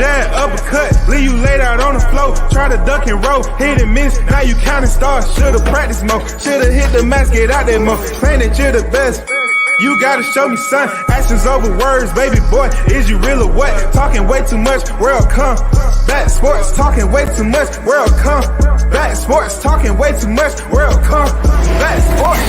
jab, uppercut, leave you laid out on the floor. Try to duck and roll, hit and miss, now you counting stars. Should've practiced more, should've hit the mask, get out there more. Claim that you're the best. You gotta show me, son. Actions over words, baby boy. Is you real or what? Talking way too much, world come. Back sports, talking way too much, world come. Back sports, talking way too much, world come. Back sports,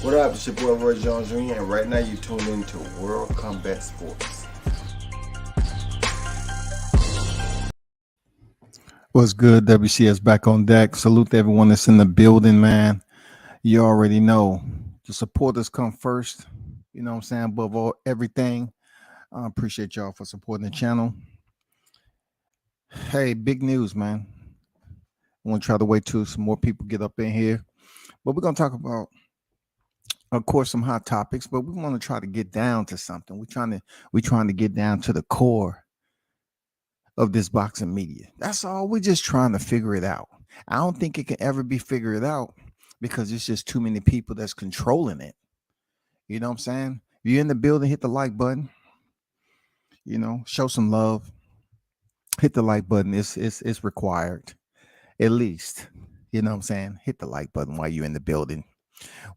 What up, it's your boy Roy Jones Jr. and right now you tuned into World Combat Sports. What's good? WCS back on deck. Salute to everyone that's in the building, man. You already know the supporters come first. You know what I'm saying? Above all, everything. I appreciate y'all for supporting the channel. Hey, big news, man. I want to try to wait till some more people get up in here. But we're going to talk about, of course, some hot topics, but we want to try to get down to something. We're trying to get down to the core of this boxing media. That's all. We're just trying to figure it out. I don't think it can ever be figured out because it's just too many people that's controlling it. You know what I'm saying? If you're in the building, hit the like button. You know, show some love. Hit the like button. It's required. At least. You know what I'm saying? Hit the like button while you're in the building.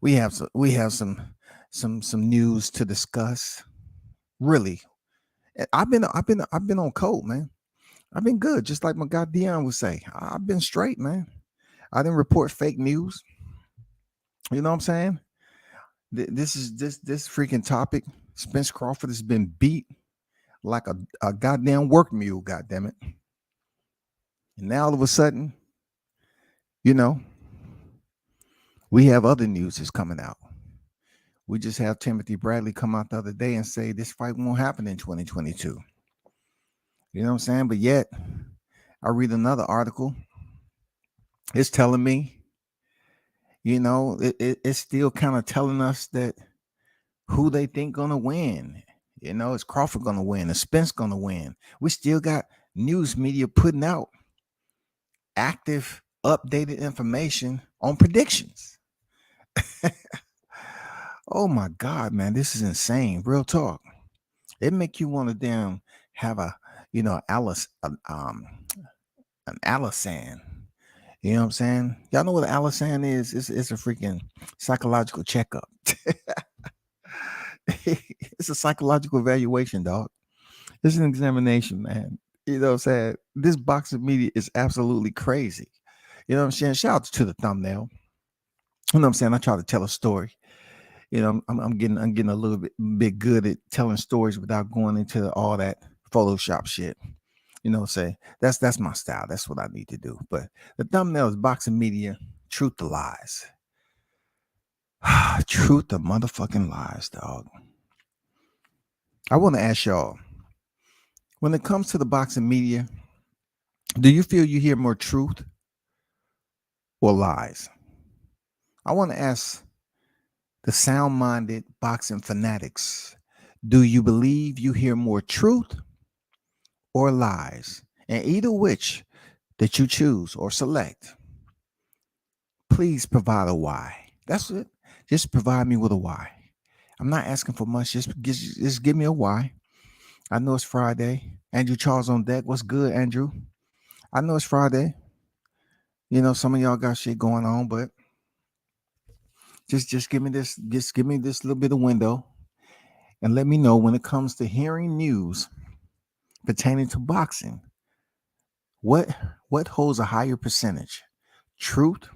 We have some news to discuss. Really. I've been on cold, man. I've been good, just like my guy Dion would say. I've been straight, man. I didn't report fake news. You know what I'm saying? This freaking topic. Spence Crawford has been beat like a goddamn work mule, goddammit. And now all of a sudden, you know, we have other news that's coming out. We just have Timothy Bradley come out the other day and say this fight won't happen in 2022. You know what I'm saying? But yet, I read another article. It's telling me, you know, it's still kind of telling us that who they think going to win. You know, is Crawford going to win? Is Spence going to win? We still got news media putting out active, updated information on predictions. Oh my God, man, this is insane. Real talk. It make you want to damn have a, you know, an Alisand. You know what I'm saying? Y'all know what an Alisand is? It's a freaking psychological checkup. It's a psychological evaluation, dog. It's an examination, man. You know what I'm saying? This boxing media is absolutely crazy. You know what I'm saying? Shout out to the thumbnail. You know what I'm saying? I try to tell a story. You know, I'm getting a little bit good at telling stories without going into all that Photoshop shit. You know what I'm saying? That's my style. That's what I need to do. But the thumbnail is boxing media, truth to lies. Truth to motherfucking lies, dog. I want to ask y'all, when it comes to the boxing media, do you feel you hear more truth or lies? I want to ask the sound-minded boxing fanatics, do you believe you hear more truth or lies? And either which that you choose or select, please provide a why. That's it. Just provide me with a why. I'm not asking for much. Just give me a why. I know it's Friday. Andrew Charles on deck. What's good, Andrew? I know it's Friday. You know, some of y'all got shit going on, but just give me this. Just give me this little bit of window, and let me know when it comes to hearing news pertaining to boxing. What holds a higher percentage, truth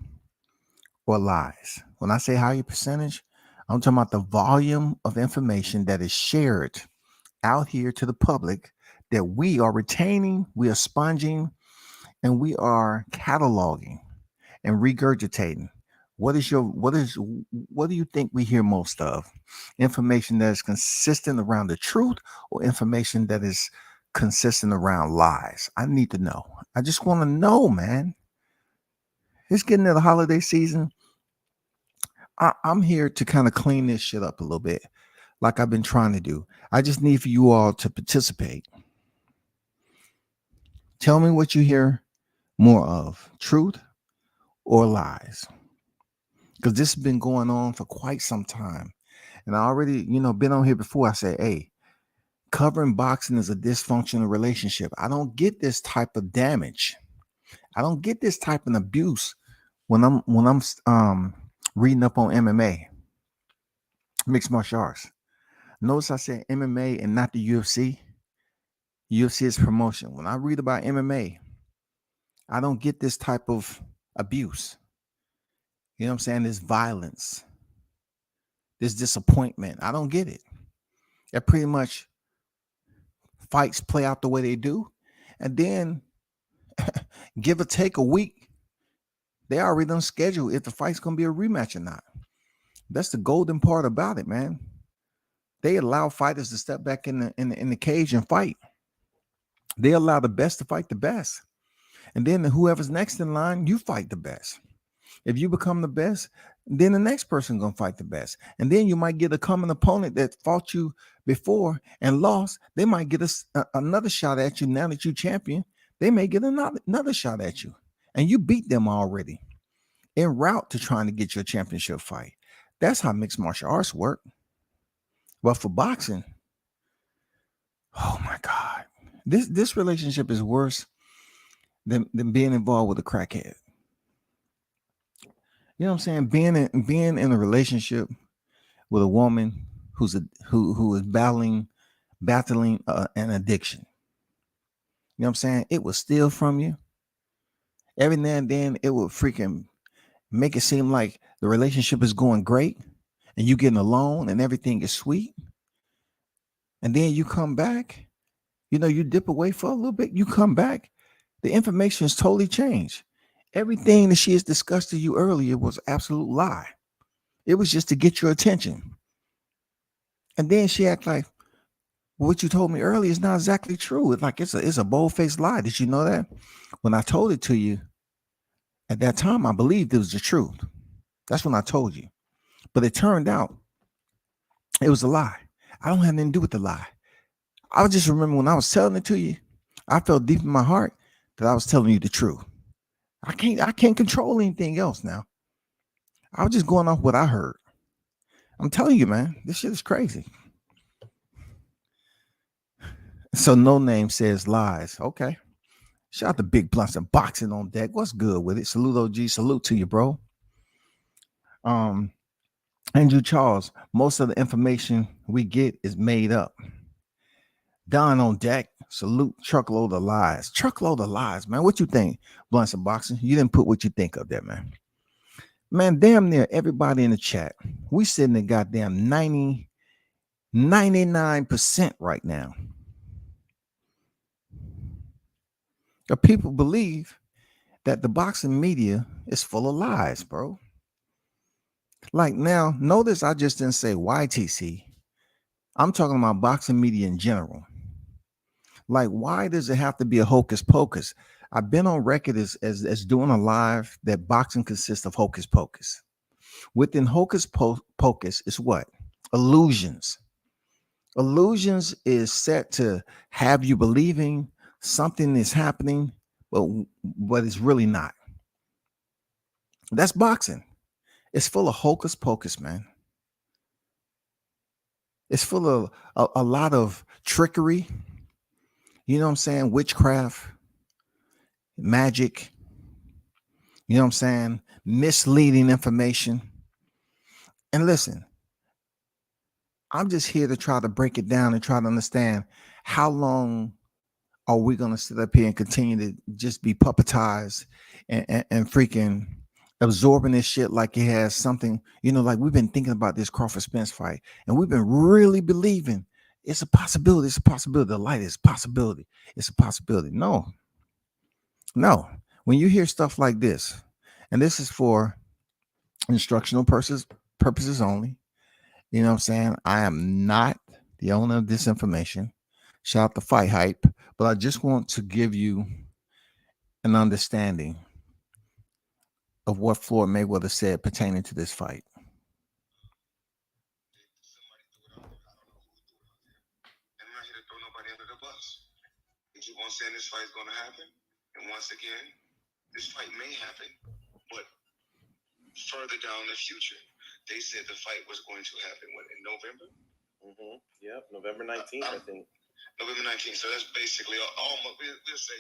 or lies? When I say higher percentage, I'm talking about the volume of information that is shared out here to the public that we are retaining, we are sponging, and we are cataloging and regurgitating what do you think we hear most of? Information that is consistent around the truth, or information that is consistent around lies? I need to know. I just want to know, man. It's getting to the holiday season. I'm here to kind of clean this shit up a little bit, like I've been trying to do. I just need for you all to participate. Tell me what you hear more of, truth or lies, because this has been going on for quite some time. And I already, been on here before. I said, hey, covering boxing is a dysfunctional relationship. I don't get this type of damage. I don't get this type of abuse when I'm reading up on MMA, mixed martial arts. Notice I said MMA and not the UFC. UFC is promotion. When I read about MMA, I don't get this type of abuse. You know what I'm saying? This violence, this disappointment. I don't get it. That pretty much fights play out the way they do. And then give or take a week, they already done schedule if the fight's going to be a rematch or not. That's the golden part about it, man. They allow fighters to step back in the cage and fight. They allow the best to fight the best. And then whoever's next in line, you fight the best. If you become the best, then the next person going to fight the best. And then you might get a common opponent that fought you before and lost. They might get another shot at you now that you champion. They may get another shot at you. And you beat them already en route to trying to get your championship fight. That's how mixed martial arts work. But for boxing, oh my God, this relationship is worse than being involved with a crackhead. You know what I'm saying? Being in a relationship with a woman who is battling an addiction. You know what I'm saying? It will steal from you. Every now and then it will freaking make it seem like the relationship is going great and you getting along and everything is sweet. And then you come back, you dip away for a little bit, you come back, the information is totally changed. Everything that she has discussed to you earlier was absolute lie. It was just to get your attention. And then she act like, what you told me earlier is not exactly true. It's a bold-faced lie. Did you know that? When I told it to you, at that time, I believed it was the truth. That's when I told you. But it turned out it was a lie. I don't have anything to do with the lie. I just remember when I was telling it to you, I felt deep in my heart that I was telling you the truth. I can't control anything else now. I was just going off what I heard. I'm telling you, man, this shit is crazy. So No Name says lies. Okay. Shout out to Big Blunts and Boxing on deck. What's good with it? Salute OG. Salute to you, bro. Andrew Charles, most of the information we get is made up. Don on deck. Salute. Truckload of lies. Truckload of lies, man. What you think? Blunts and Boxing. You didn't put what you think of there, man. Man, damn near everybody in the chat. We sitting at goddamn 99% right now. The people believe that the boxing media is full of lies, bro. Like now, notice I just didn't say YTC. I'm talking about boxing media in general. Like, why does it have to be a hocus pocus? I've been on record as doing a live that boxing consists of hocus pocus. Within hocus pocus is what? Illusions. Illusions is set to have you believing something is happening, but it's really not. That's boxing. It's full of hocus pocus, man. It's full of a lot of trickery. You know what I'm saying? Witchcraft, magic. You know what I'm saying? Misleading information. And listen, I'm just here to try to break it down and try to understand how long are we going to sit up here and continue to just be puppetized and freaking absorbing this shit like it has something, like we've been thinking about this Crawford Spence fight and we've been really believing it's a possibility. It's a possibility. The light is a possibility. It's a possibility. No. When you hear stuff like this, and this is for instructional purposes only. You know what I'm saying? I am not the owner of this information. Shout out to Fight Hype, but I just want to give you an understanding of what Floyd Mayweather said pertaining to this fight. I'm not here to throw nobody under the bus. I keep on saying this fight is going to happen. And once again, this fight may happen. But further down the future, they said the fight was going to happen in November? Mm-hmm. Yep, November 19th, I think. November 19th. So that's basically almost, we'll say,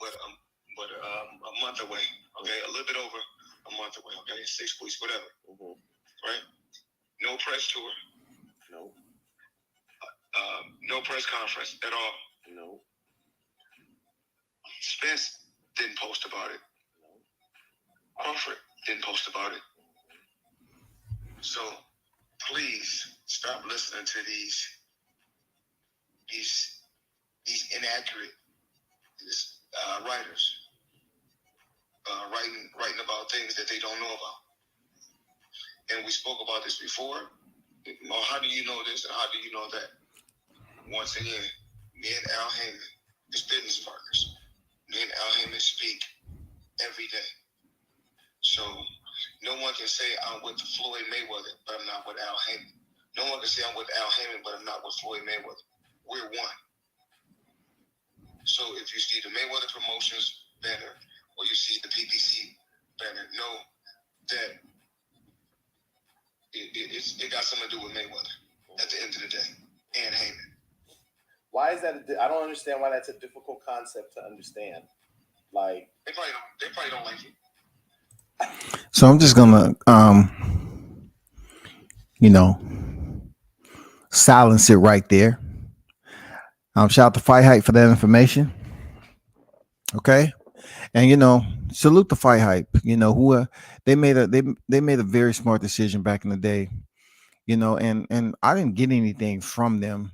a month away. Okay, a little bit over a month away. Okay, 6 weeks, whatever. Mm-hmm. Right? No press tour. No. No press conference at all. No. Spence didn't post about it. No. Crawford didn't post about it. So please stop listening to these inaccurate writers writing about things that they don't know about. And we spoke about this before. Well, how do you know this and how do you know that? Once again, me and Al Heyman is business partners. Me and Al Heyman speak every day. So no one can say I'm with Floyd Mayweather, but I'm not with Al Heyman. No one can say I'm with Al Heyman, but I'm not with Floyd Mayweather. We're one. So if you see the Mayweather Promotions banner or you see the PPC banner, know that it got something to do with Mayweather at the end of the day and Heyman. Why is that? I don't understand why that's a difficult concept to understand. Like they probably don't like it. So I'm just gonna silence it right there. Shout out to Fight Hype for that information. Okay. And salute the Fight Hype. Who they made a very smart decision back in the day. And I didn't get anything from them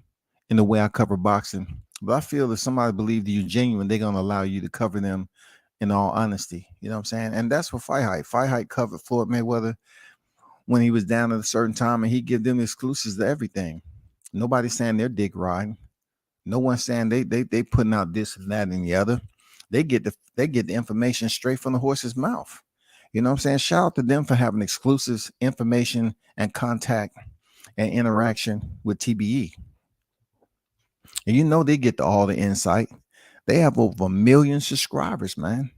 in the way I cover boxing. But I feel if somebody believes you genuine, they're gonna allow you to cover them in all honesty. You know what I'm saying? And that's what Fight Hype. Fight Hype covered Floyd Mayweather when he was down at a certain time, and he give them exclusives to everything. Nobody's saying they're dick riding. No one's saying they putting out this and that and the other. They get the information straight from the horse's mouth. You know what I'm saying? Shout out to them for having exclusive information and contact and interaction with TBE. And they get all the insight. They have over 1 million subscribers, man.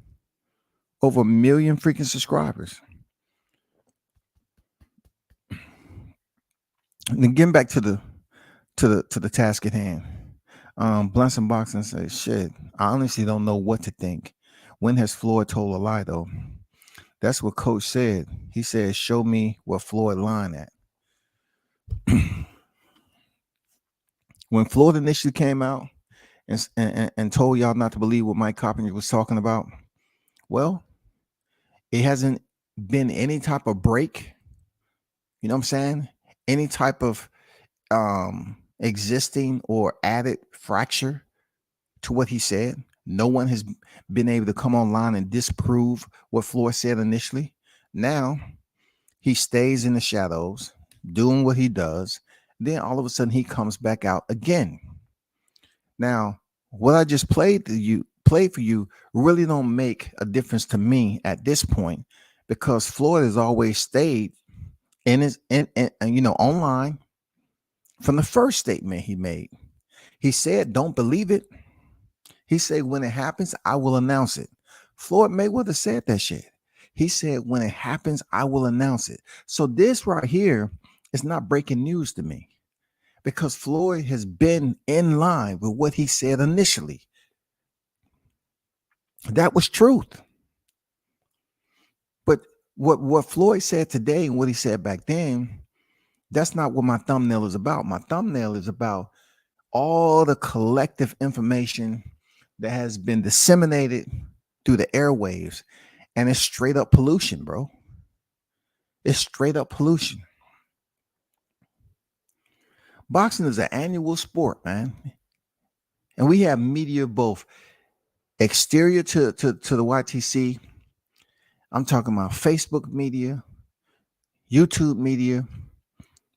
Over 1 million freaking subscribers. And then getting back to the task at hand. Blunson Boxing says, shit, I honestly don't know what to think. When has Floyd told a lie, though? That's what Coach said. He said, show me what Floyd lying at. When Floyd initially came out and told y'all not to believe what Mike Carpenter was talking about, well, it hasn't been any type of break. You know what I'm saying? Any type of existing or added fracture to what he said. No one has been able to come online and disprove what Floyd said initially. Now he stays in the shadows doing what he does. Then all of a sudden he comes back out again. Now, what I just played for you really don't make a difference to me at this point, because Floyd has always stayed in online from the first statement he made. He said, don't believe it. He said, when it happens, I will announce it. Floyd Mayweather said that shit. He said, when it happens, I will announce it. So this right here is not breaking news to me, because Floyd has been in line with what he said initially. That was truth. But what Floyd said today and what he said back then, that's not what my thumbnail is about. My thumbnail is about all the collective information that has been disseminated through the airwaves, and it's straight up pollution, bro. It's straight up pollution. Boxing is an annual sport, man, and we have media both exterior to the YTC. I'm talking about Facebook media. YouTube media,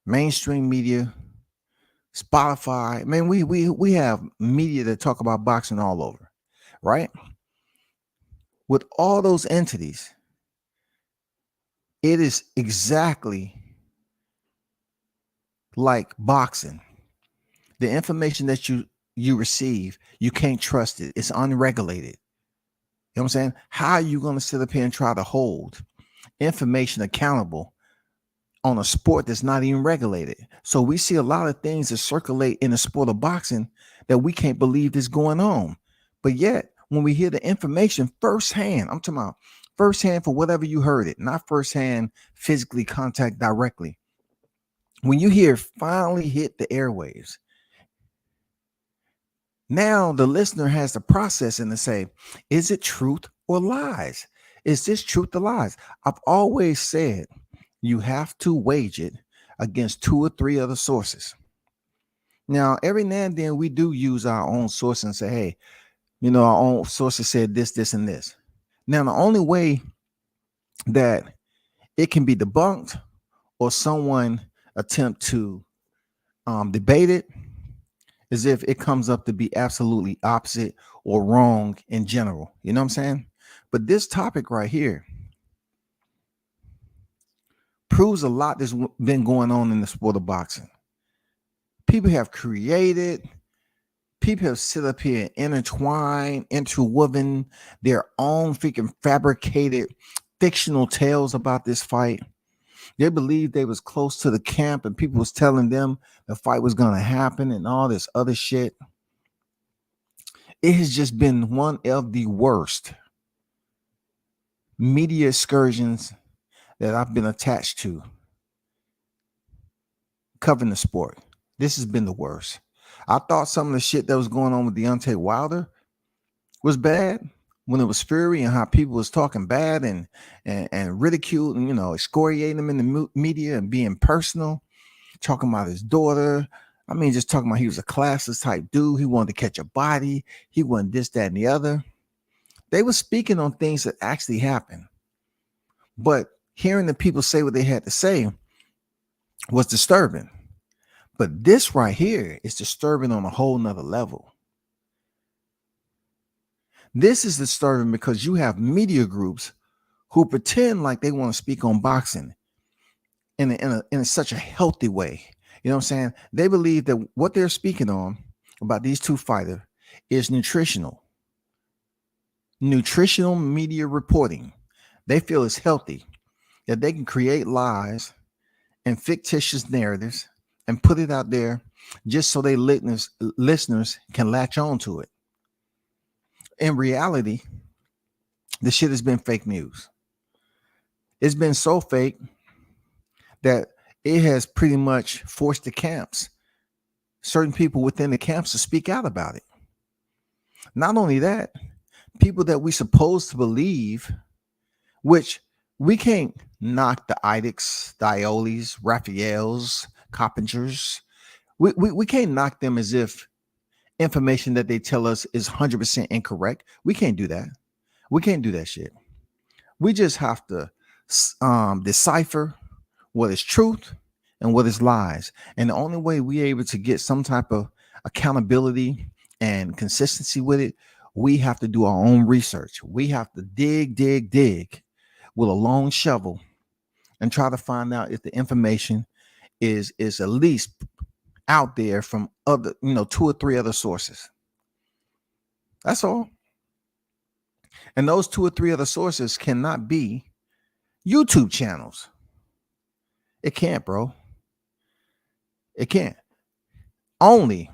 mainstream media, Spotify. Man, we have media that talk about boxing all over, right? With all those entities, it is exactly like boxing. The information that you receive, you can't trust it. It's unregulated. You know what I'm saying? How are you going to sit up here and try to hold information accountable on a sport that's not even regulated? So we see a lot of things that circulate in the sport of boxing that we can't believe is going on. But yet, when we hear the information firsthand, I'm talking about firsthand for whatever you heard it, not firsthand physically contact directly. When you hear finally hit the airwaves, now the listener has to process and to say, is it truth or lies? Is this truth or lies? I've always said you have to wage it against 2 or 3 other sources. Now, every now and then we do use our own source and say, hey, our own sources said this, this, and this. Now, the only way that it can be debunked or someone attempt to debate it is if it comes up to be absolutely opposite or wrong in general. You know what I'm saying? But this topic right here proves a lot that's been going on in the sport of boxing. People have created, people have sit up here and interwoven their own freaking fabricated fictional tales about this fight. They believed they was close to the camp and people was telling them the fight was going to happen and all this other shit. It has just been one of the worst media excursions that I've been attached to covering the sport. This has been the worst. I thought some of the shit that was going on with Deontay Wilder was bad when it was Fury and how people was talking bad and ridiculed and, excoriating him in the media and being personal, talking about his daughter. I mean, just talking about he was a classist type dude. He wanted to catch a body. He wanted this, that, and the other. They were speaking on things that actually happened. But hearing the people say what they had to say was disturbing. But this right here is disturbing on a whole nother level. This is disturbing because you have media groups who pretend like they want to speak on boxing in such a healthy way. You know what I'm saying? They believe that what they're speaking on about these two fighters is nutritional media reporting. They feel it's healthy, that they can create lies and fictitious narratives and put it out there just so they listeners can latch on to it. In reality, the shit has been fake news. It's been so fake that it has pretty much forced the camps, certain people within the camps, to speak out about it. Not only that, people that we supposed to believe, which we can't knock the Idicks, the Iolis, Raphaels, Coppingers. We can't knock them as if information that they tell us is 100% incorrect. We can't do that. We can't do that shit. We just have to decipher what is truth and what is lies. And the only way we're able to get some type of accountability and consistency with it, we have to do our own research. We have to dig with a long shovel and try to find out if the information is at least out there from other, 2 or 3 other sources. That's all. And those 2 or 3 other sources cannot be YouTube channels. It can't, bro. It can't. Only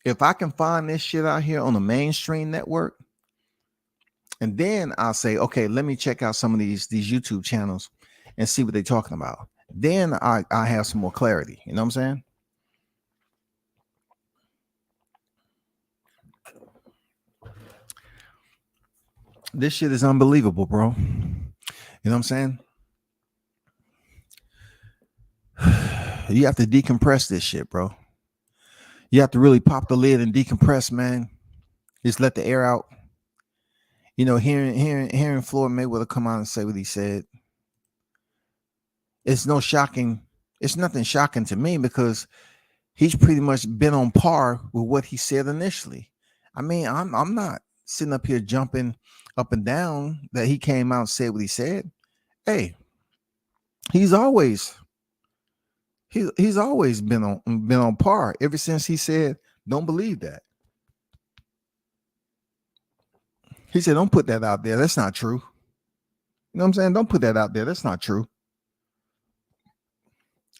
if I can find this shit out here on the mainstream network, and then I'll say, okay, let me check out some of these YouTube channels and see what they're talking about. Then I have some more clarity. You know what I'm saying? This shit is unbelievable, bro. You know what I'm saying? You have to decompress this shit, bro. You have to really pop the lid and decompress, man. Just let the air out. Hearing Floyd Mayweather come out and say what he said. it's no shocking. It's nothing shocking to me because he's pretty much been on par with what he said initially. I mean, I'm not sitting up here jumping up and down that he came out and said what he said. Hey, he's always he's always been on par ever since he said, "Don't believe that." He said, "Don't put that out there. That's not true." You know what I'm saying? Don't put that out there. That's not true.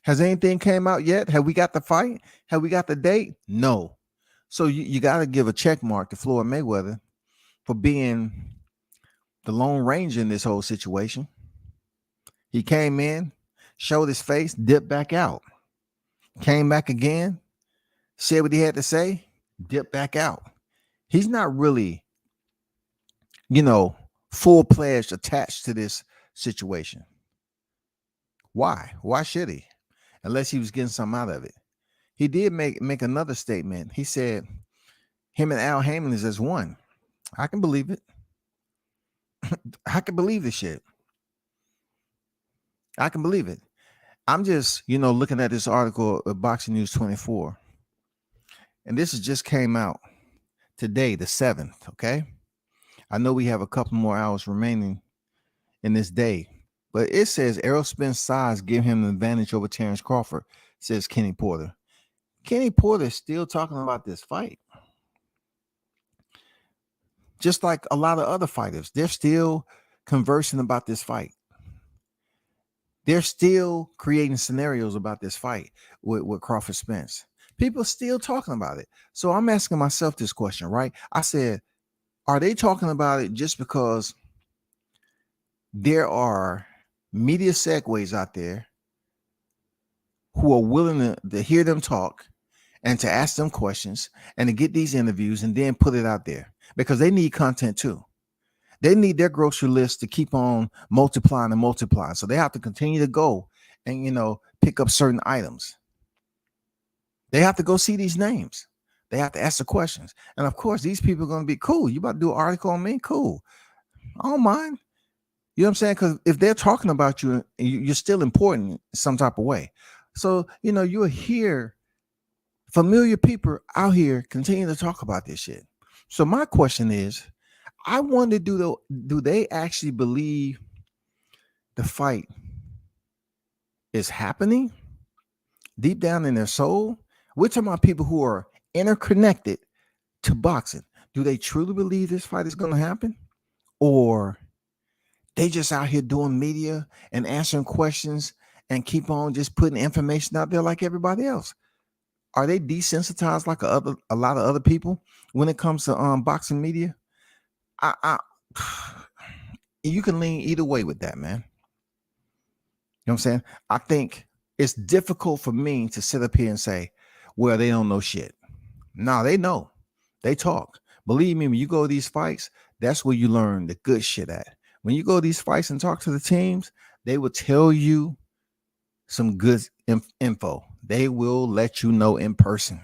Has anything came out yet? Have we got the fight? Have we got the date? No. So you got to give a check mark to Floyd Mayweather for being the Lone Ranger in this whole situation. He came in, showed his face, dipped back out, came back again, said what he had to say, dipped back out. He's not really, full-fledged attached to this situation. Why? Why should he? Unless he was getting something out of it. He did make another statement. He said him and Al Haymon is as one. I can believe it. I can believe this shit. I can believe it. I'm just, looking at this article of Boxing News 24. And this has just came out today, the 7th. Okay. I know we have a couple more hours remaining in this day, but it says Errol Spence size give him an advantage over Terrence Crawford, says Kenny Porter. Kenny Porter is still talking about this fight. Just like a lot of other fighters, they're still conversing about this fight. They're still creating scenarios about this fight with Crawford Spence. People are still talking about it. So I'm asking myself this question, right? I said, are they talking about it just because there are media segues out there who are willing to hear them talk and to ask them questions and to get these interviews and then put it out there? Because they need content too. They need their grocery list to keep on multiplying and multiplying. So they have to continue to go and, pick up certain items. They have to go see these names. They have to ask the questions. And of course, these people are going to be cool. You about to do an article on me? Cool. I don't mind. You know what I'm saying? Because if they're talking about you, you're still important in some type of way. So, you'll hear familiar people out here continue to talk about this shit. So my question is, I wonder, do they actually believe the fight is happening deep down in their soul? We're talking about people who are interconnected to boxing. Do they truly believe this fight is going to happen? Or they just out here doing media and answering questions and keep on just putting information out there like everybody else? Are they desensitized like a lot of other people when it comes to boxing media? I you can lean either way with that, man. You know what I'm saying? I think it's difficult for me to sit up here and say, well, they don't know shit. No, they know. They talk. Believe me, when you go to these fights, that's where you learn the good shit at. When you go to these fights and talk to the teams, they will tell you some good info. They will let you know in person.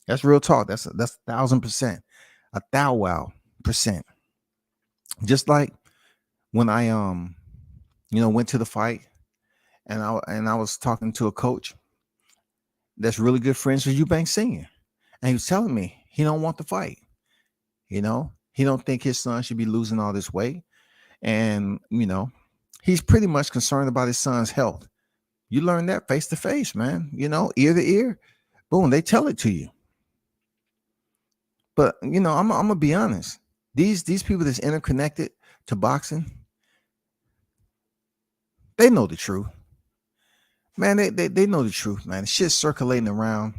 That's real talk. That's 1,000%, 1,000%. Just like when I went to the fight and I was talking to a coach that's really good friends with Eubank Senior, and he was telling me he don't want the fight. He don't think his son should be losing all this weight, and he's pretty much concerned about his son's health. You learn that face to face, man. Ear to ear, boom, they tell it to you. But I'm gonna be honest. These people that's interconnected to boxing, they know the truth. Man, they know the truth, man. Shit's circulating around.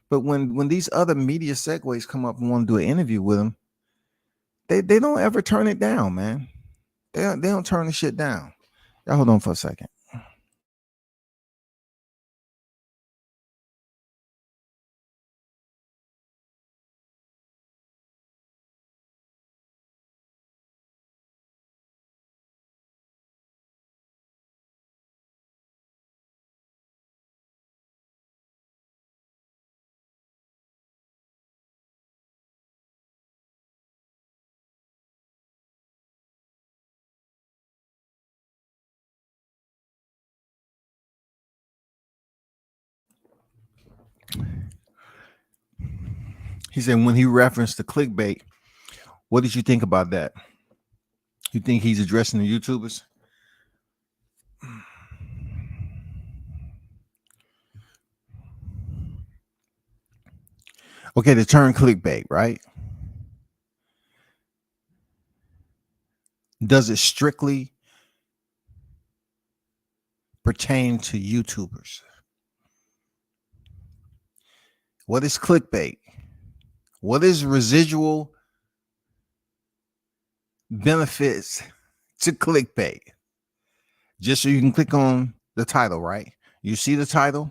But when these other media segues come up and want to do an interview with them, they don't ever turn it down, man. They don't turn the shit down. Y'all hold on for a second. He said when he referenced the clickbait, what did you think about that? You think he's addressing the YouTubers? Okay, the term clickbait, right? Does it strictly pertain to YouTubers? What is clickbait? What is residual benefits to clickbait? Just so you can click on the title, right? You see the title,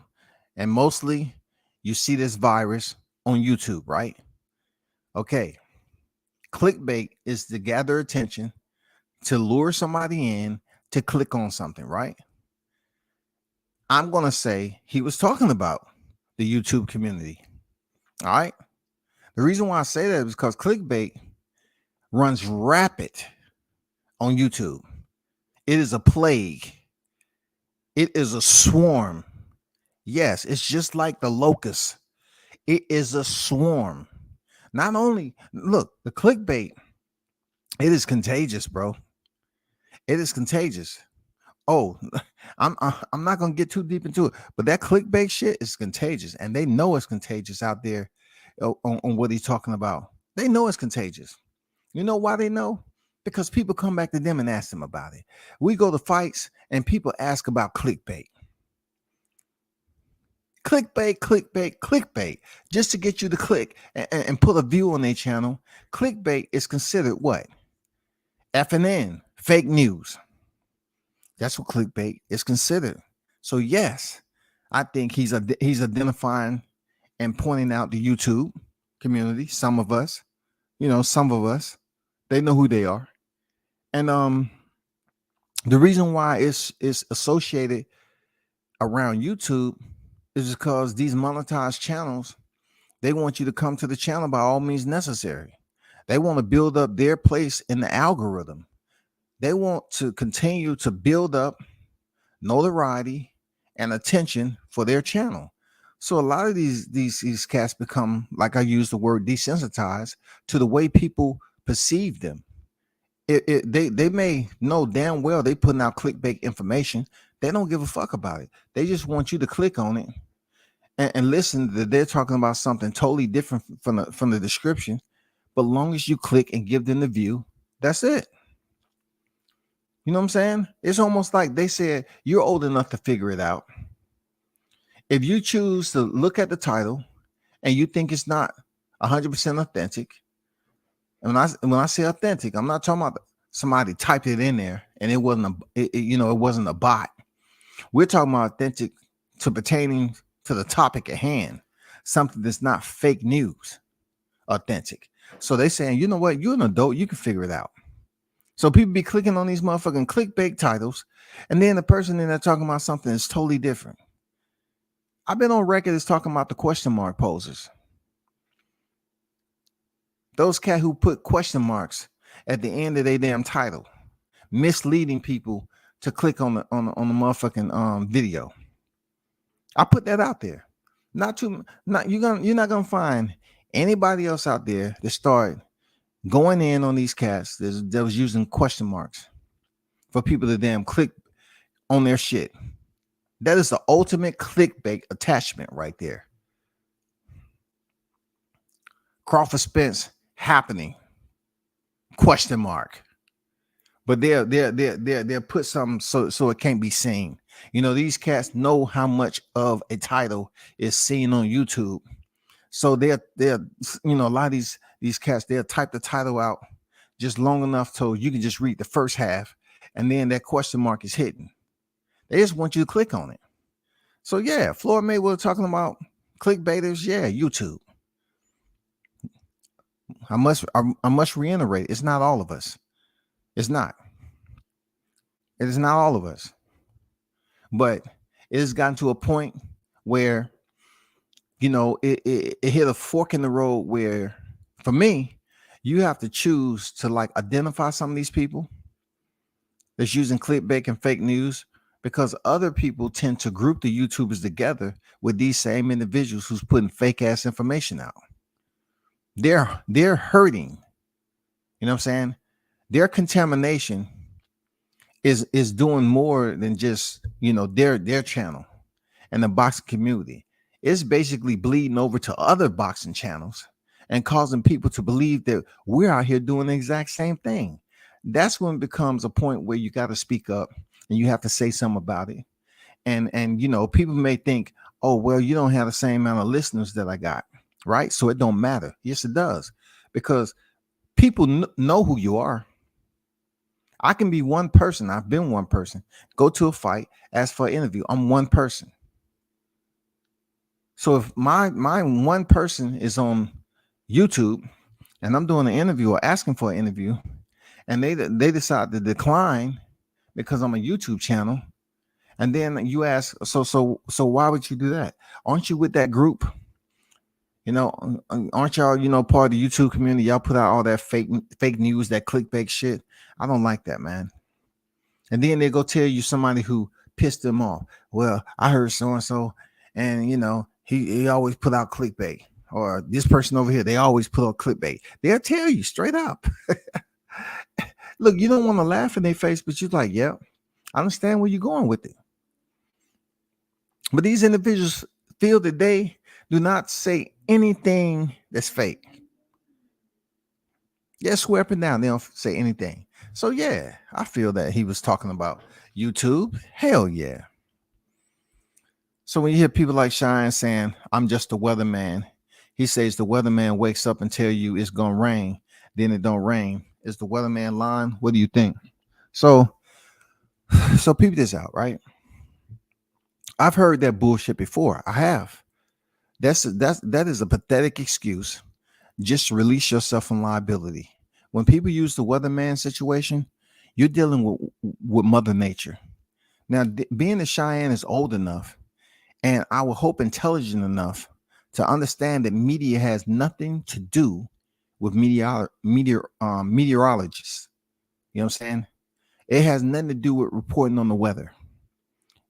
and mostly you see this virus on YouTube, right? Okay. Clickbait is to gather attention, to lure somebody in to click on something, right? I'm going to say he was talking about the YouTube community. All right. The reason why I say that is because clickbait runs rapid on YouTube. It is a plague. It is a swarm. Yes, it's just like the locust. It is a swarm. Not only, look, the clickbait, it is contagious, bro. It is contagious. Oh, I'm not gonna get too deep into it, but that clickbait shit is contagious, and they know it's contagious out there on what he's talking about. They know it's contagious. You know why they know? Because people come back to them and ask them about it. We go to fights and people ask about clickbait. Clickbait, just to get you to click and put a view on their channel. Clickbait is considered what? FNN, fake news. That's what clickbait is considered. So yes, I think he's identifying and pointing out the YouTube community. Some of us, they know who they are. And the reason why it's associated around YouTube is because these monetized channels, they want you to come to the channel by all means necessary. They want to build up their place in the algorithm. They want to continue to build up notoriety and attention for their channel. So a lot of these cats become, like I use the word, desensitized to the way people perceive them. They may know damn well they putting out clickbait information. They don't give a fuck about it. They just want you to click on it and listen that they're talking about something totally different from the description. But long as you click and give them the view, that's it. You know what I'm saying? It's almost like they said, you're old enough to figure it out. If you choose to look at the title and you think it's not 100% authentic, and when I say authentic, I'm not talking about somebody typed it in there and it wasn't a bot. We're talking about authentic to pertaining to the topic at hand, something that's not fake news, authentic. So they saying, you know what, you're an adult, you can figure it out. So people be clicking on these motherfucking clickbait titles, and then the person in there talking about something that's totally different. I've been on record as talking about the question mark posers. Those cats who put question marks at the end of their damn title, misleading people to click on the motherfucking video. I put that out there. You're not gonna find anybody else out there that start going in on these cats that was using question marks for people to damn click on their shit. That is the ultimate clickbait attachment right there. Crawford Spence happening, question mark. But they'll put something so it can't be seen. You know, these cats know how much of a title is seen on YouTube. So they're a lot of these cats, they'll type the title out just long enough so you can just read the first half, and then that question mark is hidden. They just want you to click on it. So yeah, Floyd Mayweather talking about clickbaiters, yeah, YouTube. I must reiterate, it's not all of us. It's not. It is not all of us. But it has gotten to a point where, it hit a fork in the road where, for me, you have to choose to like identify some of these people that's using clickbait and fake news, because other people tend to group the YouTubers together with these same individuals who's putting fake ass information out. They're hurting. You know what I'm saying? Their contamination is doing more than just, you know, their channel and the boxing community. It's basically bleeding over to other boxing channels and causing people to believe that we're out here doing the exact same thing. That's when it becomes a point where you got to speak up and you have to say something about it. And you know, people may think, oh well, you don't have the same amount of listeners that I got, right? So it don't matter. Yes, it does, because people know who you are. I can be one person. I've been one person. Go to a fight, ask for an interview. I'm one person. So if my one person is on YouTube and I'm doing an interview or asking for an interview, and they decide to decline because I'm a YouTube channel, and then you ask, so why would you do that? Aren't you with that group? You know, aren't y'all, you know, part of the YouTube community? Y'all put out all that fake news, that clickbait shit. I don't like that, man. And then they go tell you somebody who pissed them off. Well, I heard so and so, and you know, he always put out clickbait. Or this person over here, they always put out clickbait. They'll tell you straight up. Look, you don't want to laugh in their face, but you're like, yeah, I understand where you're going with it. But these individuals feel that they do not say anything that's fake. Yeah, swear up and down, they don't say anything. So yeah, I feel that he was talking about YouTube. Hell yeah. So when you hear people like Cheyenne saying, I'm just a weatherman, he says the weatherman wakes up and tell you it's gonna rain, then it don't rain. Is the weatherman lying? What do you think? So peep this out, right? I've heard that bullshit before. I have. That is a pathetic excuse. Just release yourself from liability. When people use the weatherman situation, you're dealing with Mother Nature. Now, being that Cheyenne is old enough, and I would hope intelligent enough to understand that media has nothing to do with meteorologists. You know what I'm saying? It has nothing to do with reporting on the weather.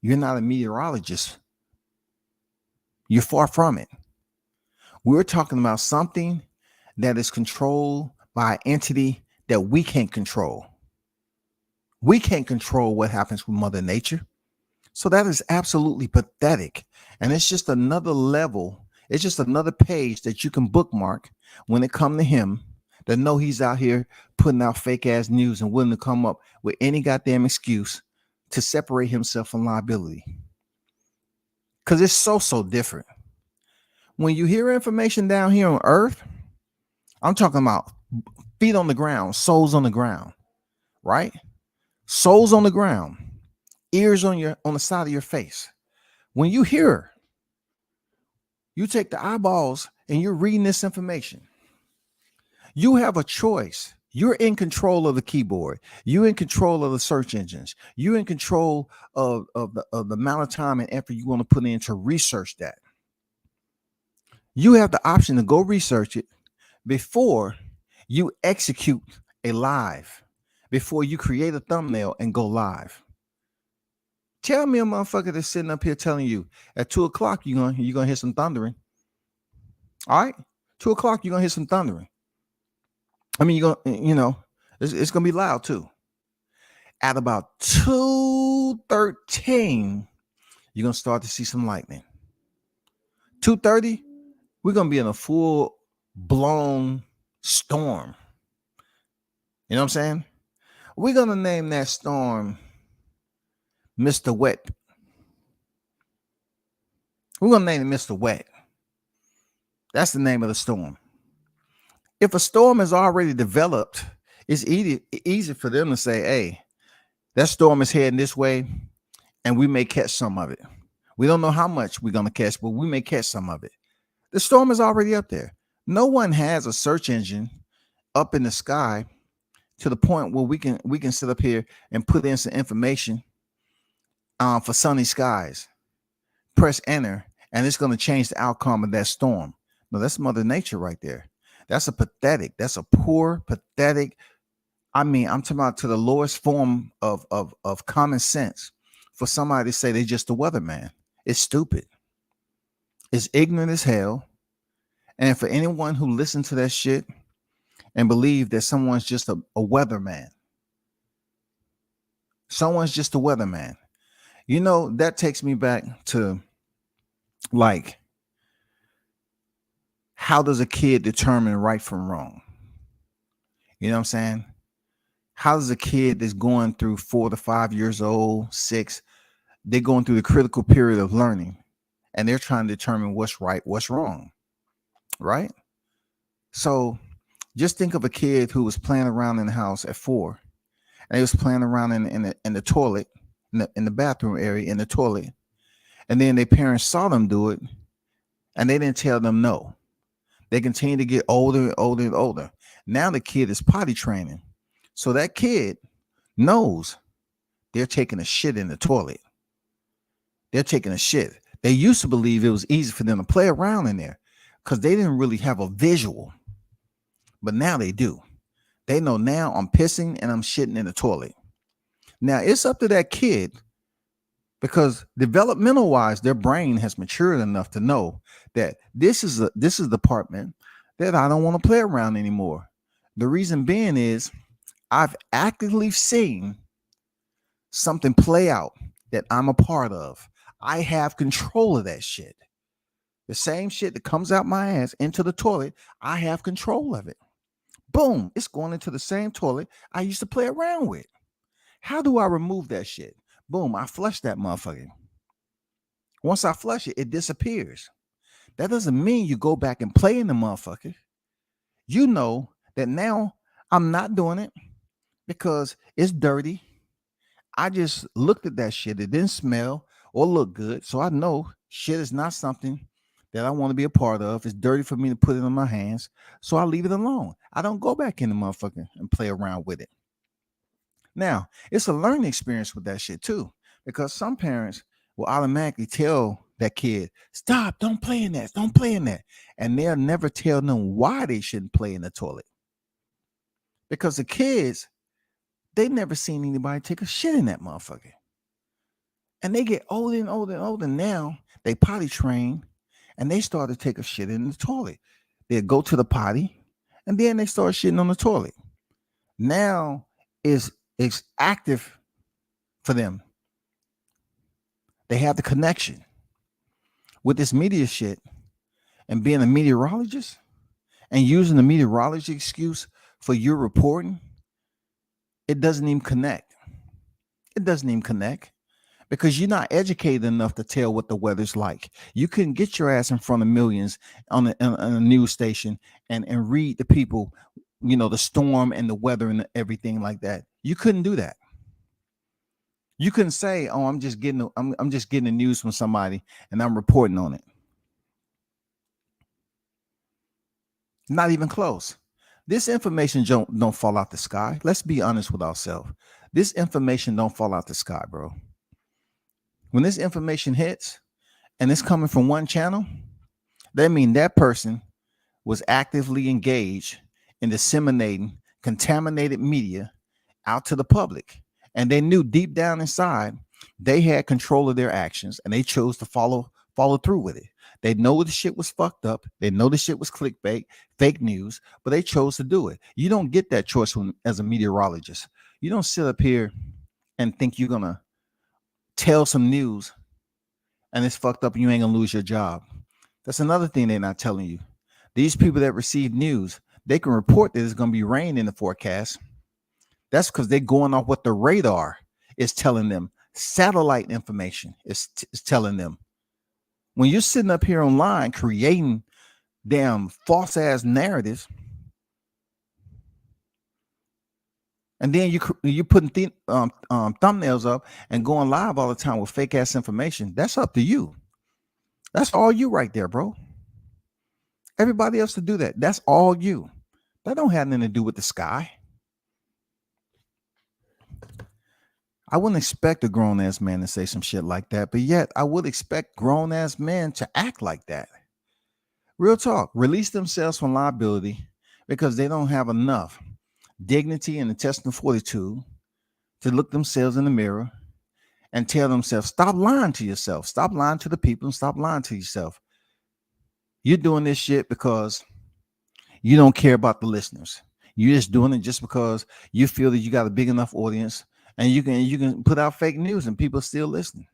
You're not a meteorologist. You're far from it. We're talking about something that is controlled by an entity that we can't control. We can't control what happens with Mother Nature. So that is absolutely pathetic. And it's just another level. It's just another page that you can bookmark when it comes to him, that know he's out here putting out fake ass news and willing to come up with any goddamn excuse to separate himself from liability. Because it's so different. When you hear information down here on Earth, I'm talking about feet on the ground, soles on the ground, right? Soles on the ground, ears on the side of your face. When you hear, you take the eyeballs and you're reading this information. You have a choice. You're in control of the keyboard. You're in control of the search engines. You're in control of the amount of time and effort you want to put in to research that. You have the option to go research it before you execute a live, before you create a thumbnail and go live. Tell me a motherfucker that's sitting up here telling you at 2 o'clock you're gonna hear some thundering. All right, 2 o'clock you're gonna hear some thundering. I mean, it's gonna be loud too. At about 2:13, you're gonna start to see some lightning. 2:30, we're gonna be in a full blown storm. You know what I'm saying? We're gonna name that storm Mr. Wet. We're gonna name it Mr. Wet. That's the name of the storm. If a storm is already developed, it's easy for them to say, hey, that storm is heading this way, and we may catch some of it. We don't know how much we're gonna catch, but we may catch some of it. The storm is already up there. No one has a search engine up in the sky to the point where we can sit up here and put in some information for sunny skies. Press enter, and it's going to change the outcome of that storm. No, that's Mother Nature right there. That's a poor, pathetic. I mean, I'm talking about to the lowest form of common sense for somebody to say they're just a weatherman. It's stupid. It's ignorant as hell. And for anyone who listened to that shit and believe that someone's just a weatherman, someone's just a weatherman, you know, that takes me back to like, how does a kid determine right from wrong? You know what I'm saying? How does a kid that's going through 4 to 5 years old, 6, they're going through the critical period of learning and they're trying to determine what's right, what's wrong, right? So just think of a kid who was playing around in the house at 4 and they was playing around in the toilet, in the bathroom area, in the toilet. And then their parents saw them do it and they didn't tell them no. They continue to get older and older and older. Now the kid is potty training. So that kid knows they're taking a shit in the toilet. They're taking a shit. They used to believe it was easy for them to play around in there because they didn't really have a visual. But now they do. They know now I'm pissing and I'm shitting in the toilet. Now it's up to that kid because developmental wise, their brain has matured enough to know that this is the department that I don't want to play around anymore. The reason being is I've actively seen something play out that I'm a part of. I have control of that shit. The same shit that comes out my ass into the toilet, I have control of it. Boom, it's going into the same toilet I used to play around with. How do I remove that shit? Boom, I flush that motherfucker. Once I flush it, it disappears. That doesn't mean you go back and play in the motherfucker. You know that now I'm not doing it because it's dirty. I just looked at that shit. It didn't smell or look good. So I know shit is not something that I want to be a part of. It's dirty for me to put it on my hands. So I leave it alone. I don't go back in the motherfucker and play around with it. Now, it's a learning experience with that shit too, because some parents will automatically tell that kid, stop, don't play in that, don't play in that. And they'll never tell them why they shouldn't play in the toilet. Because the kids, they never seen anybody take a shit in that motherfucker. And they get older and older and older. Now they potty train and they start to take a shit in the toilet. They go to the potty and then they start shitting on the toilet. Now it's active for them. They have the connection with this media shit and being a meteorologist and using the meteorology excuse for your reporting. It doesn't even connect. It doesn't even connect because you're not educated enough to tell what the weather's like. You couldn't get your ass in front of millions on a news station and read the people, you know, the storm and the weather and everything like that. You couldn't do that. You couldn't say, "Oh, I'm just getting the news from somebody and I'm reporting on it." Not even close. This information don't fall out the sky. Let's be honest with ourselves. This information don't fall out the sky, bro. When this information hits and it's coming from one channel, that means that person was actively engaged in disseminating contaminated media out to the public. And they knew deep down inside they had control of their actions and they chose to follow through with it. They know the shit was fucked up. They know the shit was clickbait, fake news, but they chose to do it. You don't get that choice as a meteorologist. You don't sit up here and think you're going to tell some news and it's fucked up and you ain't going to lose your job. That's another thing they're not telling you. These people that receive news, they can report that it's going to be rain in the forecast. That's because they're going off what the radar is telling them. Satellite information is telling them. When you're sitting up here online creating damn false ass narratives, and then you putting thumbnails up and going live all the time with fake ass information, that's up to you. That's all you right there, bro. Everybody else to do that. That's all you. That don't have nothing to do with the sky. I wouldn't expect a grown ass man to say some shit like that, but yet I would expect grown ass men to act like that. Real talk, release themselves from liability because they don't have enough dignity and intestinal fortitude to look themselves in the mirror and tell themselves, stop lying to yourself, stop lying to the people, and stop lying to yourself. You're doing this shit because you don't care about the listeners. You're just doing it just because you feel that you got a big enough audience and you can put out fake news and people still listening.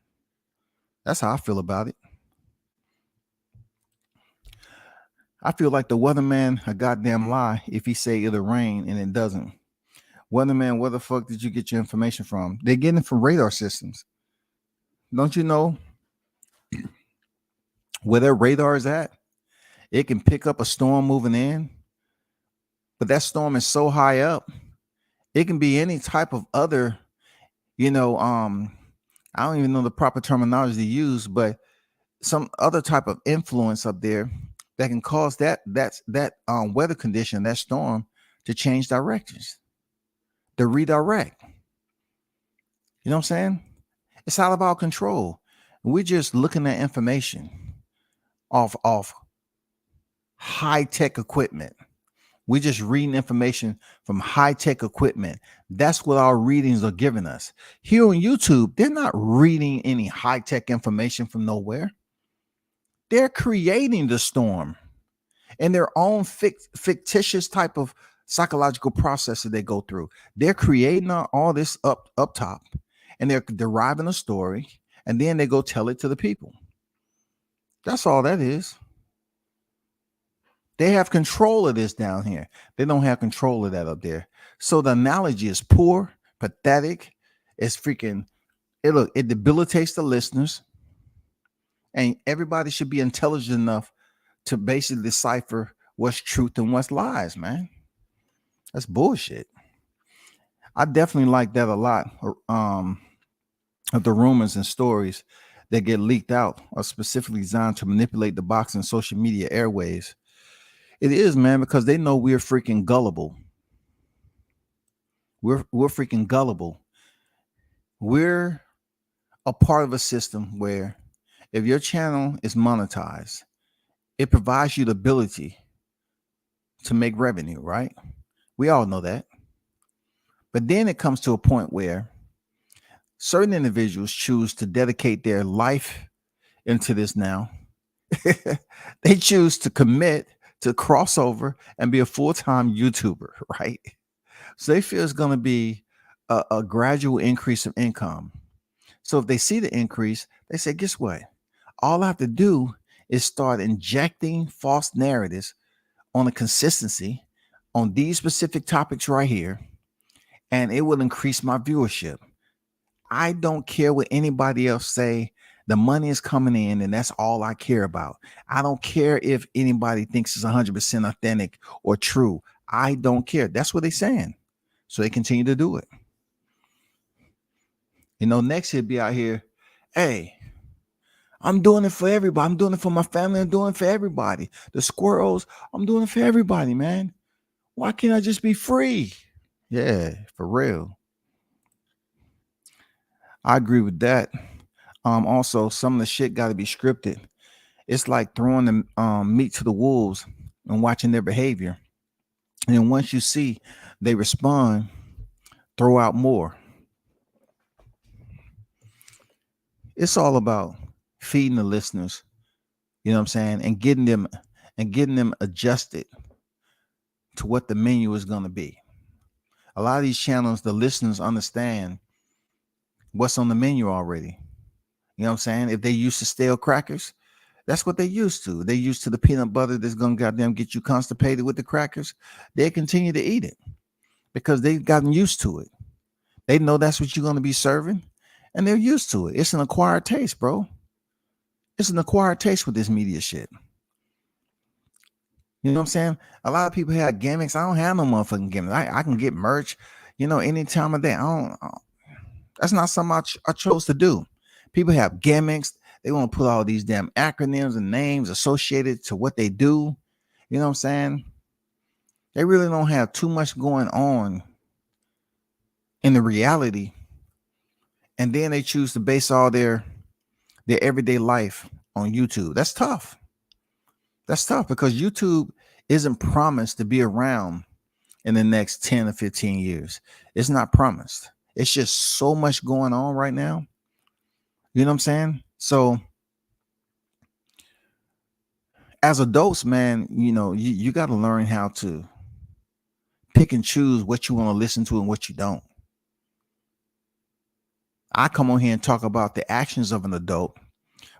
That's how I feel about it. I feel like the weatherman a goddamn lie if he say it'll rain and it doesn't. Weatherman, where the fuck did you get your information from? They're getting it from radar systems. Don't you know where their radar is at? It can pick up a storm moving in, but that storm is so high up, it can be any type of other, I don't even know the proper terminology to use, but some other type of influence up there that can cause that weather condition, that storm, to change directions, to redirect. You know what I'm saying? It's all about control. We're just looking at information off high-tech equipment. We're just reading information from high-tech equipment. That's what our readings are giving us. Here on YouTube, they're not reading any high-tech information from nowhere. They're creating the storm in their own fictitious type of psychological process that they go through. They're creating all this up top, and they're deriving a story, and then they go tell it to the people. That's all that is. They have control of this down here. They don't have control of that up there. So the analogy is poor, pathetic. It's freaking, it debilitates the listeners. And everybody should be intelligent enough to basically decipher what's truth and what's lies, man. That's bullshit. I definitely like that a lot. Of the rumors and stories that get leaked out are specifically designed to manipulate the boxing social media airwaves. It is, man, because they know we're freaking gullible. We're freaking gullible. We're a part of a system where if your channel is monetized, it provides you the ability to make revenue, right? We all know that. But then it comes to a point where certain individuals choose to dedicate their life into this now. They choose to commit to cross over and be a full-time YouTuber, right? So they feel it's going to be a gradual increase of income. So if they see the increase, they say, guess what? All I have to do is start injecting false narratives on a consistency on these specific topics right here, and it will increase my viewership. I don't care what anybody else say. The money is coming in, and that's all I care about. I don't care if anybody thinks it's 100% authentic or true. I don't care. That's what they're saying. So they continue to do it. Next he'll be out here, hey, I'm doing it for everybody. I'm doing it for my family. I'm doing it for everybody. The squirrels, I'm doing it for everybody, man. Why can't I just be free? Yeah, for real. I agree with that. Also, some of the shit got to be scripted. It's like throwing the meat to the wolves and watching their behavior. And then once you see they respond, throw out more. It's all about feeding the listeners, you know what I'm saying, and getting them adjusted to what the menu is going to be. A lot of these channels, the listeners understand what's on the menu already. You know what I'm saying? If they used to stale crackers, that's what they used to. They used to the peanut butter that's going to goddamn get you constipated with the crackers. They continue to eat it because they've gotten used to it. They know that's what you're going to be serving, and they're used to it. It's an acquired taste, bro. It's an acquired taste with this media shit. You know what I'm saying? A lot of people have gimmicks. I don't have no motherfucking gimmicks. I can get merch, any time of day. That's not something I chose to do. People have gimmicks. They want to put all these damn acronyms and names associated to what they do. You know what I'm saying? They really don't have too much going on in the reality. And then they choose to base all their everyday life on YouTube. That's tough. That's tough because YouTube isn't promised to be around in the next 10 or 15 years. It's not promised. It's just so much going on right now. You know what I'm saying? So as adults, man, you got to learn how to pick and choose what you want to listen to and what you don't. I come on here and talk about the actions of an adult,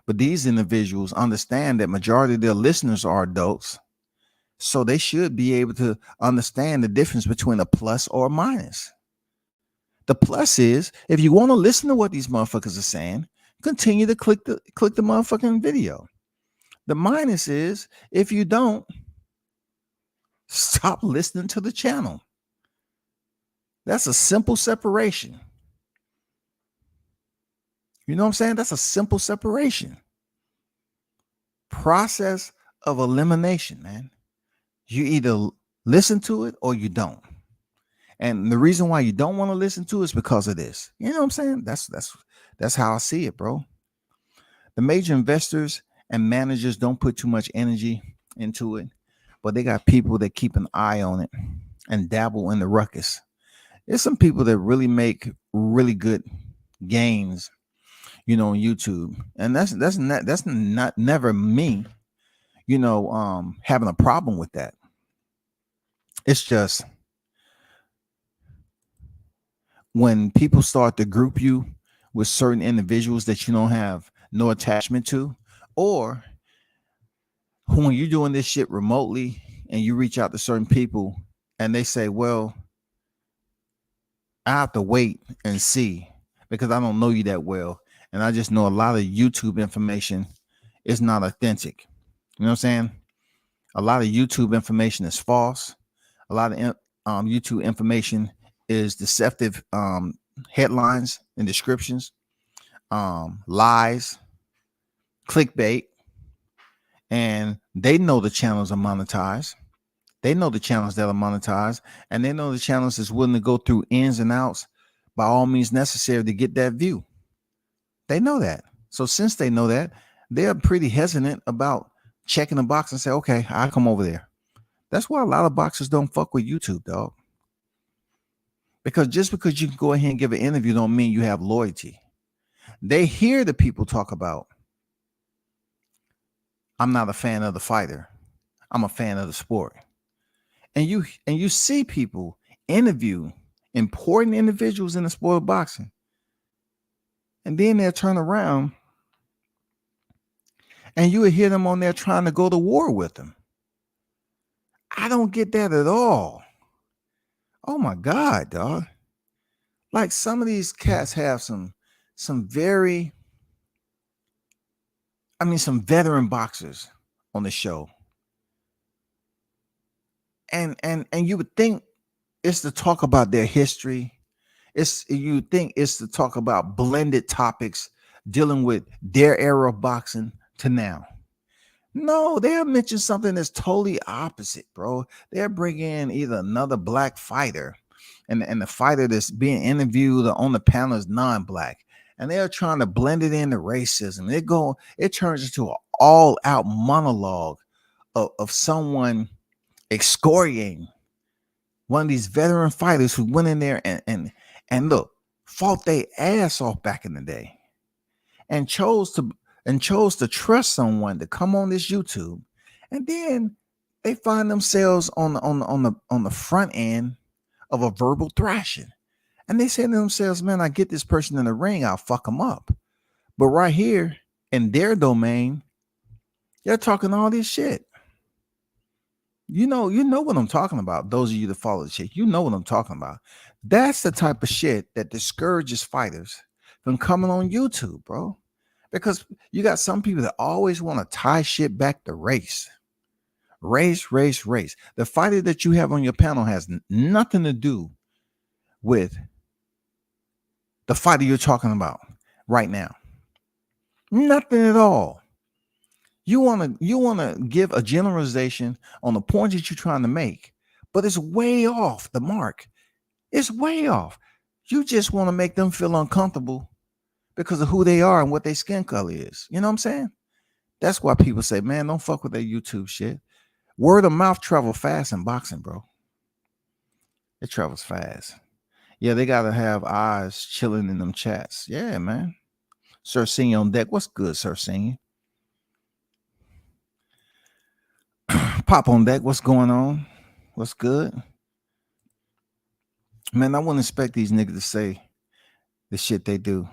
but these individuals understand that majority of their listeners are adults, so they should be able to understand the difference between a plus or a minus. The plus is if you want to listen to what these motherfuckers are saying, continue to click the motherfucking video. The minus is if you don't, stop listening to the channel. That's a simple separation. You know what I'm saying? That's a simple separation. Process of elimination, man. You either listen to it or you don't. And the reason why you don't want to listen to it is because of this. You know what I'm saying? That's how I see it, bro. The major investors and managers don't put too much energy into it, but they got people that keep an eye on it and dabble in the ruckus. There's some people that really make really good gains, on YouTube, and that's not never me, having a problem with that. It's just when people start to group you with certain individuals that you don't have no attachment to, or when you're doing this shit remotely and you reach out to certain people and they say, well, I have to wait and see because I don't know you that well. And I just know a lot of YouTube information is not authentic. You know what I'm saying? A lot of YouTube information is false. A lot of YouTube information is deceptive headlines and descriptions, lies, clickbait. And they know the channels are monetized. They know the channels that are monetized, and they know the channels is willing to go through ins and outs by all means necessary to get that view. They know that. So since they know that, they're pretty hesitant about checking the box and say, okay, I'll come over there. That's why a lot of boxers don't fuck with YouTube, dog. Because just because you can go ahead and give an interview don't mean you have loyalty. They hear the people talk about, I'm not a fan of the fighter. I'm a fan of the sport. And you see people interview important individuals in the sport of boxing. And then they'll turn around and you will hear them on there trying to go to war with them. I don't get that at all. Oh my God, dog. Like some of these cats have some very, some veteran boxers on the show. And you would think it's to talk about their history. You think it's to talk about blended topics dealing with their era of boxing to now. No, they'll mention something that's totally opposite, bro. They'll bring in either another black fighter, and the fighter that's being interviewed on the panel is non-black, and they're trying to blend it into racism. It turns into an all-out monologue of someone excoriating one of these veteran fighters who went in there and look, fought their ass off back in the day, and chose to trust someone to come on this YouTube, and then they find themselves on the front end of a verbal thrashing, and they say to themselves, "Man, I get this person in the ring, I'll fuck them up." But right here in their domain, they're talking all this shit. You know what I'm talking about. Those of you that follow the shit, you know what I'm talking about. That's the type of shit that discourages fighters from coming on YouTube, bro. Because you got some people that always want to tie shit back to race. Race. The fighter that you have on your panel has nothing to do with the fighter you're talking about right now. Nothing at all. You want to give a generalization on the point that you're trying to make, but it's way off the mark. It's way off. You just want to make them feel uncomfortable because of who they are and what their skin color is. You know what I'm saying? That's why people say, man, don't fuck with that YouTube shit. Word of mouth travel fast in boxing, bro. It travels fast. Yeah, they got to have eyes chilling in them chats. Yeah, man. Sir Senior on deck. What's good, Sir Senior? Pop on deck. What's going on? What's good? Man, I wouldn't expect these niggas to say the shit they do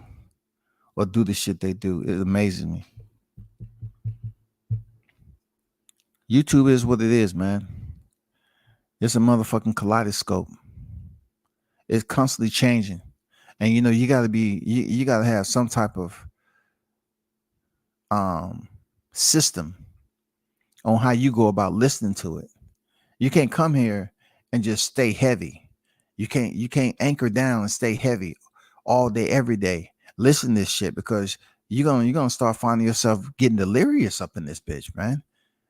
or do the shit they do. It amazes me. YouTube is what it is, man. It's a motherfucking kaleidoscope. It's constantly changing. And you gotta be you gotta have some type of system on how you go about listening to it. You can't come here and just stay heavy. You can't anchor down and stay heavy all day, every day. Listen to this shit, because you're gonna start finding yourself getting delirious up in this bitch, man.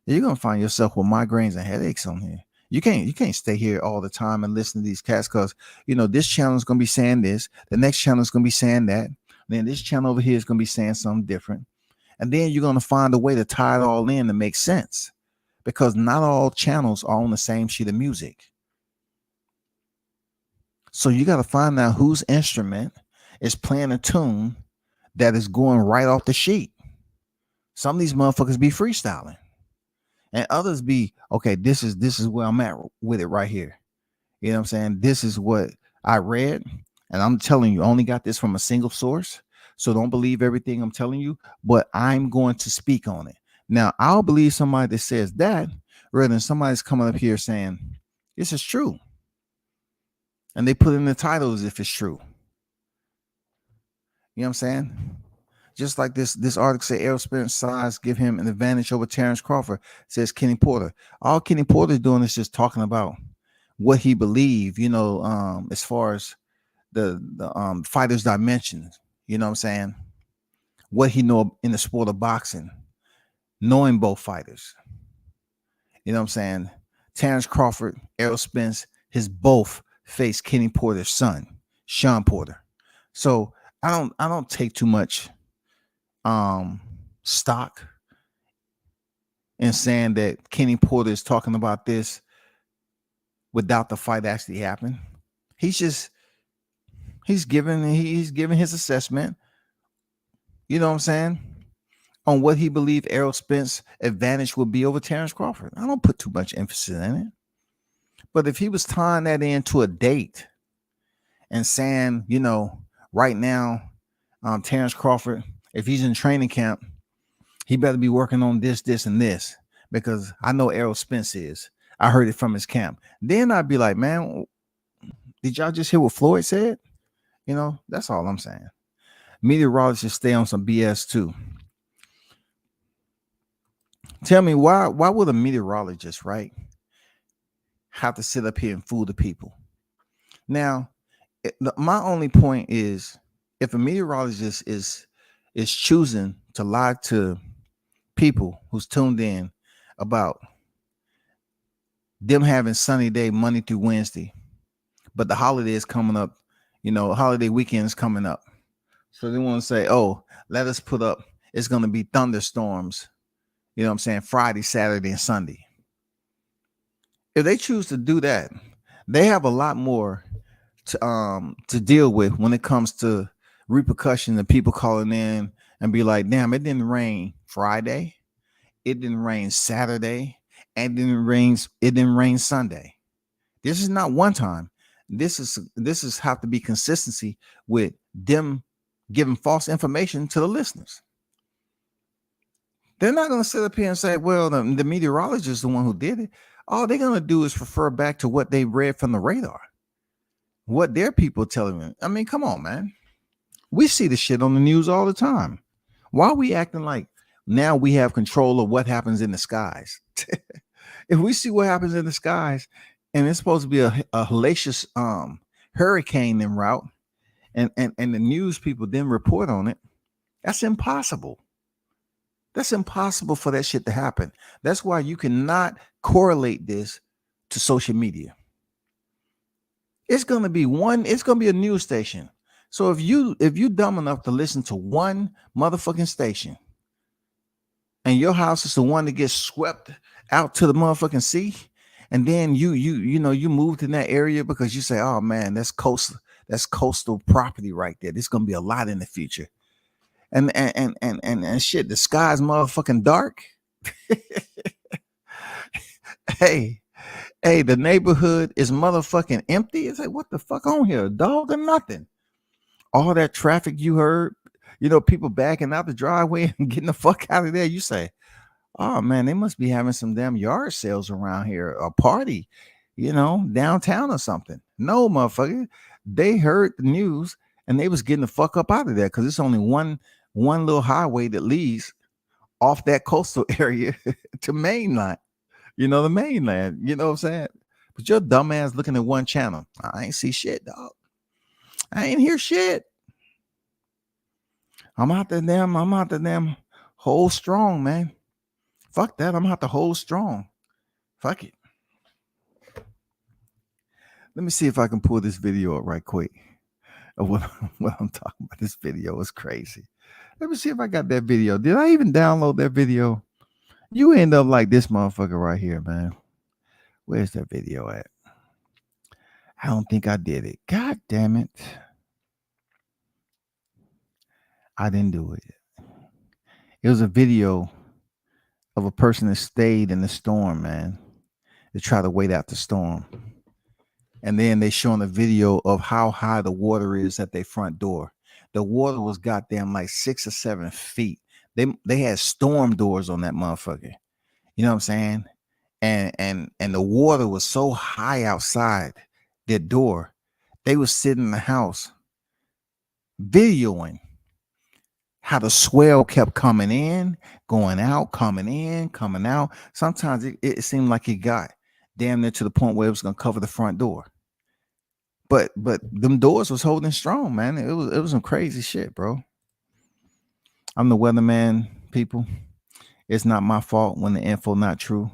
You're gonna find yourself with migraines and headaches on here. You can't stay here all the time and listen to these cats, because this channel is gonna be saying this, the next channel is gonna be saying that, then this channel over here is gonna be saying something different. And then you're gonna find a way to tie it all in to make sense, because not all channels are on the same sheet of music. So you got to find out whose instrument is playing a tune that is going right off the sheet. Some of these motherfuckers be freestyling, and others be, okay, this is where I'm at with it right here. You know what I'm saying? This is what I read, and I'm telling you, I only got this from a single source. So don't believe everything I'm telling you, but I'm going to speak on it. Now, I'll believe somebody that says that rather than somebody's coming up here saying, this is true. And they put in the title as if it's true. You know what I'm saying? Just like this article said, Errol Spence size give him an advantage over Terrence Crawford, says Kenny Porter. All Kenny Porter is doing is just talking about what he believed, as far as the fighter's dimensions. You know what I'm saying? What he know in the sport of boxing, knowing both fighters. You know what I'm saying? Terrence Crawford, Errol Spence, his both face Kenny Porter's son, Sean Porter. So I don't take too much stock in saying that Kenny Porter is talking about this without the fight actually happening. He's giving his assessment, you know what I'm saying, on what he believed Errol Spence advantage would be over Terrence Crawford. I don't put too much emphasis in it. But if he was tying that into a date and saying, right now, Terrence Crawford, if he's in training camp, he better be working on this, and this, because I know Errol Spence is. I heard it from his camp. Then I'd be like, man, did y'all just hear what Floyd said? That's all I'm saying. Meteorologists stay on some BS too. Tell me why would a meteorologist, right, have to sit up here and fool the people? Now, my only point is, if a meteorologist is choosing to lie to people who's tuned in about them having sunny day Monday through Wednesday, but the holiday is coming up, holiday weekend is coming up, so they want to say, oh, let us put up, it's going to be thunderstorms, you know what I'm saying, Friday, Saturday, and Sunday. If they choose to do that, they have a lot more to deal with when it comes to repercussions of people calling in and be like, damn, it didn't rain Friday, it didn't rain Saturday, and it didn't rain Sunday. This is not one time. This is have to be consistency with them giving false information to the listeners. They're not going to sit up here and say, well, the meteorologist is the one who did it. All they're going to do is refer back to what they read from the radar, what their people telling them. I mean, come on, man. We see the shit on the news all the time. Why are we acting like now we have control of what happens in the skies? If we see what happens in the skies and it's supposed to be a hellacious hurricane en route, and the news people then report on it, that's impossible. That's impossible for that shit to happen. That's why you cannot correlate this to social media. It's gonna be a news station. So if you dumb enough to listen to one motherfucking station, and your house is the one that gets swept out to the motherfucking sea, and then you moved in that area because you say, oh man, that's coastal property right there. There's gonna be a lot in the future. And shit, the sky's motherfucking dark. Hey, the neighborhood is motherfucking empty. It's like, what the fuck on here? A dog or nothing? All that traffic you heard, people backing out the driveway and getting the fuck out of there. You say, oh man, they must be having some damn yard sales around here, a party, downtown or something. No, motherfucker. They heard the news and they was getting the fuck up out of there because it's only one little highway that leads off that coastal area to mainland. The mainland. You know what I'm saying? But your dumbass looking at one channel. I ain't see shit, dog. I ain't hear shit. I'm out the damn hold strong, man. Fuck that. I'm out to hold strong. Fuck it. Let me see if I can pull this video up right quick of what I'm talking about. This video is crazy. Let me see if I got that video. Did I even download that video? You end up like this motherfucker right here, man. Where's that video at? I don't think I did it. God damn it. I didn't do it. It was a video of a person that stayed in the storm, man. They try to wait out the storm. And then they showing a video of how high the water is at their front door. The water was goddamn like 6 or 7 feet. They had storm doors on that motherfucker. You know what I'm saying? And the water was so high outside their door. They was sitting in the house videoing how the swell kept coming in, going out, coming in, coming out. Sometimes it seemed like it got damn near to the point where it was going to cover the front door. But them doors was holding strong, man. It was some crazy shit, bro. I'm the weatherman, people. It's not my fault when the info not true.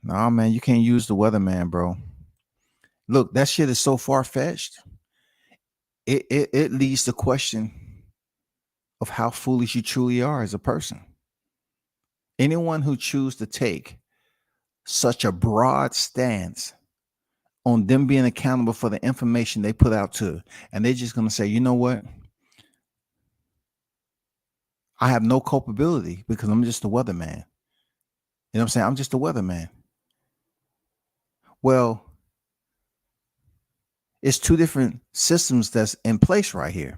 Nah, man, you can't use the weatherman, bro. Look, that shit is so far-fetched. It leads to question of how foolish you truly are as a person. Anyone who chooses to take such a broad stance on them being accountable for the information they put out to, and they're just going to say, you know what? I have no culpability because I'm just a weatherman. You know what I'm saying? I'm just a weatherman. Well, it's two different systems that's in place right here.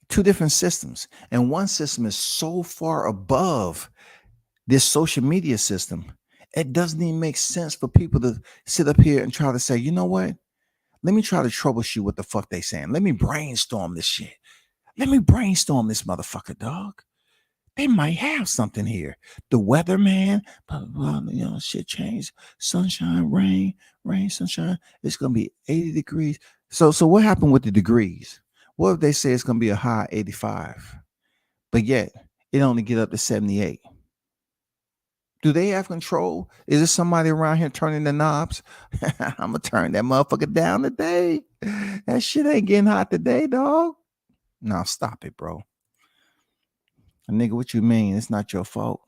Two different systems. And one system is so far above this social media system, it doesn't even make sense for people to sit up here and try to say, you know what? Let me try to troubleshoot what the fuck they saying. Let me brainstorm this shit. Let me brainstorm this motherfucker, dog. They might have something here. The weatherman, blah, blah, blah, shit changed. Sunshine, rain, sunshine. It's going to be 80 degrees. So what happened with the degrees? What if they say it's going to be a high 85, but yet it only get up to 78? Do they have control? Is there somebody around here turning the knobs? I'm going to turn that motherfucker down today. That shit ain't getting hot today, dog. No, stop it, bro. Nigga, what you mean? It's not your fault.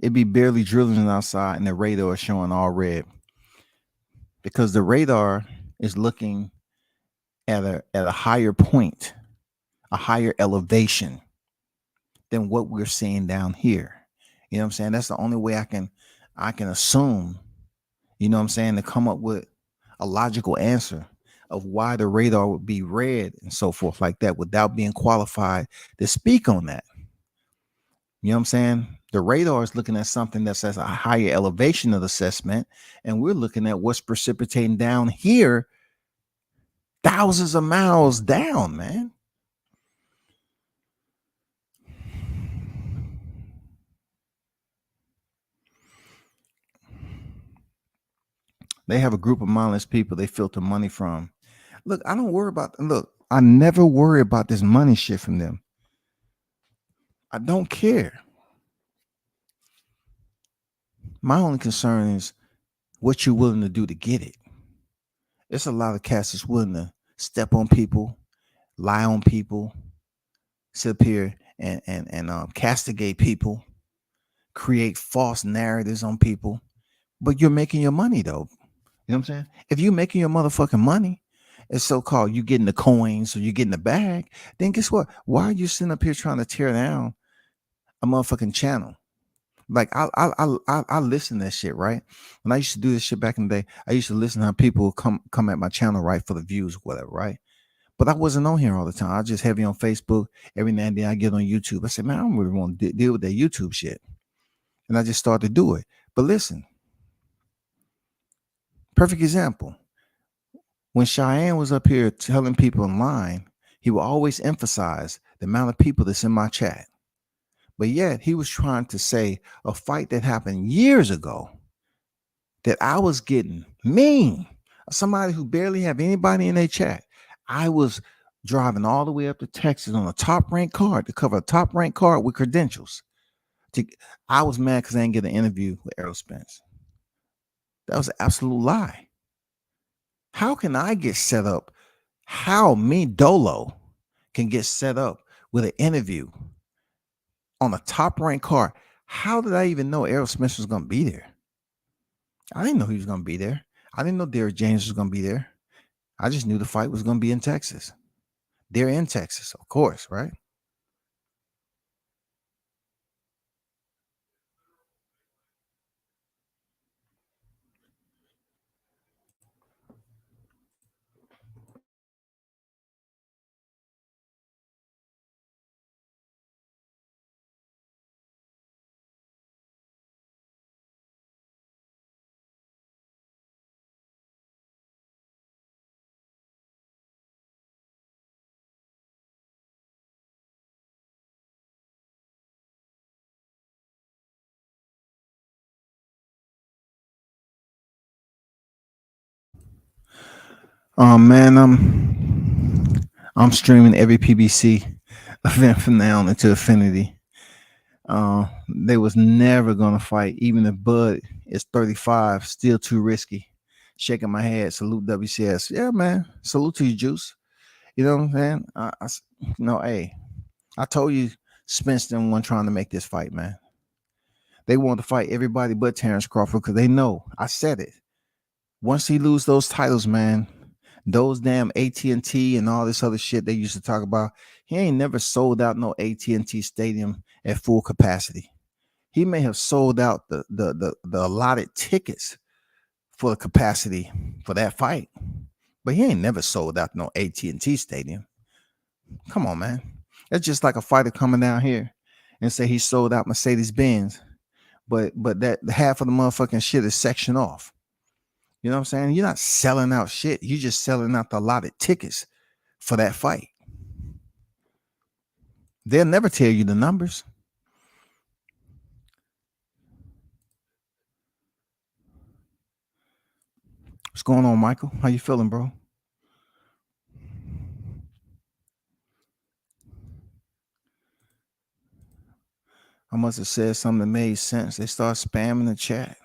It be barely drilling outside and the radar is showing all red. Because the radar is looking at a higher point, a higher elevation than what we're seeing down here. You know what I'm saying? That's the only way I can assume, you know what I'm saying, to come up with a logical answer of why the radar would be red and so forth like that without being qualified to speak on that. You know what I'm saying? The radar is looking at something that says a higher elevation of assessment, and we're looking at what's precipitating down here thousands of miles down, man. They have a group of mindless people they filter money from. Look, I never worry about this money shit from them. I don't care. My only concern is what you're willing to do to get it. There's a lot of cats that's willing to step on people, lie on people, sit up here and castigate people, create false narratives on people. But you're making your money, though. You know what I'm saying? If you're making your motherfucking money it's so-called you getting the coins or you getting the bag, then guess what? Why are you sitting up here trying to tear down a motherfucking channel? Like I listen to that shit, right? When I used to do this shit back in the day, I used to listen to how people come at my channel, right, for the views or whatever, right? But I wasn't on here all the time. I was just heavy on Facebook. Every now and then I get on YouTube. I said, man, I don't really want to deal with that YouTube shit. And I just started to do it. But listen, perfect example. When Cheyenne was up here telling people in line, he would always emphasize the amount of people that's in my chat. But yet he was trying to say a fight that happened years ago that I was getting mean. Somebody who barely have anybody in their chat. I was driving all the way up to Texas on a top ranked card to cover a top ranked card with credentials. I was mad because I didn't get an interview with Errol Spence. That was an absolute lie. How can I get set up? How me Dolo can get set up with an interview on a top ranked card? How did I even know Errol Spence was going to be there? I didn't know he was going to be there. I didn't know Derrick James was going to be there. I just knew the fight was going to be in Texas. They're in Texas, of course, right? Man, I'm streaming every PBC event from now on into infinity. They was never gonna fight, even if Bud is 35, still too risky. Shaking my head, salute WCS. Yeah, man, salute to you, Juice. You know what I'm saying? Hey, I told you Spence didn't want trying to make this fight, man. They want to fight everybody but Terrence Crawford because they know. I said it. Once he lose those titles, man, those damn AT&T and all this other shit they used to talk about, he ain't never sold out no AT&T stadium at full capacity. He may have sold out the allotted tickets for the capacity for that fight, but he ain't never sold out no AT&T stadium. Come on, man. That's just like a fighter coming down here and say he sold out Mercedes-Benz, but that half of the motherfucking shit is sectioned off. You know what I'm saying? You're not selling out shit. You're just selling out the allotted tickets for that fight. They'll never tell you the numbers. What's going on, Michael? How you feeling, bro? I must have said something that made sense. They start spamming the chat.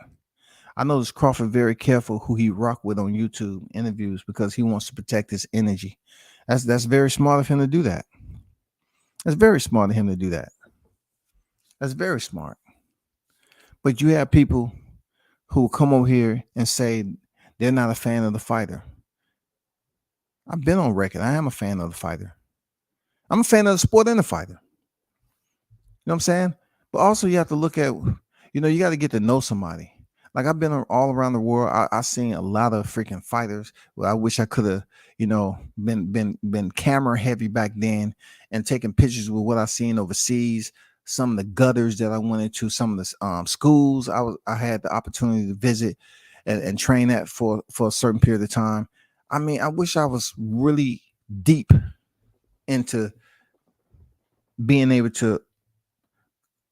I noticed Crawford very careful who he rock with on YouTube interviews because he wants to protect his energy. That's very smart of him to do that. That's very smart of him to do that. That's very smart. But you have people who come over here and say they're not a fan of the fighter. I've been on record. I am a fan of the fighter. I'm a fan of the sport and the fighter. You know what I'm saying? But also you have to look at, you got to get to know somebody. Like I've been all around the world. I've seen a lot of freaking fighters. Well, I wish I could have, been camera heavy back then and taking pictures with what I've seen overseas. Some of the gutters that I went into, some of the schools I had the opportunity to visit and train at for a certain period of time. I mean, I wish I was really deep into being able to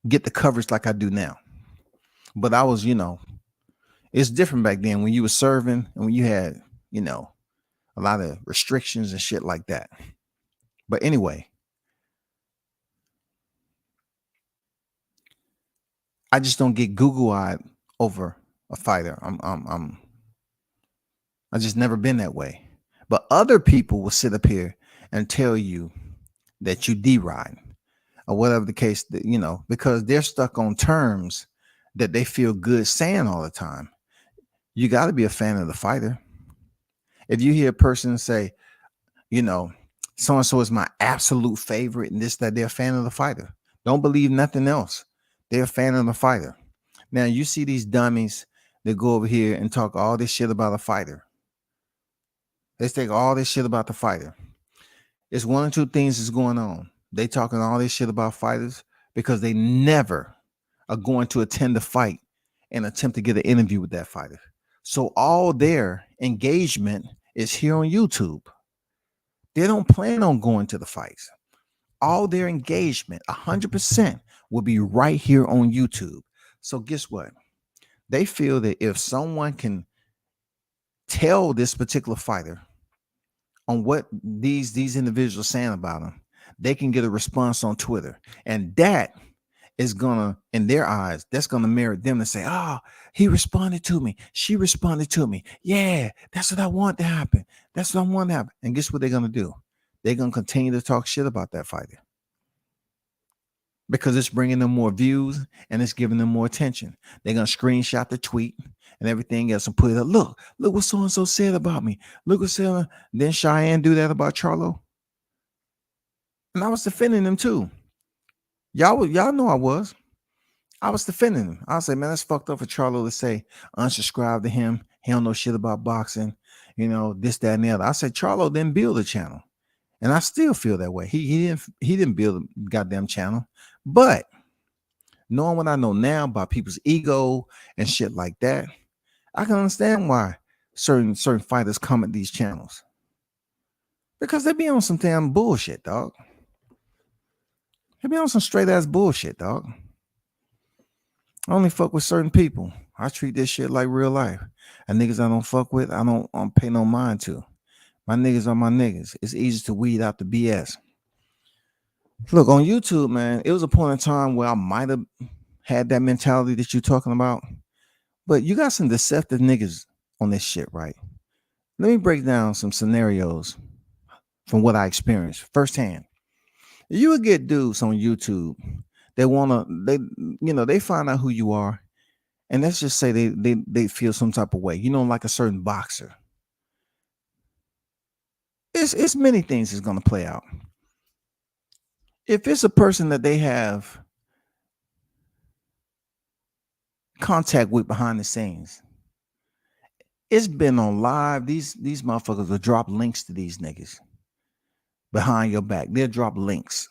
get the coverage like I do now. But I was, it's different back then when you were serving and when you had, a lot of restrictions and shit like that. But anyway, I just don't get Google-eyed over a fighter. I just never been that way. But other people will sit up here and tell you that you D-ride or whatever the case, because they're stuck on terms that they feel good saying all the time. You got to be a fan of the fighter. If you hear a person say, you know, so and so is my absolute favorite, and this, that, they're a fan of the fighter. Don't believe nothing else. They're a fan of the fighter. Now you see these dummies that go over here and talk all this shit about a fighter. They take all this shit about the fighter. It's one or two things that's going on. They talking all this shit about fighters because they never are going to attend a fight and attempt to get an interview with that fighter. So all their engagement is here on YouTube. They don't plan on going to the fights. All their engagement, 100%, will be right here on YouTube. So guess what? They feel that if someone can tell this particular fighter on what these individuals are saying about him, they can get a response on Twitter. And that is gonna, in their eyes, that's gonna merit them to say, oh, he responded to me. She responded to me. Yeah, that's what I want to happen. That's what I want to happen. And guess what they're gonna do? They're gonna continue to talk shit about that fighter because it's bringing them more views and it's giving them more attention. They're gonna screenshot the tweet and everything else and put it up. Look what so and so said about me. Look what said. Then Cheyenne do that about Charlo, and I was defending him too. Y'all know I was defending him. I say, man, that's fucked up for Charlo to say unsubscribe to him. He don't know shit about boxing. You know, this, that, and the other. I said Charlo didn't build a channel. And I still feel that way. He didn't build a goddamn channel. But knowing what I know now about people's ego and shit like that, I can understand why certain fighters come at these channels. Because they be on some damn bullshit, dog. They be on some straight ass bullshit, dog. I only fuck with certain people. I treat this shit like real life. And niggas I don't fuck with, I don't pay no mind to. My niggas are my niggas. It's easy to weed out the BS. Look, on YouTube, man, it was a point in time where I might have had that mentality that you're talking about. But you got some deceptive niggas on this shit, right? Let me break down some scenarios from what I experienced firsthand. You would get dudes on YouTube. They find out who you are. And let's just say they feel some type of way, like a certain boxer. It's many things that's going to play out. If it's a person that they have contact with behind the scenes, it's been on live. These motherfuckers will drop links to these niggas behind your back. They'll drop links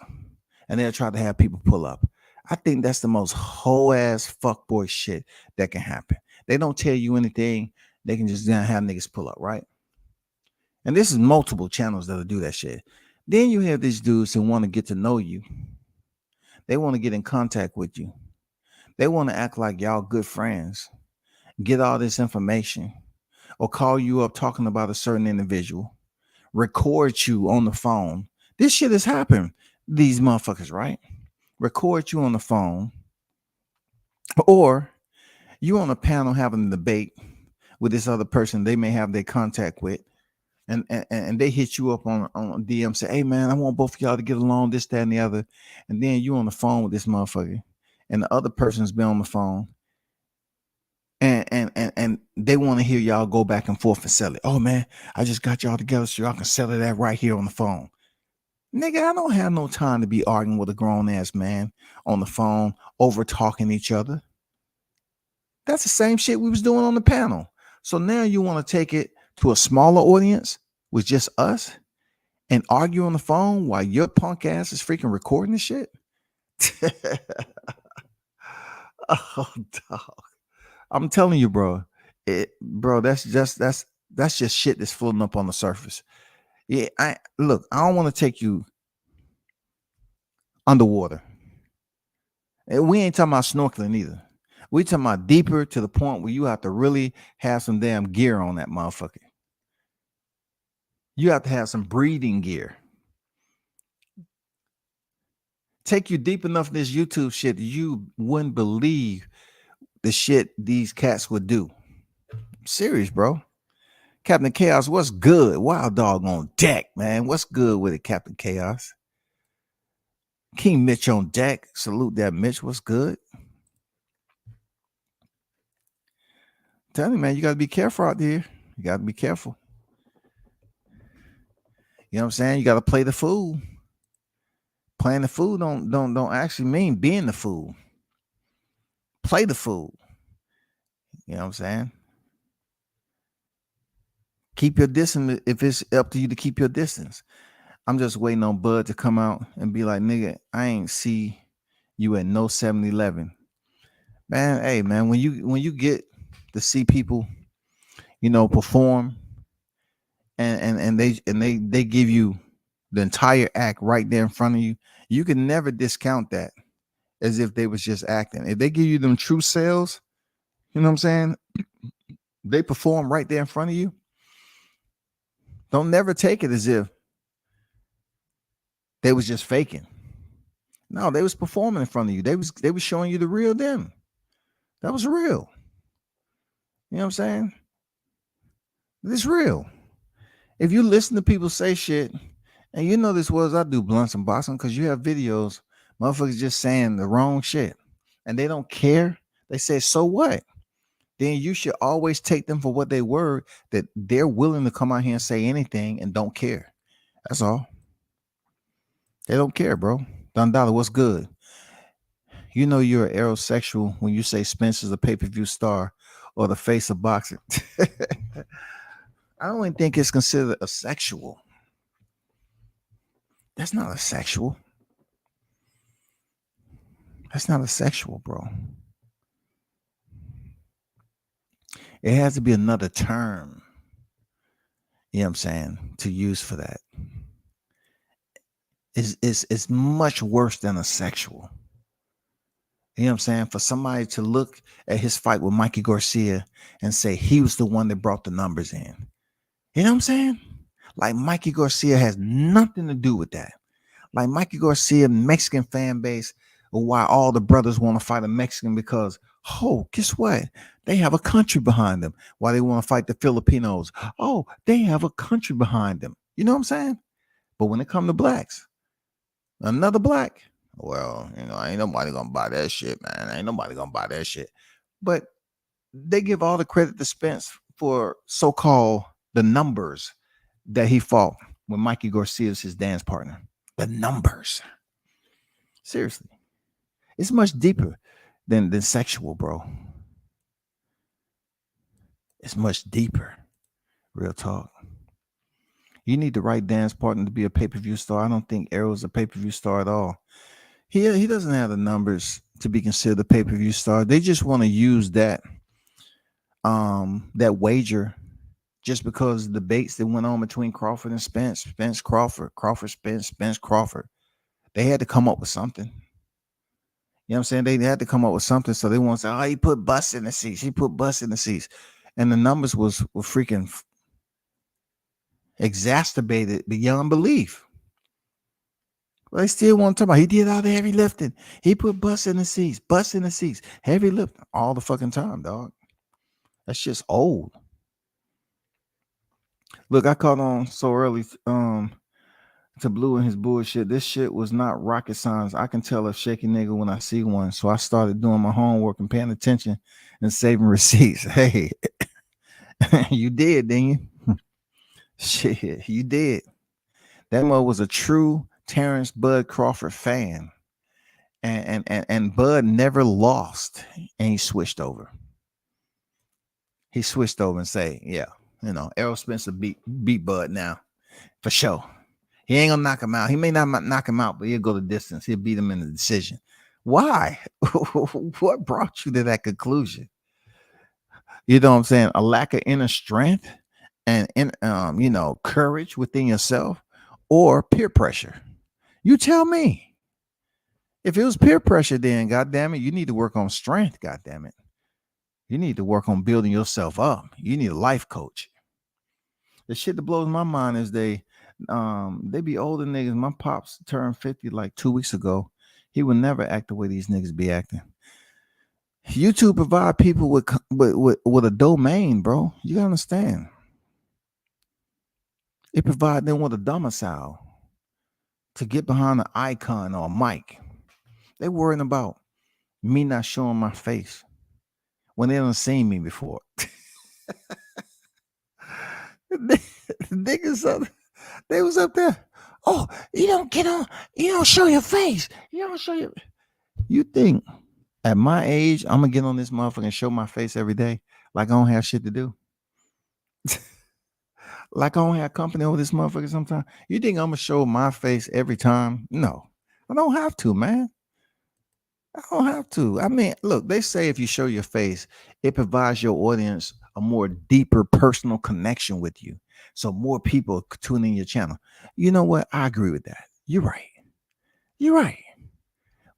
and they'll try to have people pull up. I think that's the most whole ass fuckboy shit that can happen. They don't tell you anything. They can just have niggas pull up, right? And this is multiple channels that'll do that shit. Then you have these dudes who want to get to know you. They want to get in contact with you. They want to act like y'all good friends, get all this information, or call you up talking about a certain individual, record you on the phone. This shit has happened. These motherfuckers, right? Record you on the phone, or you on a panel having a debate with this other person they may have their contact with. And they hit you up on DM, say, hey man, I want both of y'all to get along, this, that, and the other. And then you on the phone with this motherfucker, and the other person's been on the phone, and they want to hear y'all go back and forth and sell it. Oh man, I just got y'all together so y'all can sell it that right here on the phone. Nigga, I don't have no time to be arguing with a grown ass man on the phone over talking each other. That's the same shit we was doing on the panel. So now you want to take it to a smaller audience with just us and argue on the phone while your punk ass is freaking recording the shit? Oh, dog. I'm telling you, bro. That's just shit that's floating up on the surface. Yeah, I don't want to take you underwater. And we ain't talking about snorkeling either. We talking about deeper to the point where you have to really have some damn gear on that motherfucker. You have to have some breathing gear. Take you deep enough in this YouTube shit, you wouldn't believe the shit these cats would do. I'm serious, bro. Captain Chaos, what's good? Wild Dog on deck, man. What's good with it, Captain Chaos? King Mitch on deck. Salute that, Mitch. What's good? Tell me, man, you got to be careful out there. You got to be careful. You know what I'm saying? You got to play the fool. Playing the fool don't actually mean being the fool. Play the fool. You know what I'm saying? Keep your distance if it's up to you to keep your distance. I'm just waiting on Bud to come out and be like, nigga, I ain't see you at no 7-Eleven. Man, hey man, when you get to see people, perform and they give you the entire act right there in front of you, you can never discount that as if they was just acting. If they give you them true sales, you know what I'm saying? They perform right there in front of you. Don't never take it as if they was just faking. No, they was performing in front of you. They was showing you the real them. That was real. You know what I'm saying? It's real. If you listen to people say shit, and you know this was I do blunts and boxing because you have videos, motherfuckers just saying the wrong shit, and they don't care. They say, so what? Then you should always take them for what they were, that they're willing to come out here and say anything and don't care. That's all. They don't care, bro. Don Dollar, what's good? You know you're an aerosexual when you say Spence is a pay-per-view star or the face of boxing. I don't even think it's considered a sexual. That's not a sexual. That's not a sexual, bro. It has to be another term, you know what I'm saying, to use for that. It's much worse than a sexual. You know what I'm saying? For somebody to look at his fight with Mikey Garcia and say he was the one that brought the numbers in. You know what I'm saying? Like Mikey Garcia has nothing to do with that. Like Mikey Garcia, Mexican fan base, or why all the brothers want to fight a Mexican because, oh, guess what? They have a country behind them. Why they want to fight the Filipinos? Oh, they have a country behind them. You know what I'm saying? But when it comes to blacks, another black, well, ain't nobody gonna buy that shit, man. Ain't nobody gonna buy that shit. But they give all the credit to Spence for so-called the numbers that he fought when Mikey Garcia is his dance partner. The numbers. Seriously. It's much deeper than sexual, bro. It's much deeper. Real talk. You need the right dance partner to be a pay-per-view star. I don't think Arrow's a pay-per-view star at all. He doesn't have the numbers to be considered a pay-per-view star. They just want to use that wager just because the debates that went on between Crawford and Spence, Spence Crawford, Crawford Spence, Spence Crawford. They had to come up with something. You know what I'm saying? They had to come up with something. So they want to say, oh, he put bus in the seats. He put bus in the seats. And the numbers were freaking exacerbated beyond belief. But they still want to talk about he did all the heavy lifting. He put bus in the seats, heavy lifting all the fucking time, dog. That's just old. Look, I caught on so early to Blue and his bullshit. This shit was not rocket science. I can tell a shaky nigga when I see one. So I started doing my homework and paying attention and saving receipts. Hey, you did, didn't you? Shit, you did. That mother was a true Terrence Bud Crawford fan. And Bud never lost. And he switched over. He switched over and say, yeah, Errol Spencer beat Bud now. For sure. He ain't gonna knock him out. He may not knock him out, but he'll go the distance. He'll beat him in the decision. Why? What brought you to that conclusion? You know what I'm saying? A lack of inner strength and courage within yourself, or peer pressure. You tell me. If it was peer pressure, then goddamn it, you need to work on strength. Goddamn it, you need to work on building yourself up. You need a life coach. The shit that blows my mind is they be older niggas. My pops turned 50 like 2 weeks ago. He would never act the way these niggas be acting. YouTube provide people with a domain, bro. You gotta understand. It provide them with a domicile to get behind an icon or a mic. They worrying about me not showing my face when they don't seen me before. Niggas, They was up there. Oh, you don't get on. You don't show your face. You don't show your. You think at my age I'm gonna get on this motherfucker and show my face every day like I don't have shit to do? Like I don't have company over this motherfucker sometimes. You think I'm gonna show my face every time? No, I don't have to, man. I don't have to. I mean, look, they say if you show your face, it provides your audience a more deeper personal connection with you. So more people tune in your channel. You know what? I agree with that. You're right. You're right.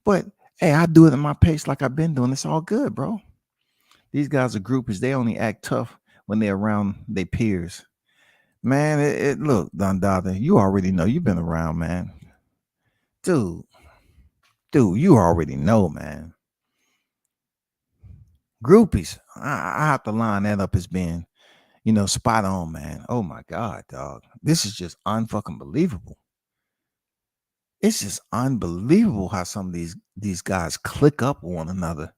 But hey, I do it at my pace like I've been doing. It's all good, bro. These guys are groupies. They only act tough when they're around their peers. Man, look, Don Dada, you already know. You've been around, man. Dude, you already know, man. Groupies, I have to line that up as being, spot on, man. Oh my God, dog. This is just unfucking believable. It's just unbelievable how some of these guys click up with one another.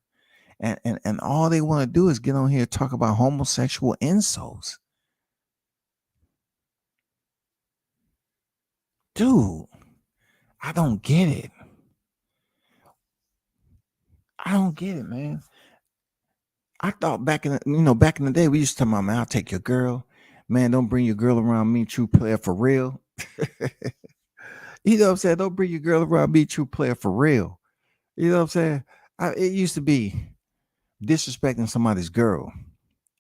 And all they want to do is get on here and talk about homosexual insults. Dude, I don't get it. I don't get it, man. I thought back in the day, we used to talk about, man, I'll take your girl. Man, don't bring your girl around me, true player for real. You know what I'm saying? Don't bring your girl around me, true player for real. You know what I'm saying? It used to be disrespecting somebody's girl.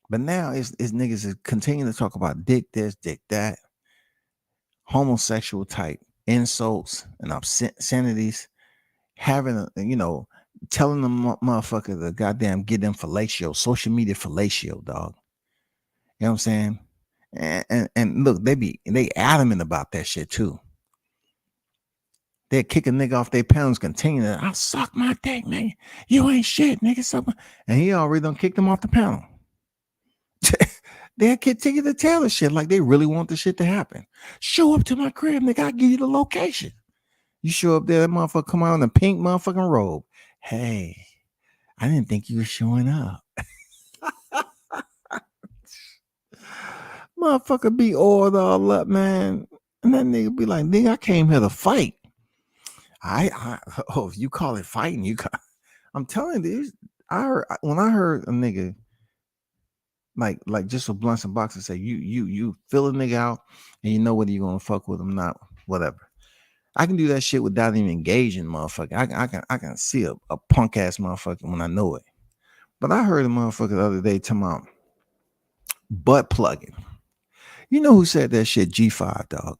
But now it's niggas is continuing to talk about dick this, dick that, homosexual type insults and obscenities, having telling them motherfucker to goddamn get them fellatio, social media fellatio, dog. You know what I'm saying? And look, they adamant about that shit too. They kick a nigga off their panels, continue to, I'll suck my dick, nigga. You ain't shit, nigga. Suck my... And he already done kicked them off the panel. They continue to tell the shit like they really want the shit to happen. Show up to my crib, nigga. I'll give you the location. You show up there, that motherfucker come out in a pink motherfucking robe. Hey, I didn't think you were showing up. Motherfucker be oiled all up, man. And that nigga be like, nigga, I came here to fight. If you call it fighting, I'm telling you, when I heard a nigga like just for blunts and boxes say you fill a nigga out and you know whether you're gonna fuck with him or not, whatever. I can do that shit without even engaging, motherfucker. I can see a punk ass motherfucker when I know it. But I heard a motherfucker the other day talking about butt plugging. You know who said that shit? G5, dog.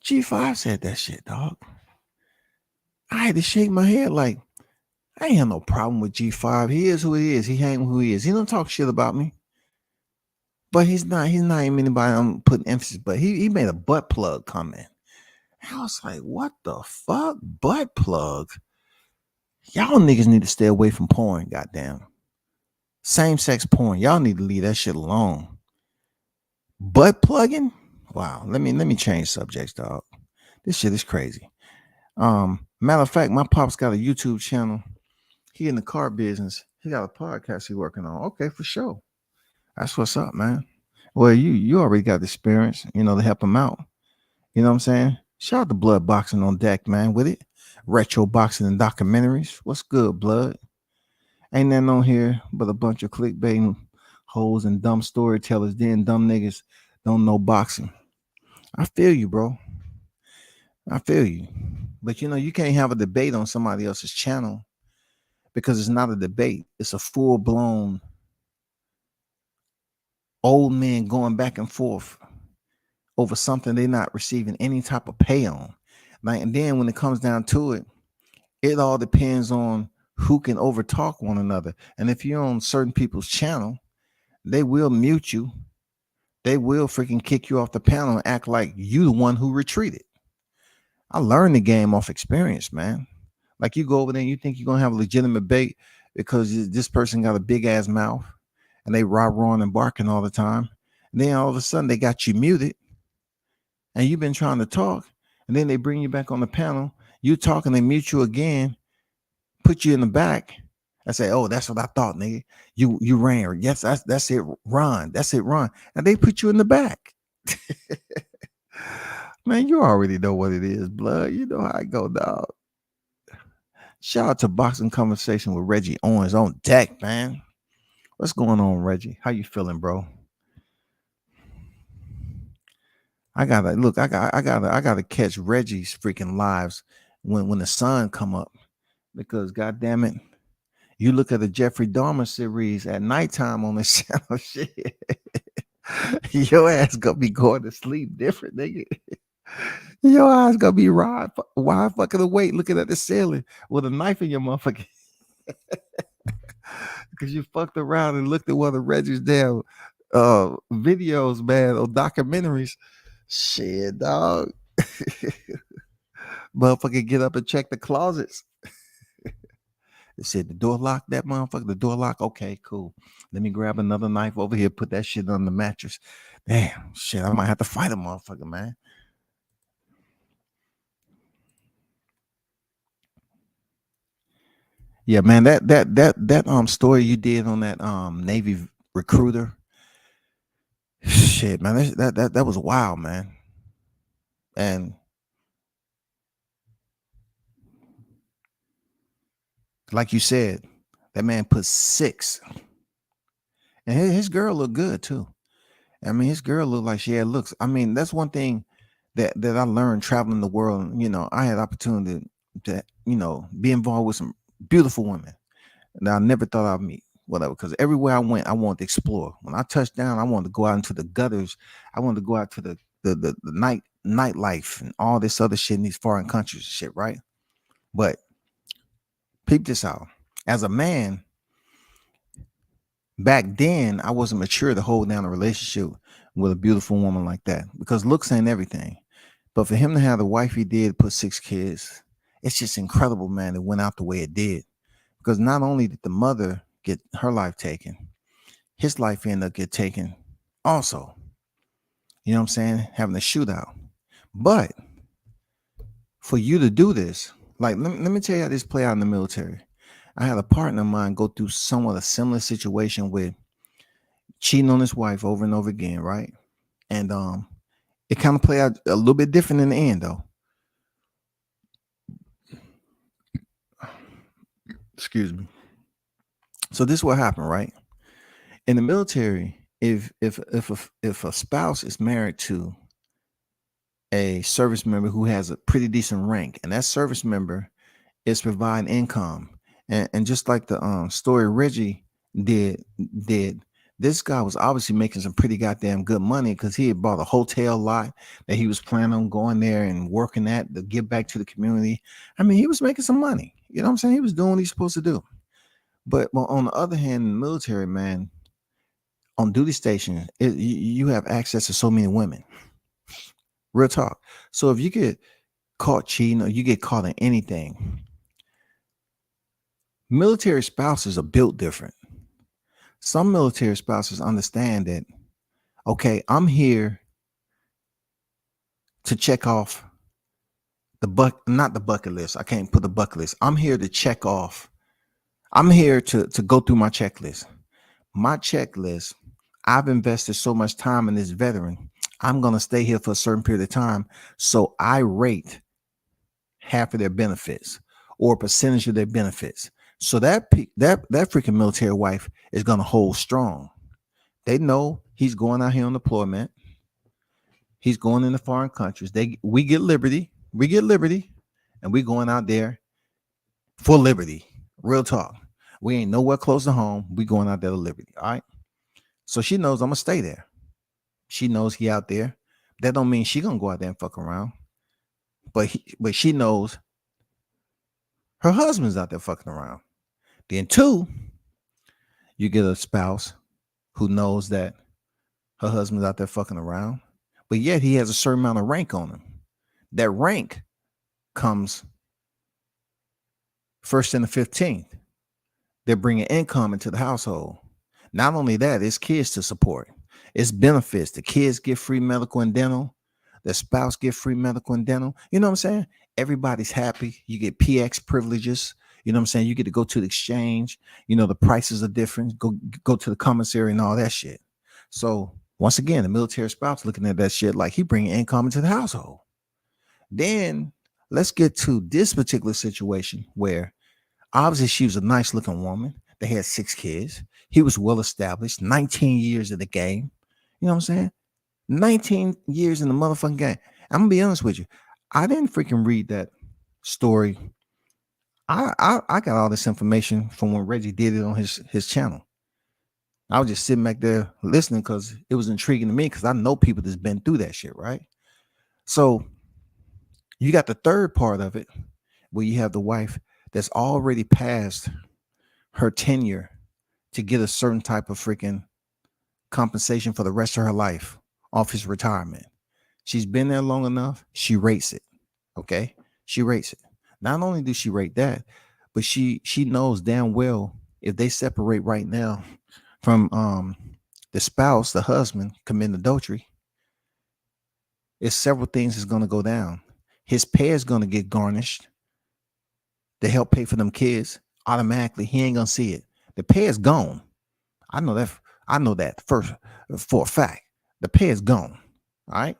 G5 said that shit, dog. I had to shake my head like, I ain't have no problem with G5. He is who he is. He hang who he is. He don't talk shit about me. But he's not even anybody I'm putting emphasis. But he made a butt plug comment. I was like, what the fuck? Butt plug? Y'all niggas need to stay away from porn, goddamn. Same-sex porn. Y'all need to leave that shit alone. Butt plugging? Wow. Let me change subjects, dog. This shit is crazy. Matter of fact, my pop's got a YouTube channel. He in the car business. He got a podcast he working on. Okay, for sure. That's what's up, man. Well, you already got the experience, to help him out. You know what I'm saying? Shout out to Blood Boxing on deck, man, with it. Retro boxing and documentaries. What's good, Blood? Ain't nothing on here but a bunch of clickbait hoes and dumb storytellers. Then dumb niggas don't know boxing. I feel you, bro. I feel you. But you can't have a debate on somebody else's channel because it's not a debate. It's a full-blown old men going back and forth over something they're not receiving any type of pay on. Like, and then when it comes down to it, it all depends on who can overtalk one another. And if you're on certain people's channel, they will mute you. They will freaking kick you off the panel and act like you the one who retreated. I learned the game off experience, man. Like you go over there and you think you're going to have a legitimate debate because this person got a big ass mouth and they roaring and barking all the time. And then all of a sudden they got you muted and you've been trying to talk. And then they bring you back on the panel. You talk and they mute you again, put you in the back. I say, oh, that's what I thought, nigga. You ran. Yes, that's it. Run. That's it. Run. And they put you in the back. Man, you already know what it is, blood. You know how I go, dog. Shout out to Boxing Conversation with Reggie Owens on deck, man. What's going on, Reggie? How you feeling, bro? I gotta catch Reggie's freaking lives when the sun come up, because goddamn it, you look at the Jeffrey Dahmer series at nighttime on this channel, shit. Your ass gonna be going to sleep different, nigga. Your eyes gonna be wide fucking awake looking at the ceiling with a knife in your motherfucker. Because you fucked around and looked at one of Reggie's damn videos, man, or documentaries. Shit, dog. Motherfucker, get up and check the closets. They said the door locked, that motherfucker. The door locked. Okay, cool. Let me grab another knife over here, put that shit on the mattress. Damn, shit, I might have to fight a motherfucker, man. Yeah, man, that story you did on that Navy recruiter. Shit, man, that was wild, man. And like you said, that man put 6. And his girl looked good too. I mean, his girl looked like she had looks. I mean, that's one thing that I learned traveling the world. You know, I had opportunity to be involved with some beautiful women that I never thought I'd meet. Whatever, because everywhere I went, I wanted to explore. When I touched down, I wanted to go out into the gutters. I wanted to go out to the nightlife and all this other shit in these foreign countries and shit, right? But peep this out. As a man, back then, I wasn't mature to hold down a relationship with a beautiful woman like that, because looks ain't everything. But for him to have the wife he did, put 6 kids, it's just incredible, man. It went out the way it did, because not only did the mother get her life taken, his life ended up get taken also. You know what I'm saying? Having a shootout. But for you to do this, like, let me tell you how this play out in the military. I had a partner of mine go through somewhat a similar situation with cheating on his wife over and over again, right? And it kind of played out a little bit different in the end, though. Excuse me. So this is what happened, right? In the military, if a spouse is married to a service member who has a pretty decent rank, and that service member is providing income, and just like the story Reggie did, this guy was obviously making some pretty goddamn good money, because he had bought a hotel lot that he was planning on going there and working at to give back to the community. I mean, he was making some money. You know what I'm saying? He was doing what he's supposed to do. But on the other hand, in the military, man, on duty station, you have access to so many women. Real talk. So if you get caught cheating or you get caught in anything, military spouses are built different. Some military spouses understand that, okay, I'm here to check off not the bucket list. I can't put the bucket list. I'm here to check off. I'm here to go through my checklist. My checklist, I've invested so much time in this veteran. I'm going to stay here for a certain period of time. So I rate half of their benefits or a percentage of their benefits. So that freaking military wife is going to hold strong. They know he's going out here on deployment. He's going into foreign countries. We get liberty, and we going out there for liberty. Real talk. We ain't nowhere close to home. We going out there to liberty. All right. So she knows I'm gonna stay there. She knows he out there. That don't mean she gonna go out there and fuck around. But she knows her husband's out there fucking around. Then 2, you get a spouse who knows that her husband's out there fucking around, but yet he has a certain amount of rank on him. That rank comes first and the 15th. They're bringing income into the household. Not only that, it's kids to support. It's benefits. The kids get free medical and dental. The spouse get free medical and dental. You know what I'm saying? Everybody's happy. You get PX privileges. You know what I'm saying? You get to go to the exchange. You know, the prices are different. Go to the commissary and all that shit. So Once again, the military spouse looking at that shit like he bringing income into the household. Then let's get to this particular situation where obviously she was a nice looking woman. They had 6 kids. He was well established, 19 years in the game. You know what I'm saying? 19 years in the motherfucking game. I'm gonna be honest with you. I didn't freaking read that story. I got all this information from when Reggie did it on his channel. I was just sitting back there listening because it was intriguing to me because I know people that's been through that shit, right? So you got the third part of it where you have the wife that's already passed her tenure to get a certain type of freaking compensation for the rest of her life off his retirement. She's been there long enough. She rates it. Okay. She rates it. Not only does she rate that, but she knows damn well if they separate right now from the spouse, the husband committing adultery, it's several things that's going to go down. His pay is going to get garnished to help pay for them kids. Automatically, he ain't going to see it. The pay is gone. I know that first for a fact. The pay is gone. All right.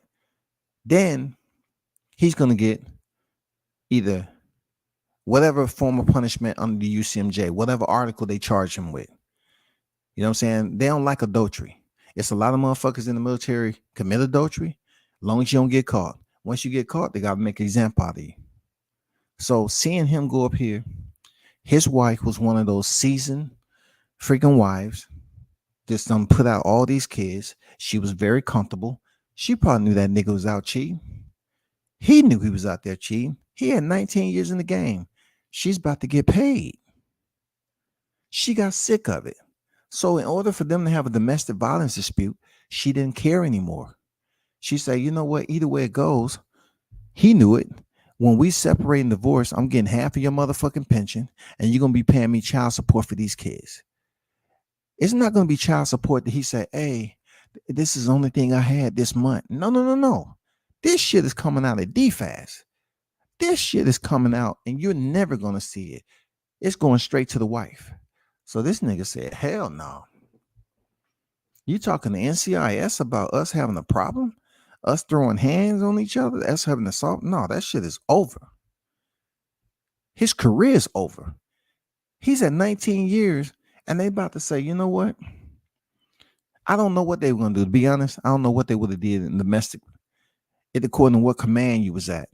Then he's going to get either whatever form of punishment under the UCMJ, whatever article they charge him with. You know what I'm saying? They don't like adultery. It's a lot of motherfuckers in the military commit adultery. As long as you don't get caught. Once you get caught, they got to make an example out of you. So seeing him go up here, his wife was one of those seasoned freaking wives. Just put out all these kids. She was very comfortable. She probably knew that nigga was out cheating. He knew he was out there cheating. He had 19 years in the game. She's about to get paid. She got sick of it. So in order for them to have a domestic violence dispute, she didn't care anymore. She said, you know what? Either way it goes, he knew it. When we separate and divorce, I'm getting half of your motherfucking pension, and you're going to be paying me child support for these kids. It's not going to be child support that he said, hey, this is the only thing I had this month. No. This shit is coming out of DFAS. This shit is coming out, and you're never going to see it. It's going straight to the wife. So this nigga said, hell no. You talking to NCIS about us having a problem? Us throwing hands on each other? Us having assault? No, that shit is over. His career is over. He's at 19 years, and they about to say, you know what? I don't know what they were going to do. To be honest, I don't know what they would have did in domestic. It according to what command you was at.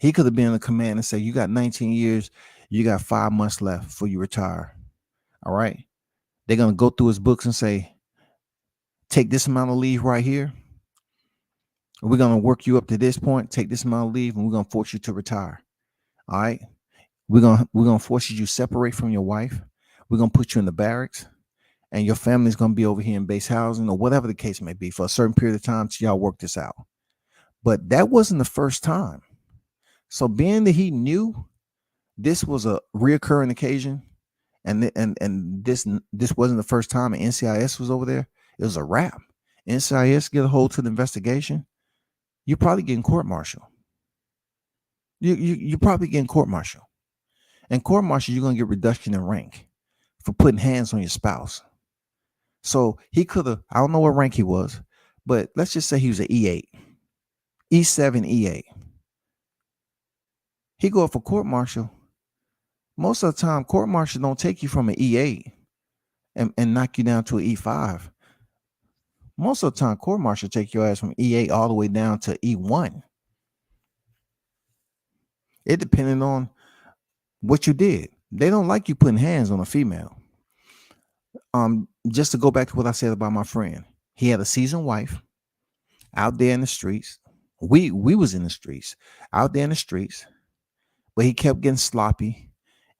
He could have been in a command and say, you got 19 years, you got 5 months left before you retire. All right. They're going to go through his books and say, take this amount of leave right here. We're going to work you up to this point, take this amount of leave, and we're going to force you to retire. All right. We're going to force you to separate from your wife. We're going to put you in the barracks, and your family's going to be over here in base housing or whatever the case may be for a certain period of time till y'all work this out. But that wasn't the first time. So being that he knew this was a reoccurring occasion, and this wasn't the first time an NCIS was over there, it was a wrap. NCIS get a hold to the investigation, you're probably getting court-martial. You're probably getting court-martial. And court-martial, you're going to get reduction in rank for putting hands on your spouse. So he could have, I don't know what rank he was, but let's just say he was an E8, E7, E8. He go up for court-martial. Most of the time, court-martial don't take you from an E8 and knock you down to an E5. Most of the time, court-martial take your ass from E8 all the way down to E1. It depending on what you did. They don't like you putting hands on a female. Just to go back to what I said about my friend, he had a seasoned wife out there in the streets. We was in the streets, out there in the streets, but he kept getting sloppy.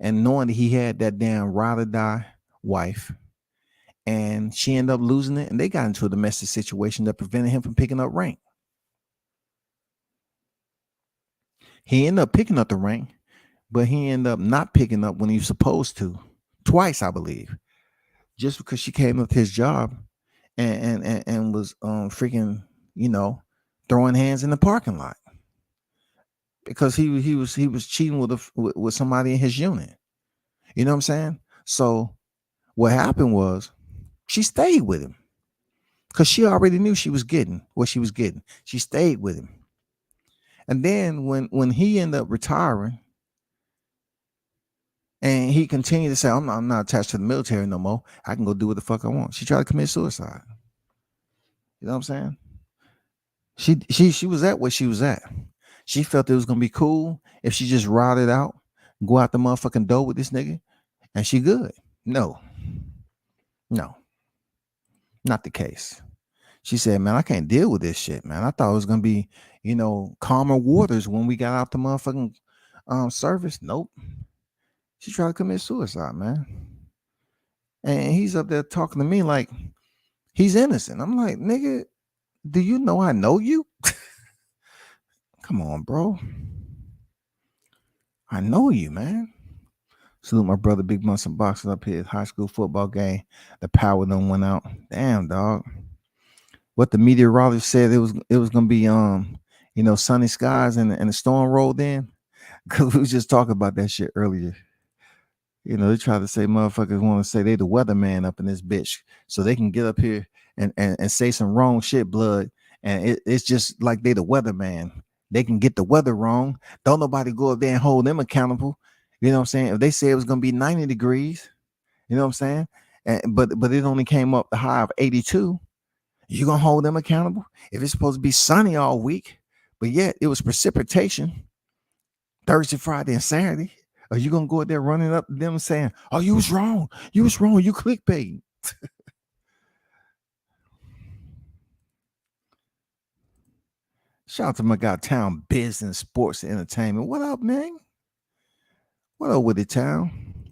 And knowing that he had that damn ride or die wife, and she ended up losing it, and they got into a domestic situation that prevented him from picking up rank. He ended up picking up the rank, but he ended up not picking up when he was supposed to. Twice, I believe. Just because she came up to his job and was freaking, throwing hands in the parking lot. Because he was cheating with somebody in his unit. You know what I'm saying? So what happened was she stayed with him because she already knew she was getting what she was getting. She stayed with him. And then when he ended up retiring and he continued to say, I'm not attached to the military no more. I can go do what the fuck I want. She tried to commit suicide. You know what I'm saying? She was at where she was at. She felt it was gonna be cool if she just ride it out, go out the motherfucking door with this nigga, and she good. No, no, not the case. She said, man, I can't deal with this shit, man. I thought it was gonna be, calmer waters when we got out the motherfucking service. Nope. She tried to commit suicide, man. And he's up there talking to me like he's innocent. I'm like, nigga, do you know I know you? Come on, bro. I know you, man. Salute my brother Big Muscle Boxing up here. High school football game. The power done went out. Damn, dog. What the meteorologist said it was gonna be sunny skies and the storm rolled in. Cause we was just talking about that shit earlier. They try to say motherfuckers want to say they the weatherman up in this bitch, so they can get up here and say some wrong shit, blood. And it's just like they the weatherman. They can get the weather wrong. Don't nobody go up there and hold them accountable. You know what I'm saying? If they say it was gonna be 90 degrees, you know what I'm saying? But it only came up the high of 82. You gonna hold them accountable? If it's supposed to be sunny all week, but yet it was precipitation Thursday, Friday, and Saturday. Are you gonna go out there running up to them saying, "Oh, you was wrong. You was wrong. You clickbait." Shout out to my guy Town Business, Sports, and Entertainment. What up, man? What up with it, Town?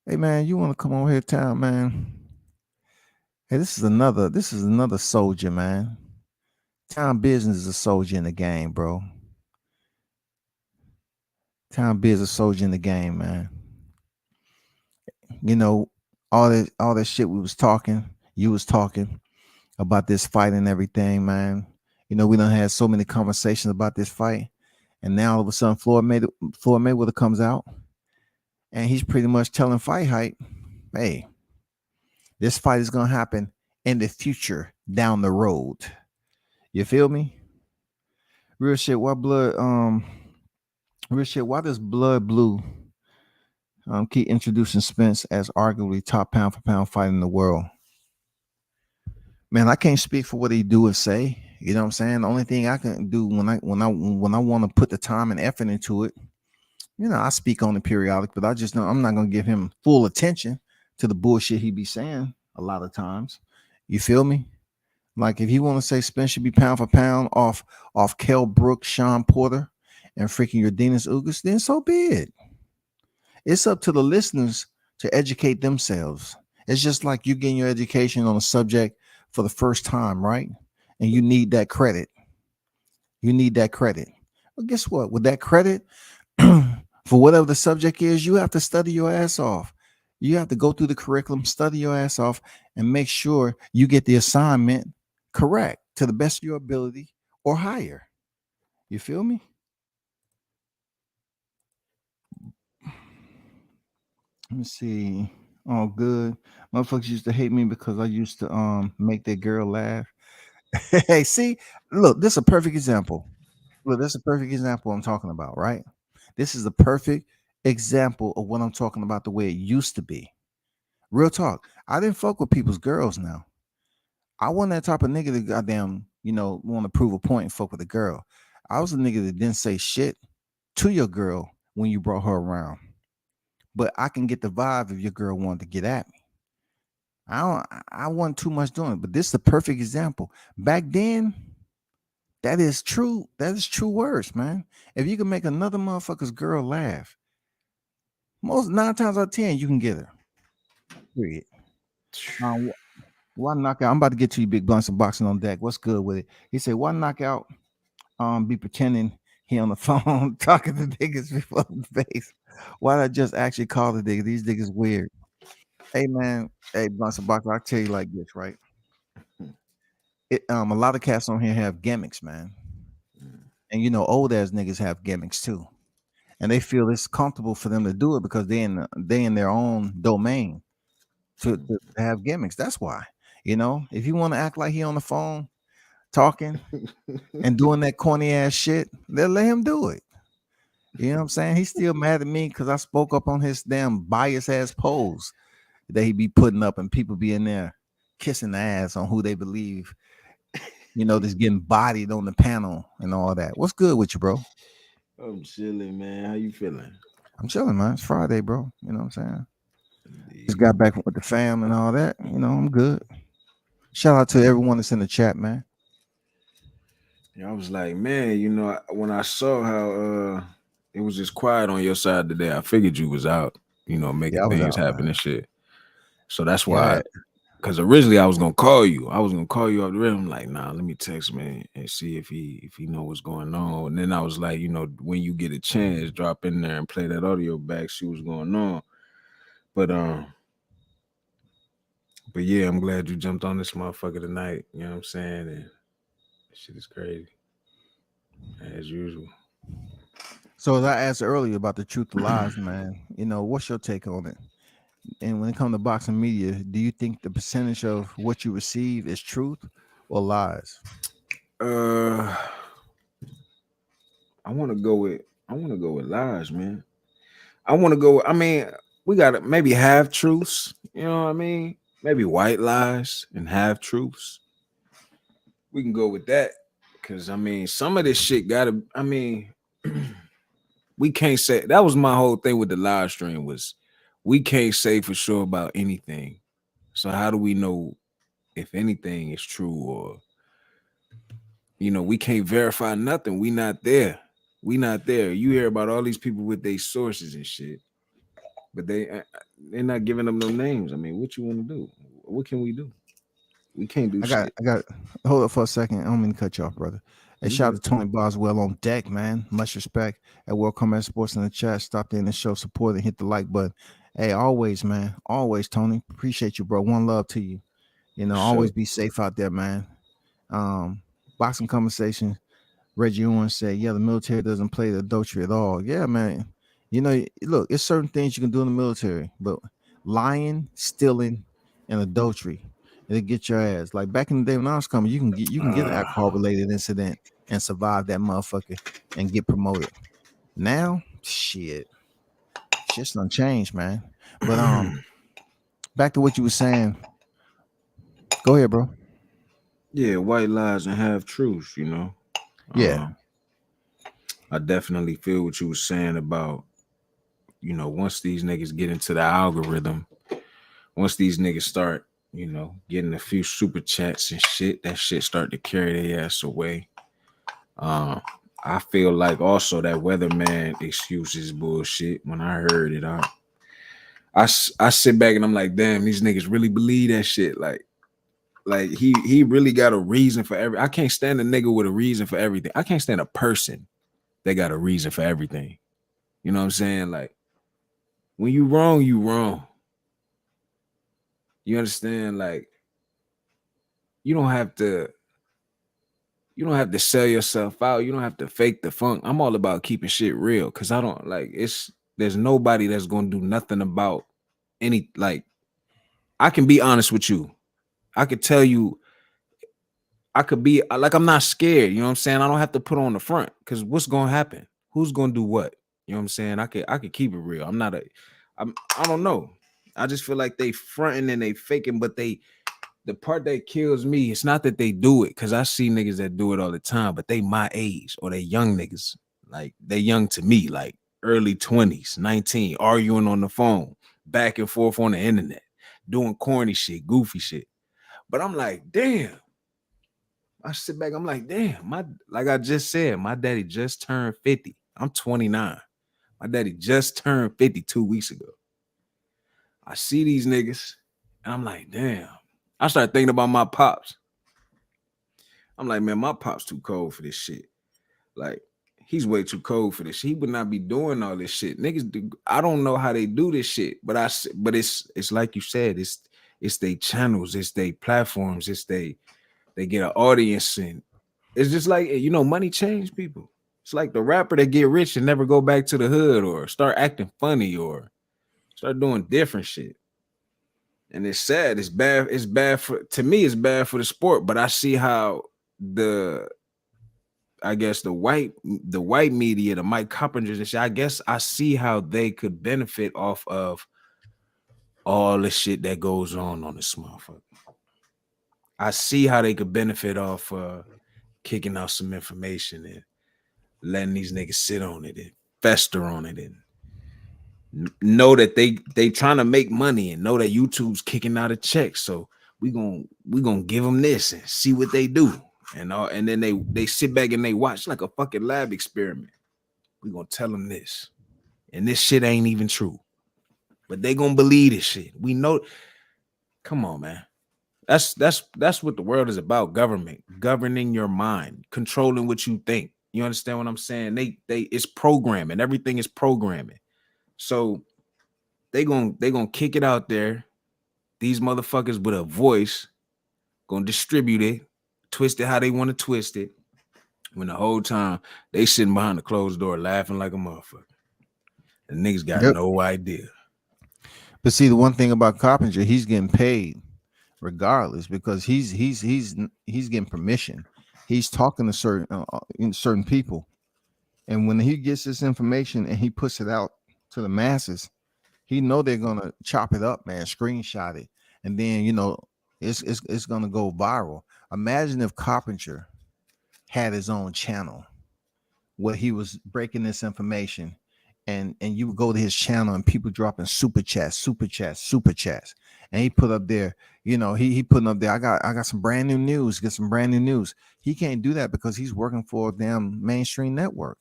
Hey, man, you want to come over here, Town, man? Hey, this is another soldier, man. Town Business is a soldier in the game, bro. Town Business soldier in the game, man. All that shit you was talking about this fight and everything, man. We done had so many conversations about this fight, and now all of a sudden Floyd Mayweather comes out, and he's pretty much telling Fight Hype, hey, this fight is gonna happen in the future down the road. You feel me? Real shit. Why does Blood Blue keep introducing Spence as arguably top pound for pound fight in the world? Man, I can't speak for what he do and say. You know what I'm saying? The only thing I can do when I want to put the time and effort into it, I speak on the periodic, but I just know I'm not gonna give him full attention to the bullshit he be saying a lot of times. You feel me? Like if you want to say Spence should be pound for pound off Kell Brooks, Sean Porter, and freaking Yordenis Ugas, then so be it. It's up to the listeners to educate themselves. It's just like you getting your education on a subject for the first time, right? And you need that credit. Well, guess what? With that credit, for whatever the subject is, you have to study your ass off. You have to go through the curriculum, study your ass off, and make sure you get the assignment correct to the best of your ability or higher. You feel me? Let me see. Oh, good. Motherfuckers used to hate me because I used to make that girl laugh. Hey, see, look, this is a perfect example. Look, this is a perfect example I'm talking about, right? This is a perfect example of what I'm talking about, the way it used to be. Real talk. I didn't fuck with people's girls now. I wasn't that type of nigga that goddamn, want to prove a point and fuck with a girl. I was a nigga that didn't say shit to your girl when you brought her around. But I can get the vibe if your girl wanted to get at me. I wasn't too much doing it, but this is the perfect example. Back then, that is true. That is true words, man. If you can make another motherfucker's girl laugh, 9 times out of 10, you can get her. Period. Why knock out? I'm about to get to you, Big Blunts and Boxing on Deck. What's good with it? He said, why knock out? Be pretending he on the phone talking to niggas before the face. Why not just actually call the nigga? These niggas weird. Hey man, hey Blunts and Boxing, I'll tell you like this, right? A lot of cats on here have gimmicks, man. And old ass niggas have gimmicks too. And they feel it's comfortable for them to do it because they in their own domain to have gimmicks. That's why. You know, if you want to act like he on the phone talking and doing that corny ass shit, then let him do it. You know what I'm saying? He's still mad at me because I spoke up on his damn bias ass polls that he be putting up, and people be in there kissing the ass on who they believe, you know, that's getting bodied on the panel and all that. What's good with you, bro? I'm chilling, man. How you feeling? I'm chilling, man. It's Friday, bro. You know what I'm saying? Indeed. Just got back with the fam and all that. You know, I'm good. Shout out to everyone that's in the chat, man. Yeah, I was like, man, you know, when I saw how it was just quiet on your side today, I figured you was out, you know, making Yeah, I was things out, happen man. and shit. So that's Yeah, why, because originally I was gonna call you. I was gonna call you up the rhythm. I'm like, nah, let me text man and see if he know what's going on. And then I was like, you know, when you get a chance, drop in there and play that audio back, see what's going on. But yeah, I'm glad you jumped on this motherfucker tonight. You know what I'm saying? And shit is crazy. As usual. so as I asked earlier about the truth of lies, man, you know, what's your take on it? And when it comes to boxing media, do you think the percentage of what you receive is truth or lies? I want to go with lies, man. I mean, we got maybe half truths, you know what I mean? Maybe white lies and half truths. We can go with that. Cause I mean, some of this shit gotta, I mean, we can't say that was my whole thing with the live stream was we can't say for sure about anything. So how do we know if anything is true or you know, we can't verify nothing. We not there. We not there. You hear about all these people with their sources and shit, but they're not giving them no names. I mean, what you want to do? What can we do? We can't do shit. I got hold up for a second. I don't mean to cut you off, brother. Hey, shout out to Tony Boswell on deck, man. Much respect. At World Combat Sports in the chat. Stop in the show, support and hit the like button. Hey, always, man. Always, Tony. Appreciate you, bro. One love to you. You know, always be safe out there, man. Boxing conversation. Reggie Owens said, yeah, the military doesn't play the adultery at all. Yeah, man. You know, look, it's certain things you can do in the military, but lying, stealing, and adultery, it'll get your ass. Like back in the day when I was coming, you can get an alcohol related incident and survive that motherfucker and get promoted. Now, shit's done changed, man. But back to what you were saying. Go ahead, bro. Yeah, white lies and half truths, you know. Yeah. I definitely feel what you were saying about, you know, once these niggas get into the algorithm, once these niggas start, you know, getting a few super chats and shit, that shit start to carry their ass away. I feel like also that Weatherman excuses bullshit. When I heard it, I sit back and I'm like, damn, these niggas really believe that shit. Like he really got a reason for every. I can't stand a nigga with a reason for everything. I can't stand a person that got a reason for everything. You know what I'm saying? Like when you wrong, you wrong. You understand? Like you don't have to sell yourself out. You don't have to fake the funk. I'm all about keeping shit real because I don't like there's nobody that's gonna do nothing about any like I can be honest with you. I could tell you I could be like I'm not scared, you know what I'm saying? I don't have to put on the front because what's gonna happen? Who's gonna do what? You know what I'm saying? I could keep it real. I don't know. I just feel like they fronting and they faking, but the part that kills me, it's not that they do it, because I see niggas that do it all the time, but they my age or they young niggas. Like they young to me, like early 20s, 19, arguing on the phone, back and forth on the internet, doing corny shit, goofy shit. But I'm like, damn. I sit back, I'm like, damn, like I just said, my daddy just turned 50. I'm 29. My daddy just turned 50 2 weeks ago. I see these niggas, and I'm like, damn. I started thinking about my pops. I'm like, man, my pops too cold for this shit. Like, he's way too cold for this. He would not be doing all this shit. Niggas do, I don't know how they do this shit, but it's like you said, it's they channels, it's they platforms, they get an audience, and it's just like, you know, money changed people. It's like the rapper that get rich and never go back to the hood or start acting funny or start doing different shit. And it's sad. It's bad. It's bad for, to me, it's bad for the sport. But I see how I guess the white media, the Mike Coppingers and shit, I guess I see how they could benefit off of all the shit that goes on this motherfucker. I see how they could benefit off kicking out some information and letting these niggas sit on it and fester on it and know that they trying to make money and know that YouTube's kicking out a check. So we gonna give them this and see what they do. And then they sit back and they watch like a fucking lab experiment. We gonna tell them this. And this shit ain't even true. But they gonna believe this shit. We know. Come on, man. That's what the world is about. Government, governing your mind, controlling what you think. You understand what I'm saying? They it's programming. Everything is programming. So they gonna kick it out there. These motherfuckers with a voice gonna distribute it, twist it how they want to twist it. When the whole time they sitting behind the closed door laughing like a motherfucker. And niggas got no idea. But see, the one thing about Coppinger, he's getting paid regardless because he's getting permission. He's talking to certain people, and when he gets this information and he puts it out to the masses, he know they're gonna chop it up, man, screenshot it, and then it's gonna go viral. Imagine if Coppinger had his own channel where he was breaking this information. And you would go to his channel and people dropping super chats. And he put up there, he putting up there, I got some brand new news, get some brand new news. He can't do that because he's working for a damn mainstream network.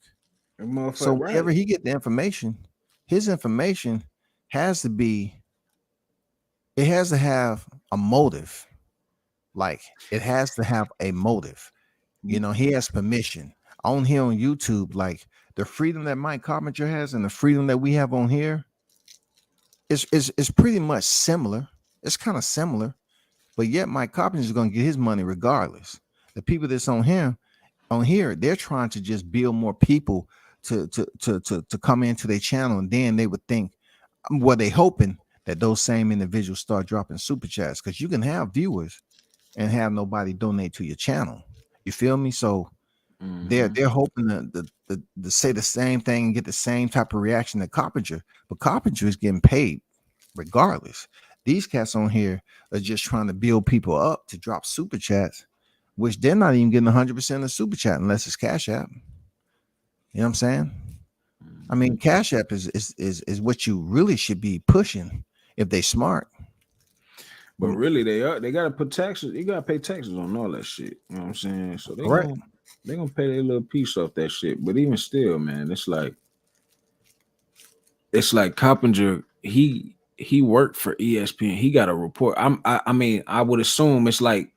So whenever he get the information, his information has to have a motive. Like it has to have a motive. He has permission. On here on YouTube, like the freedom that Mike Coppinger has and the freedom that we have on here is pretty much similar. It's kind of similar, but yet Mike Coppinger is going to get his money regardless. The people that's on here, they're trying to just build more people to come into their channel, and then they would think, well, they hoping that those same individuals start dropping super chats because you can have viewers and have nobody donate to your channel. You feel me? So they're hoping to say the same thing and get the same type of reaction that Coppinger, but Coppinger is getting paid regardless. These cats on here are just trying to build people up to drop super chats, which they're not even getting 100% of super chat unless it's Cash App. You know what I'm saying? I mean, Cash App is what you really should be pushing if they smart. But really, they gotta put taxes. You gotta pay taxes on all that shit. You know what I'm saying? So they're gonna pay their little piece off that shit. But even still, man, it's like Coppinger, he worked for ESPN. He got a report. I mean, I would assume it's like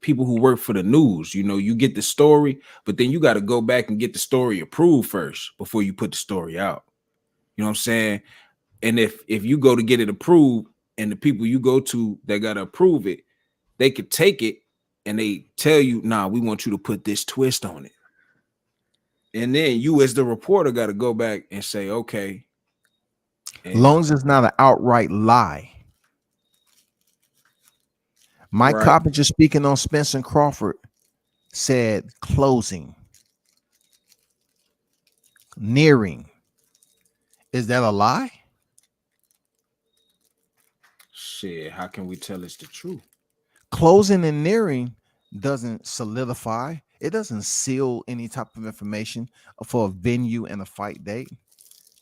people who work for the news. You get the story, but then you got to go back and get the story approved first before you put the story out. You know what I'm saying? And if you go to get it approved, and the people you go to that got to approve it, they could take it and they tell you, nah, we want you to put this twist on it. And then you as the reporter got to go back and say, okay. As long as it's not an outright lie. Mike Coppinger speaking on Spence and Crawford said closing. Nearing. Is that a lie? Shit, how can we tell it's the truth? Closing and nearing doesn't solidify. It doesn't seal any type of information for a venue and a fight date.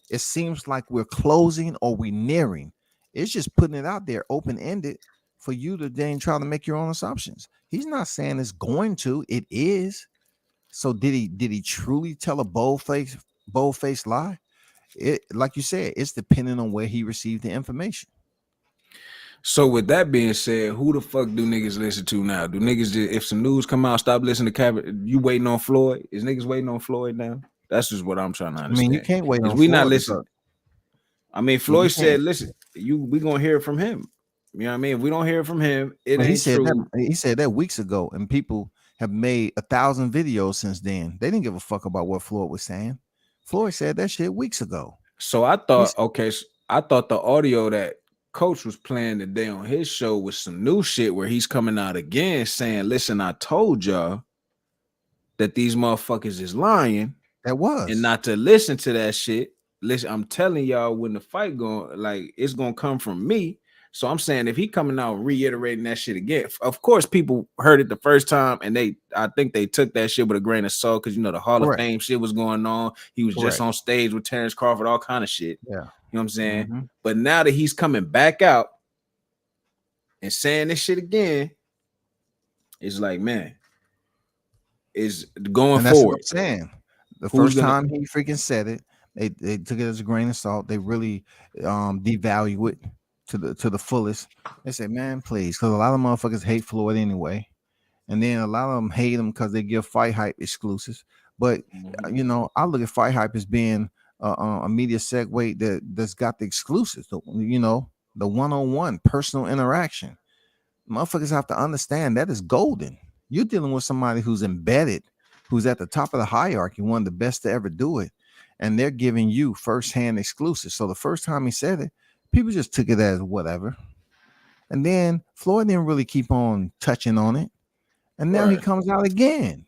It seems like we're closing or we're nearing. It's just putting it out there open-ended for you to then try to make your own assumptions. He's not saying it's going to. It is. So did he truly tell a bold-faced lie? It, like you said, it's depending on where he received the information. So with that being said, who the fuck do niggas listen to now? Do niggas just, if some news come out, stop listening to Kevin? You waiting on Floyd? Is niggas waiting on Floyd now? That's just what I'm trying to understand. I mean, you can't wait on we Floyd. Not listening. I mean, Floyd said, listen, we gonna hear from him. You know what I mean? If we don't hear from him, it ain't true. He said that weeks ago, and people have made 1,000 videos since then. They didn't give a fuck about what Floyd was saying. Floyd said that shit weeks ago. So I thought, I thought the audio that coach was playing today on his show with some new shit where he's coming out again saying, listen, I told y'all that these motherfuckers is lying That was. and not to listen to that shit. Listen, I'm telling y'all when the fight going, like, it's gonna come from me. So I'm saying if he coming out reiterating that shit again, of course people heard it the first time and I think they took that shit with a grain of salt because the Hall of Fame shit was going on. He was just on stage with Terrence Crawford, all kind of shit. Yeah. You know what I'm saying? Mm-hmm. But now that he's coming back out and saying this shit again, it's like, man, is going and that's forward. what I'm saying. The Who's first gonna- time he freaking said it, they took it as a grain of salt. They really devalue it to the fullest. They say, man, please, because a lot of motherfuckers hate Floyd anyway, and then a lot of them hate him because they give Fight Hype exclusives. But I look at Fight Hype as being a media segue that's got the exclusives. The one-on-one personal interaction. Motherfuckers have to understand that is golden. You're dealing with somebody who's embedded, who's at the top of the hierarchy, one of the best to ever do it. And they're giving you firsthand exclusives. So the first time he said it, people just took it as whatever. And then Floyd didn't really keep on touching on it. And now he comes out again.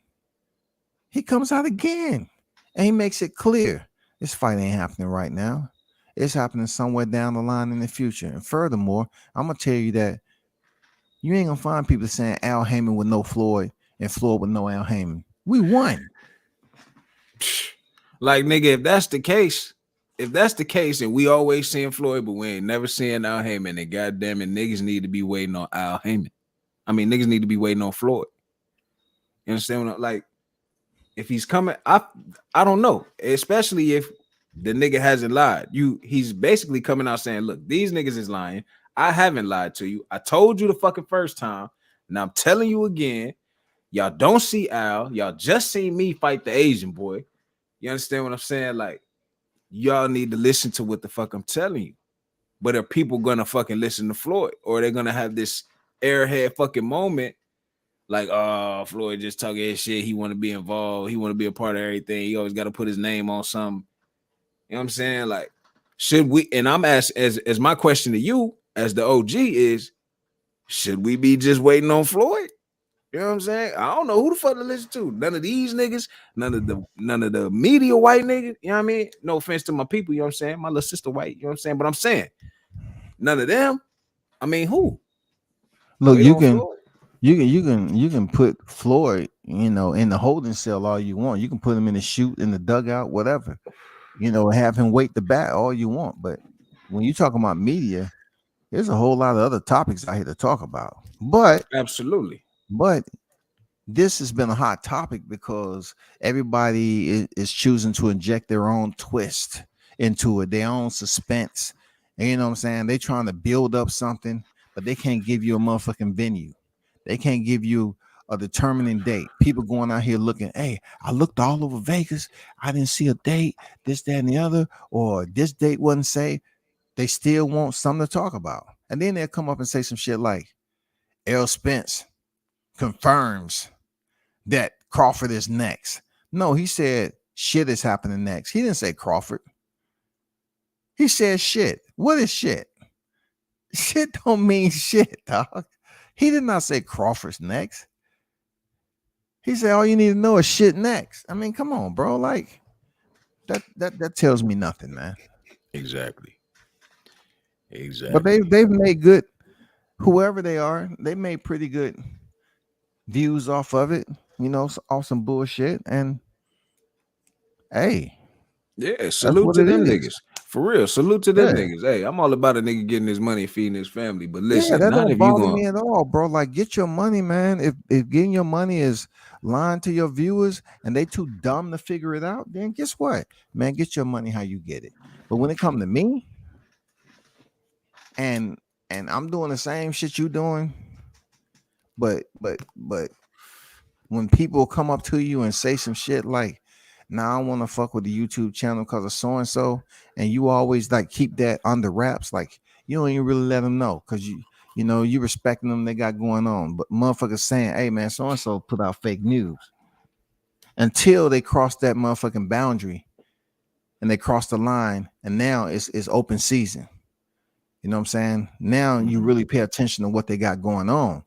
And he makes it clear this fight ain't happening right now. It's happening somewhere down the line in the future. And furthermore, I'm going to tell you that you ain't going to find people saying Al Heyman with no Floyd and Floyd with no Al Heyman. We won. Like, nigga, if that's the case, and we always seeing Floyd, but we ain't never seeing Al Heyman, then goddamn it, niggas need to be waiting on Al Heyman. I mean, niggas need to be waiting on Floyd. You understand what I'm like? If he's coming, I don't know, especially if the nigga hasn't lied. He's basically coming out saying, look, these niggas is lying. I haven't lied to you. I told you the fucking first time. Now I'm telling you again. Y'all don't see Al. Y'all just seen me fight the Asian boy. You understand what I'm saying? Like, y'all need to listen to what the fuck I'm telling you. But are people gonna fucking listen to Floyd? Or are they gonna have this airhead fucking moment? Like, oh, Floyd just talking his shit. He want to be involved. He want to be a part of everything. He always got to put his name on something. You know what I'm saying? Like, should we? And I'm as my question to you as the OG is, should we be just waiting on Floyd? You know what I'm saying? I don't know who the fuck to listen to. None of these niggas, none of the media white niggas. You know what I mean? No offense to my people. You know what I'm saying? My little sister white. You know what I'm saying? But I'm saying, none of them. I mean, who? Look, you can put Floyd, in the holding cell all you want. You can put him in the chute, in the dugout, whatever. Have him wait the bat all you want. But when you talk about media, there's a whole lot of other topics out here to talk about. But absolutely. But this has been a hot topic because everybody is choosing to inject their own twist into it, their own suspense. And you know what I'm saying? They're trying to build up something, but they can't give you a motherfucking venue. They can't give you a determining date. People going out here looking, hey, I looked all over Vegas. I didn't see a date, this, that, and the other, or this date wasn't safe. They still want something to talk about. And then they'll come up and say some shit like, Errol Spence confirms that Crawford is next. No, he said shit is happening next. He didn't say Crawford. He said shit. What is shit? Shit don't mean shit, dog. He did not say Crawford's next. He said all you need to know is shit next. I mean, come on, bro. Like that tells me nothing, man. Exactly. But they've made good, whoever they are, they made pretty good views off of it, off some bullshit. And hey, yeah, salute to them niggas. For real, salute to them niggas. Hey, I'm all about a nigga getting his money, feeding his family. But listen, that don't bother me at all, bro. Like, get your money, man. If getting your money is lying to your viewers and they too dumb to figure it out, then guess what, man? Get your money how you get it. But when it come to me, and I'm doing the same shit you doing, but when people come up to you and say some shit like, nah, I want to fuck with the YouTube channel because of so and so, and you always like keep that under wraps, like you don't even really let them know because you respecting them, they got going on. But motherfuckers saying, hey man, so and so put out fake news, until they cross that motherfucking boundary and they cross the line, and now it's open season. You know what I'm saying? Now you Mhm. really pay attention to what they got going on.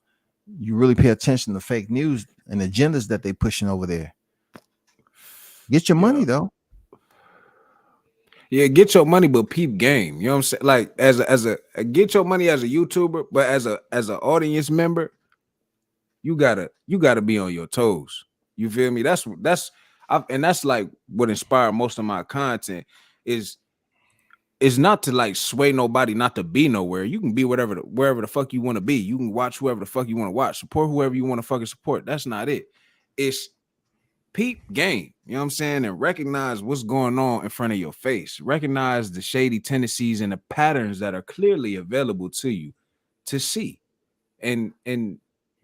You really pay attention to fake news and agendas that they pushing over there. Get your Yeah. money though. Yeah, get your money, but peep game. You know what I'm saying? Like as a get your money as a YouTuber, but as an audience member, you gotta be on your toes. You feel me? And that's like what inspired most of my content is not to like sway nobody not to be nowhere. You can be wherever the fuck you want to be. You can watch whoever the fuck you want to watch, support whoever you want to fucking support. That's not it. It's peep game, you know what I'm saying, and recognize what's going on in front of your face. Recognize the shady tendencies and the patterns that are clearly available to you to see, and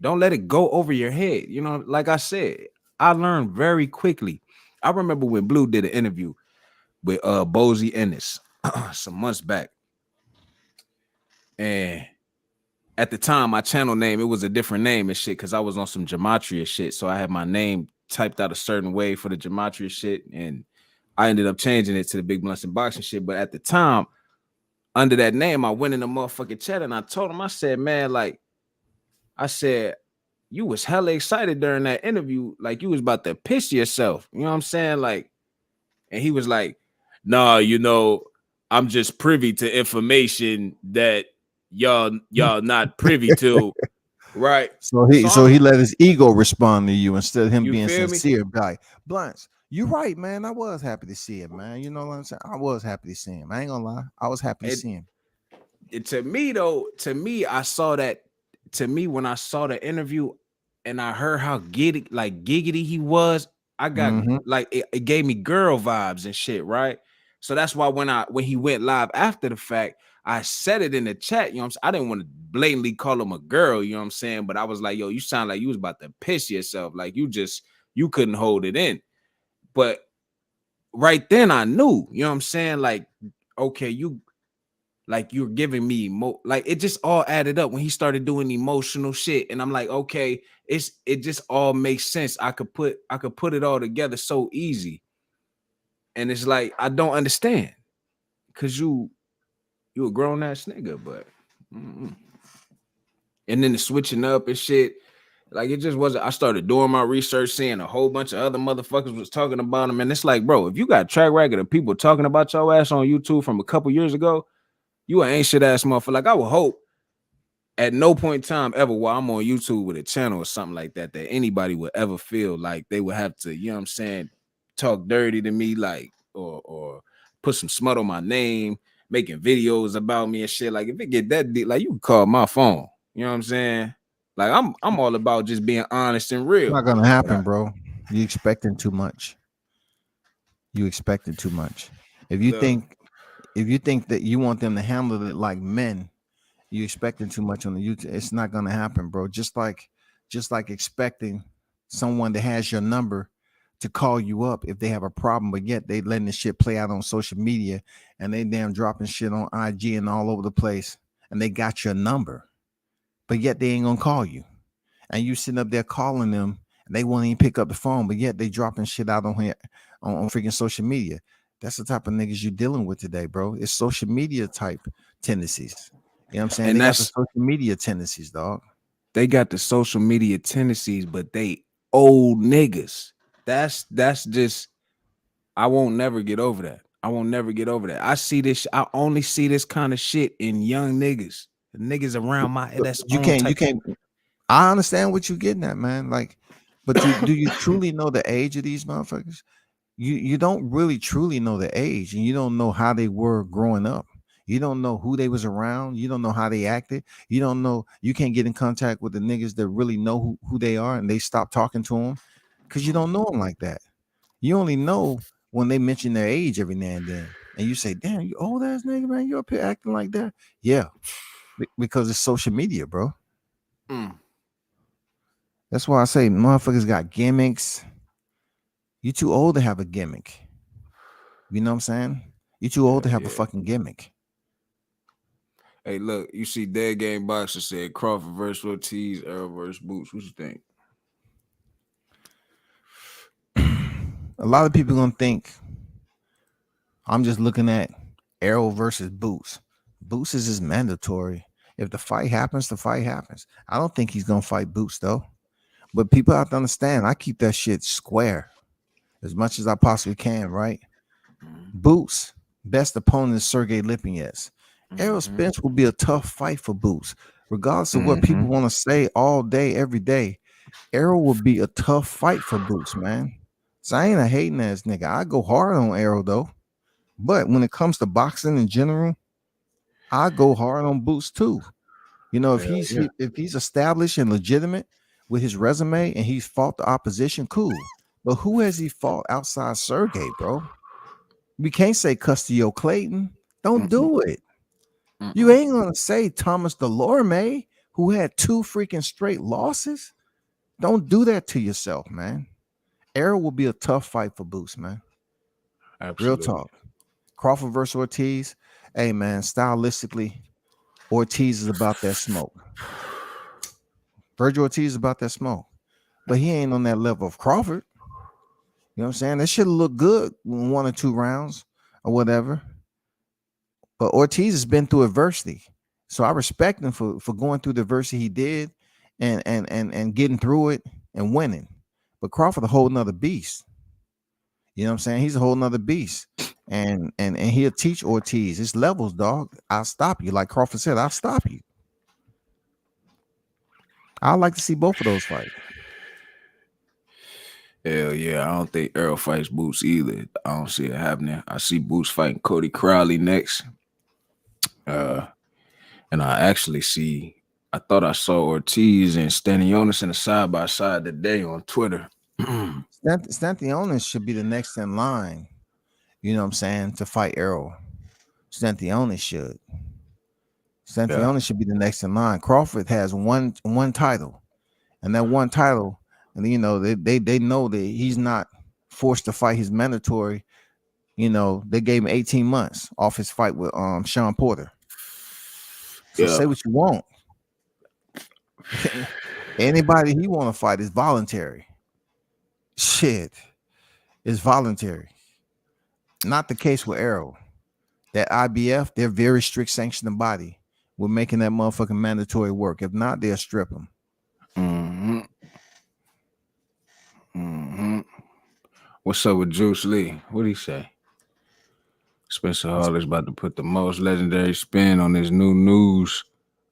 don't let it go over your head. You know, like I said, I learned very quickly. I remember when Blue did an interview with Bozy Ennis some months back, and at the time my channel name, it was a different name and shit because I was on some gematria shit, so I had my name typed out a certain way for the gematria shit, and I ended up changing it to the Big Blunts and Boxing shit. But at the time, under that name, I went in the motherfucking chat and I told him, I said, man, like, I said, you was hella excited during that interview, like you was about to piss yourself. You know what I'm saying? Like, and he was like, nah, I'm just privy to information that y'all not privy to. Right. So So he let his ego respond to you instead of him you being feel me? sincere. Be like, Blunts, you right, man. I was happy to see it, man. You know what I'm saying? I was happy to see him. I ain't gonna lie. I was happy to see him. To me though, I saw that. To me, when I saw the interview and I heard how giggity he was, I got Mhm. like it gave me girl vibes and shit, right? So that's why when he went live after the fact, I said it in the chat. You know what I'm saying? I didn't want to blatantly call him a girl, you know what I'm saying? But I was like, yo, you sound like you was about to piss yourself. Like you couldn't hold it in. But right then I knew, you know what I'm saying? Like, okay, you're giving me like it just all added up when he started doing emotional shit, and I'm like, okay, it just all makes sense. I could put it all together so easy, and it's like I don't understand because you a grown ass nigga, but and then the switching up and shit, like it just wasn't. I started doing my research, seeing a whole bunch of other motherfuckers was talking about him, and it's like, bro, if you got a track record of people talking about your ass on YouTube from a couple years ago, you an ain't shit ass motherfucker. Like I would hope at no point in time ever while I'm on YouTube with a channel or something like that, that anybody would ever feel like they would have to, you know what I'm saying, talk dirty to me, like, or put some smut on my name, making videos about me and shit. Like, if it get that deep, like, you can call my phone. You know what I'm saying? Like, I'm all about just being honest and It's real. not gonna happen, bro. You expecting too much. You expecting too much. If you Look, think that you want them to handle it like men, you expecting too much on the YouTube. It's not gonna happen, bro. Just like expecting someone that has your number to call you up if they have a problem, but yet they letting the shit play out on social media and they damn dropping shit on IG and all over the place, and they got your number, but yet they ain't gonna call you. And you sitting up there calling them and they won't even pick up the phone, but yet they dropping shit out on here on freaking social media. That's the type of niggas you're dealing with today, bro. It's social media type tendencies. You know what I'm saying? and They got the that's social media tendencies, dog. they got the social media tendencies, but they old niggas. That's just I won't never get over that. I won't never get over that. I see this. I only see this kind of shit in young niggas. The niggas around my But that's you on can't, type. I understand what you're getting at, man. Like, but do you truly know the age of these motherfuckers? You don't really truly know the age, and you don't know how they were growing up. You don't know who they was around. You don't know how they acted. You don't know. You can't get in contact with the niggas that really know who they are, and they stop talking to them because you don't know them like that. You only know when they mention their age every now and then, and you say, "Damn, you old ass nigga, man, you up here acting like that?" Yeah, because it's social media, bro. Mm. That's why I say motherfuckers got gimmicks. You too old to have a gimmick. You know what I'm saying? You too old to have a Yeah. fucking gimmick. Hey, look, you see Dead Game Boxer said Crawford versus Ortiz, Earl versus Boots. What you think? A lot of people gonna think I'm just looking at Arrow versus Boots. Boots is mandatory. If the fight happens, the fight happens. I don't think he's gonna fight Boots though. But people have to understand, I keep that shit square as much as I possibly can, right? Boots, best opponent is Sergey Lipinets. Errol Spence will be a tough fight for Boots, regardless of what people want to say all day, every day. Errol will be a tough fight for Boots, man. So I ain't a hating ass nigga. I go hard on Errol though, but when it comes to boxing in general, I go hard on Boots too. You know, if he's established and legitimate with his resume and he's fought the opposition, cool. But who has he fought outside Sergey, bro? We can't say Castillo Clayton. Don't do it. You ain't gonna say Thomas Delorme, who had 2 freaking straight losses. Don't do that to yourself, man. Errol will be a tough fight for Boots, man. Absolutely. Real talk. Crawford versus Ortiz. Hey, man, stylistically, Ortiz is about that smoke. Virgil Ortiz is about that smoke. But he ain't on that level of Crawford. You know what I'm saying? That should look good in 1 or 2 rounds or whatever. But Ortiz has been through adversity. So I respect him for going through the adversity he did and getting through it and winning. But Crawford a whole nother beast. You know what I'm saying? He's a whole nother beast. And he'll teach Ortiz. It's levels, dog. I'll stop you. Like Crawford said, I'll stop you. I'd like to see both of those fights. Hell yeah, I don't think Errol fights Boots either. I don't see it happening. I see Boots fighting Cody Crowley next. And I thought I saw Ortiz and Stanionis in a side-by-side today on Twitter. Stanionis should be the next in line, you know what I'm saying, to fight Errol. Stanionis should. Stanionis should be the next in line. Crawford has one title, and that one title, and you know they know that he's not forced to fight his mandatory. You know, they gave him 18 months off his fight with Sean Porter. So say what you want. Anybody he want to fight is voluntary. Shit, it's voluntary. Not the case with Errol. That IBF, they're very strict sanctioning body. We're making that motherfucking mandatory work. If not, they'll strip him. What's up with Juice Lee? What'd he say? Spencer Hall is about to put the most legendary spin on this new news.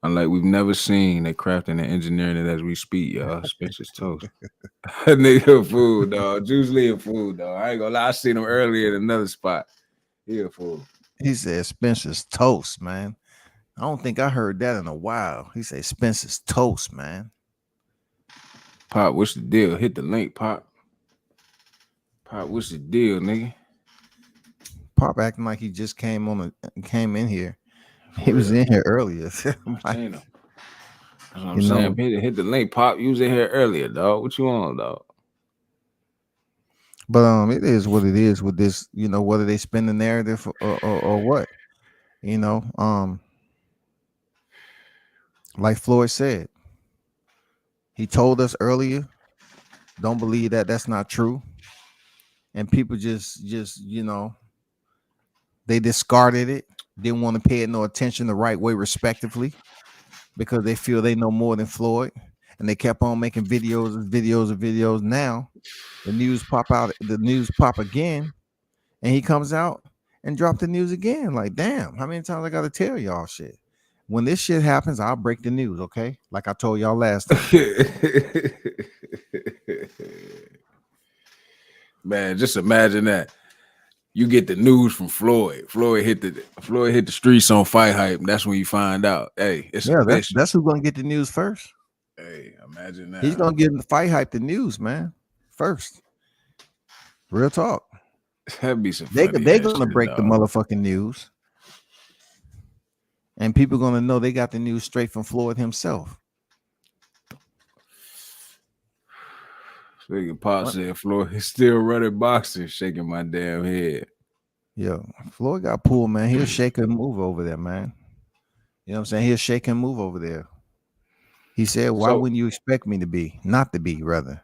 Unlike we've never seen, they crafting and engineering it as we speak, y'all. Spencer's toast. Nigga a fool, dog. Juice Lee a fool, dog. I ain't gonna lie. I seen him earlier in another spot. He a fool. He said Spencer's toast, man. I don't think I heard that in a while. He said Spencer's toast, man. Pop, what's the deal? Hit the link, Pop. Pop, what's the deal, nigga? Pop acting like he just came in here. He was in here earlier. That's what I'm saying. Hit the link, Pop. You was in here earlier, dog. What you want, dog? But it is what it is with this, you know, whether they spin the narrative or what. You know, like Floyd said, he told us earlier, don't believe that. That's not true. And people just you know, they discarded it, didn't want to pay it no attention the right way, respectively, because they feel they know more than Floyd. And they kept on making videos and videos and videos. Now the news pop again, and he comes out and drop the news again. Like, damn, how many times I gotta tell y'all shit? When this shit happens, I'll break the news, okay? Like I told y'all last time. Man, just imagine that. You get the news from Floyd. Floyd hit the streets on Fight Hype. And that's when you find out. Hey, it's that's who's gonna get the news first. Hey, imagine that. He's gonna get the Fight Hype the news, man. First. Real talk. That'd be some They're gonna break the motherfucking news. And people gonna know they got the news straight from Floyd himself. Nigga Pop said Floyd is still running boxing, shaking my damn head. Yo, Floyd got pulled, man. He'll shake and move over there, man. You know what I'm saying? He'll shake and move over there. He said, why wouldn't you expect me to be? Not to be, rather.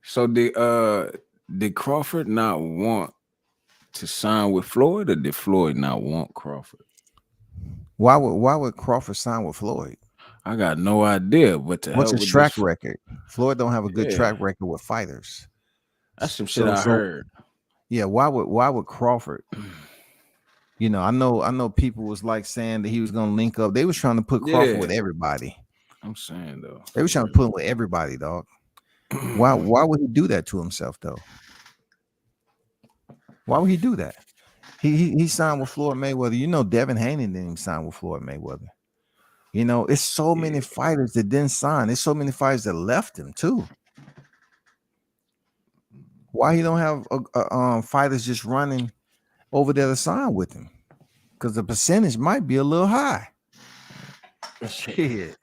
So did Crawford not want to sign with Floyd, or did Floyd not want Crawford? Why would Crawford sign with Floyd? I got no idea. But to What's help his with track this, record? Floyd don't have a good yeah, track record with fighters. that's some shit I So heard. yeah, why would Crawford? You know, I know people was like saying that he was gonna link up. They was trying to put Crawford with Yeah, everybody. I'm saying though. They was trying to put him with everybody, dog. Why would he do that to himself though? Why would he do that? He signed with Floyd Mayweather. You know, Devin Haney didn't even sign with Floyd Mayweather. You know, it's so many Yeah. fighters that didn't sign. There's so many fighters that left him too. Why he don't have fighters just running over there to sign with him? Because the percentage might be a little high. Shit,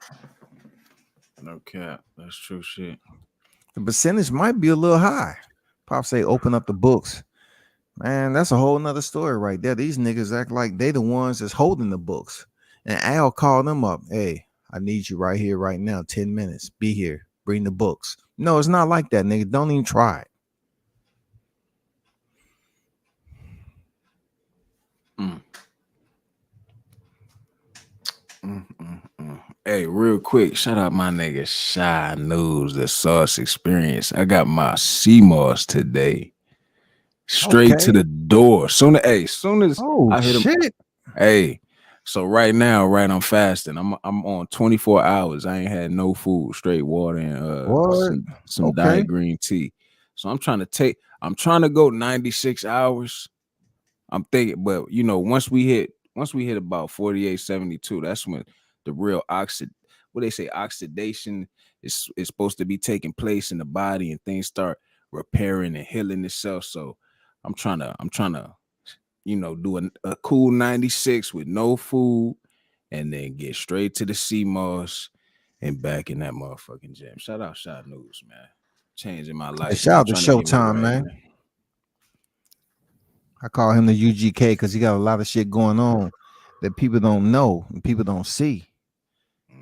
No cap. That's true shit. the percentage might be a little high. Pop say, open up the books. Man, that's a whole nother story right there. These niggas act like they the ones that's holding the books. And Al called them up. Hey, I need you right here, right now. 10 minutes. Be here. Bring the books. No, it's not like that, nigga. Don't even try it. Hey, real quick, shout out my nigga Shy News, the Sauce Experience. I got my CMOS today. Straight to Okay. the door. Soon as Oh, I hit him. shit. Hey, so right now, I'm fasting. I'm on 24 hours. I ain't had no food, straight water and What? some Okay. diet green tea. So I'm trying to go 96 hours. I'm thinking, but you know, once we hit about 48, 72, that's when the real oxidation is supposed to be taking place in the body and things start repairing and healing itself. So I'm trying to, you know, do a cool 96 with no food and then get straight to the CMOS and back in that motherfucking gym. Shout out Shot News, man. Changing my Hey, life, shout man. out to Trying to get me Showtime, right, man. I call him the UGK because he got a lot of shit going on that people don't know and people don't see.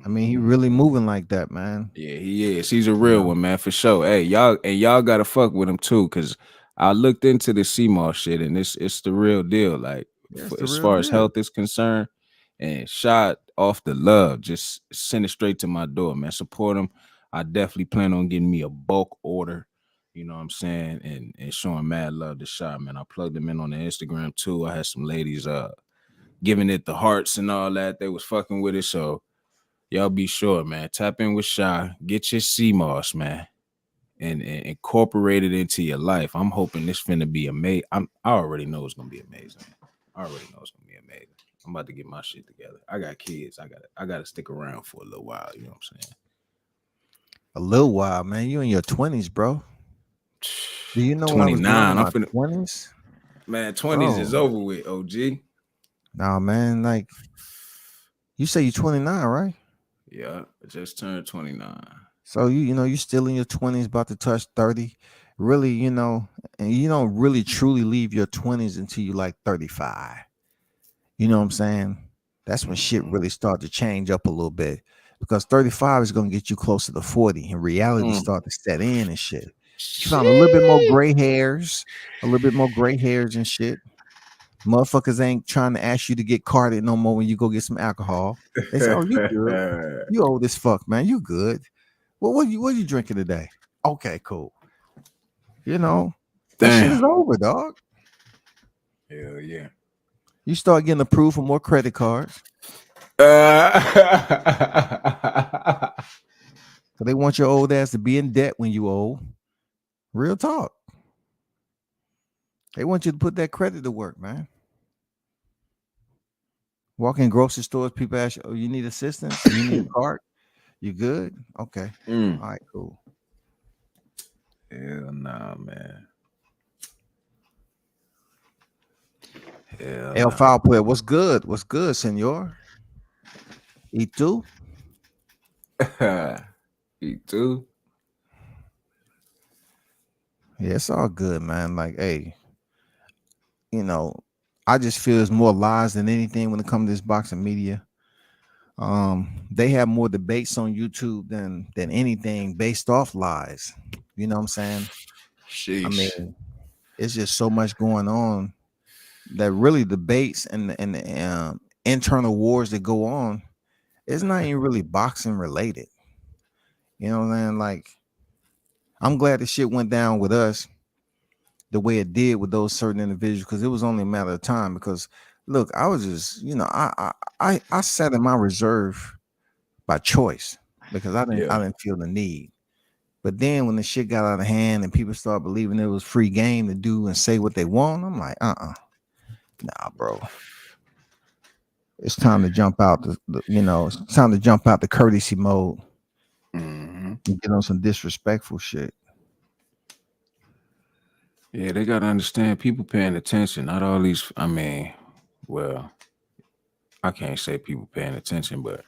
I mean, he really moving like that, man. Yeah, he is. He's a real one, man, for sure. Hey, y'all gotta fuck with him too, cause I looked into the CMOS shit and it's the real deal. Like That's the as real far as deal. health is concerned, and shot off the love, just send it straight to my door, man. Support him. I definitely plan on getting me a bulk order. You know what I'm saying, and showing mad love to Shot, man. I plugged him in on the Instagram too. I had some ladies giving it the hearts and all that. They was fucking with it, so. Y'all be sure, man. Tap in with Shy. Get your CMOS, man, and incorporate it into your life. I'm hoping this finna be amazing. I already know it's gonna be amazing. I already know it's gonna be amazing. I'm about to get my shit together. I got kids. I gotta stick around for a little while. You know what I'm saying? A little while, man. You in your 20s, bro. Do you know what I was doing 29. in I'm my finna. 20s? Man, 20s is Bro. over with. OG. Nah, man. Like, you say you're 29, right? Yeah, I just turned 29. So you know you're still in your 20s, about to touch 30. Really, you know, and you don't really truly leave your 20s until you like 35. You know what I'm saying? That's when shit really start to change up a little bit. Because 35 is gonna get you closer to 40 and reality start to set in and shit. You found a little bit more gray hairs, and shit. Motherfuckers ain't trying to ask you to get carded no more when you go get some alcohol. They say, "Oh, you good? You old as fuck, man. You good? Well, what you drinking today? Okay, cool. You know, that shit is Damn. over, dog. Hell yeah. You start getting approved for more credit cards. So they want your old ass to be in debt when you old. Real talk. They want you to put that credit to work, man. Walk in grocery stores, people ask you, "Oh, you need assistance? You need a card? You good? Okay. All right, cool." Hell nah, man. Hell El nah. Foul Player, what's good? What's good, senor? E too? You too? Yeah, it's all good, man. Like, hey, you know, I just feel it's more lies than anything when it comes to this boxing media. They have more debates on YouTube than anything based off lies. You know what I'm saying? Sheesh. I mean, it's just so much going on that really debates and internal wars that go on, it's not even really boxing related. You know what I'm saying? Like, I'm glad the shit went down with us the way it did with those certain individuals, because it was only a matter of time. Because look, I was just, I sat in my reserve by choice because I didn't feel the need. But then when the shit got out of hand and people started believing it was free game to do and say what they want, I'm like, nah, bro. It's time to jump out it's time to jump out the courtesy mode and get on some disrespectful shit. Yeah, they gotta understand people paying attention. Not all these. I mean, well, I can't say people paying attention, but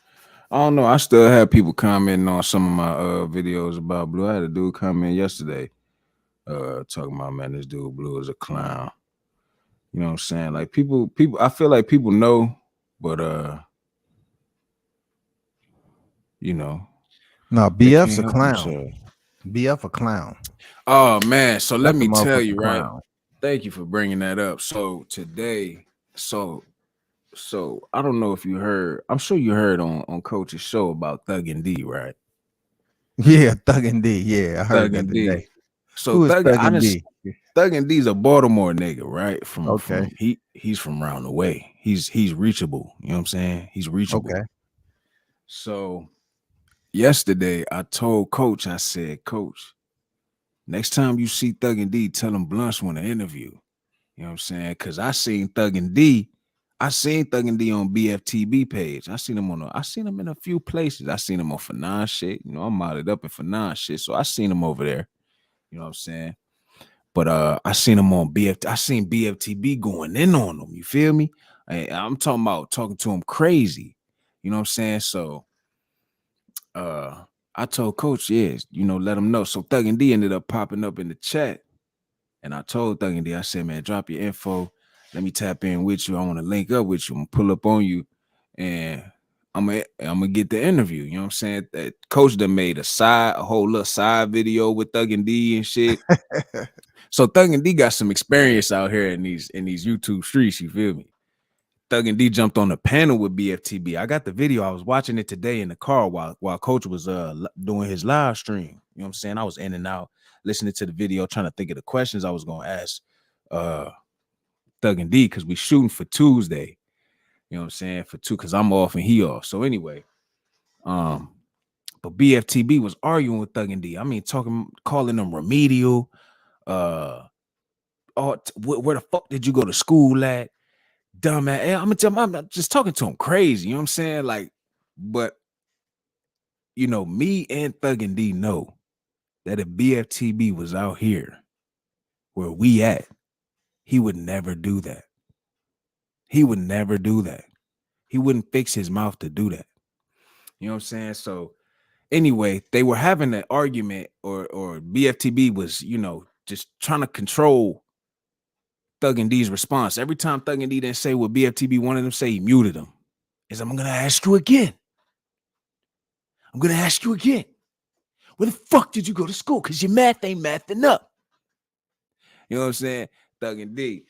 I don't know. I still have people commenting on some of my videos about Blue. I had a dude comment yesterday, talking about, man, this dude Blue is a clown. You know what I'm saying? Like people. I feel like people know, but No, they BF's can't a help clown. themselves. BF a clown. Oh man, so let That's me a tell you, motherfucking right? clown. Thank you for bringing that up. So today, so I don't know if you heard. I'm sure you heard on Coach's show about Thug and D, right? Yeah, Thug and D. Yeah, I heard Thug that and today. D. So Who is Thug and D? Thug and D's a Baltimore nigga, right? From Okay. he's from round the way. He's reachable. You know what I'm saying? He's reachable. Okay. So yesterday I told Coach, I said, Coach, next time you see Thug and D, tell him Blunts want to interview. You know what I'm saying? Because I seen Thug and D on BFTB page. I seen him in a few places. I seen him on Fanon shit. You know, I'm modded up in Fanon shit. So I seen him over there. You know what I'm saying? But I seen him on I seen BFTB going in on him. You feel me? I'm talking about talking to him crazy. You know what I'm saying? So I told Coach, yes, let him know. So Thug and D ended up popping up in the chat. And I told Thug and D, I said, man, drop your info. Let me tap in with you. I want to link up with you. I'm gonna pull up on you, and I'm gonna get the interview. You know what I'm saying? That Coach done made a whole little side video with Thug and D and shit. So Thug and D got some experience out here in these YouTube streets. You feel me? Thug and D jumped on the panel with BFTB. I got the video. I was watching it today in the car while Coach was doing his live stream. You know what I'm saying? I was in and out listening to the video, trying to think of the questions I was gonna ask Thug and D, because we shooting for Tuesday. You know what I'm saying? For two, because I'm off and he off. So anyway, but BFTB was arguing with Thug and D. I mean, calling them remedial. Where the fuck did you go to school at? Dumbass. I'm just talking to him crazy. You know what I'm saying? Like, but me and Thug and D know that if BFTB was out here where we at, he would never do that. He would never do that. He wouldn't fix his mouth to do that. You know what I'm saying? So anyway, they were having an argument, or BFTB was, just trying to control Thug and D's response. Every time Thug and D didn't say what BFTB wanted him to say, he muted him. I'm gonna ask you again. I'm gonna ask you again. Where the fuck did you go to school? Because your math ain't mathing up. You know what I'm saying? Thug and D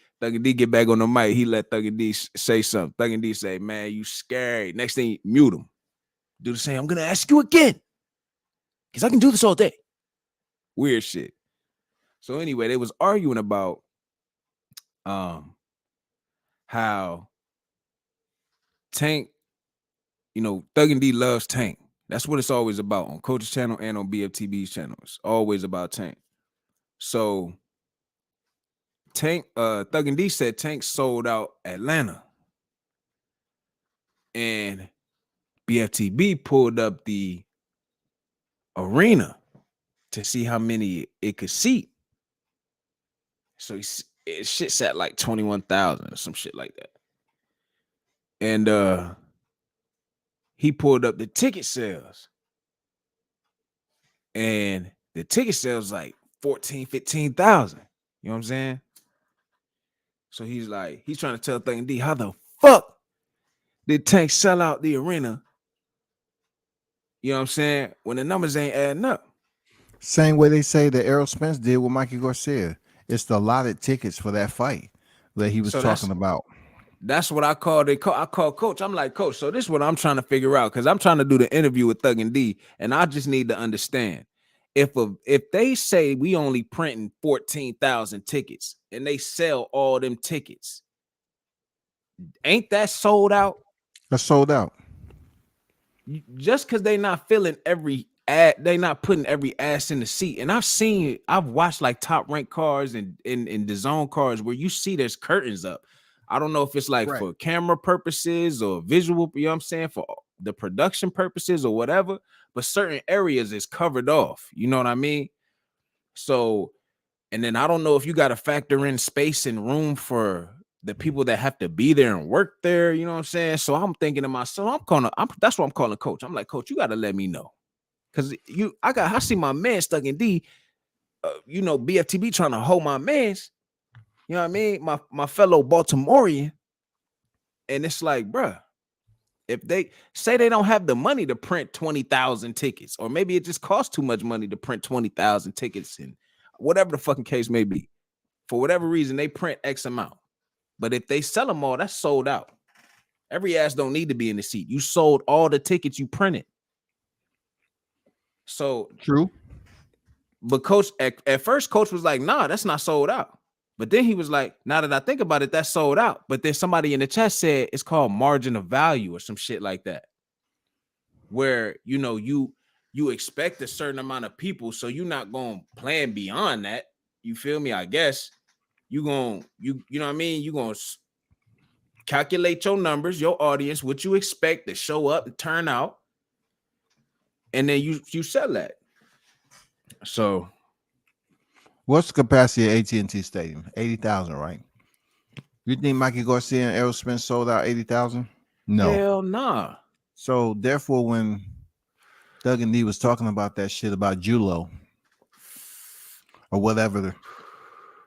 get back on the mic. He let Thug and D say something. Thug and D say, man, you scary. Next thing, mute him. Do the same. I'm gonna ask you again. Because I can do this all day. Weird shit. So anyway, they was arguing about how Tank, Thug and D loves Tank. That's what it's always about on Coach's channel and on BFTB's channel. It's always about Tank. So Thug and D said Tank sold out Atlanta. And BFTB pulled up the arena to see how many it could seat. So shit sat like 21,000 or some shit like that. And he pulled up the ticket sales. And the ticket sales like 14, 15,000. You know what I'm saying? So he's trying to tell Thug and D, how the fuck did Tank sell out the arena? You know what I'm saying? When the numbers ain't adding up. Same way they say that Errol Spence did with Mikey Garcia. It's the allotted tickets for that fight that he was talking about. That's what I called it. I called Coach. I'm like, Coach, so this is what I'm trying to figure out, because I'm trying to do the interview with Thug and D, and I just need to understand if they say we only printing 14,000 tickets and they sell all them tickets, ain't that sold out? That's sold out. Just because they not filling every ad, they not putting every ass in the seat. And I've watched like Top Rank cars and in the zone cars where you see there's curtains up. I don't know if it's like for camera purposes or visual, you know what I'm saying, for the production purposes or whatever, but certain areas is covered off. You know what I mean? So, and then I don't know if you got to factor in space and room for the people that have to be there and work there. You know what I'm saying? So I'm thinking to myself, that's what I'm calling Coach. I'm like, Coach, you got to let me know. Cause I see my man Stuck in D, BFTB trying to hold my mans. You know what I mean? My fellow Baltimorean. And it's like, bruh, if they say they don't have the money to print 20,000 tickets, or maybe it just costs too much money to print 20,000 tickets, and whatever the fucking case may be, for whatever reason, they print X amount. But if they sell them all, that's sold out. Every ass don't need to be in the seat. You sold all the tickets you printed. So true. But Coach, at first, Coach was like, nah, that's not sold out. But then he was like, now that I think about it, that's sold out. But then somebody in the chat said it's called margin of value or some shit like that, where you expect a certain amount of people, so you're not going to plan beyond that. You feel me? I guess you know what I mean? You're going to calculate your numbers, your audience, what you expect to show up and turn out, and then you sell that. So, what's the capacity of AT&T Stadium? 80,000, right? You think Mikey Garcia and Errol Spence sold out 80,000? No. Hell nah. So therefore, when Thug and D was talking about that shit about Julo or whatever,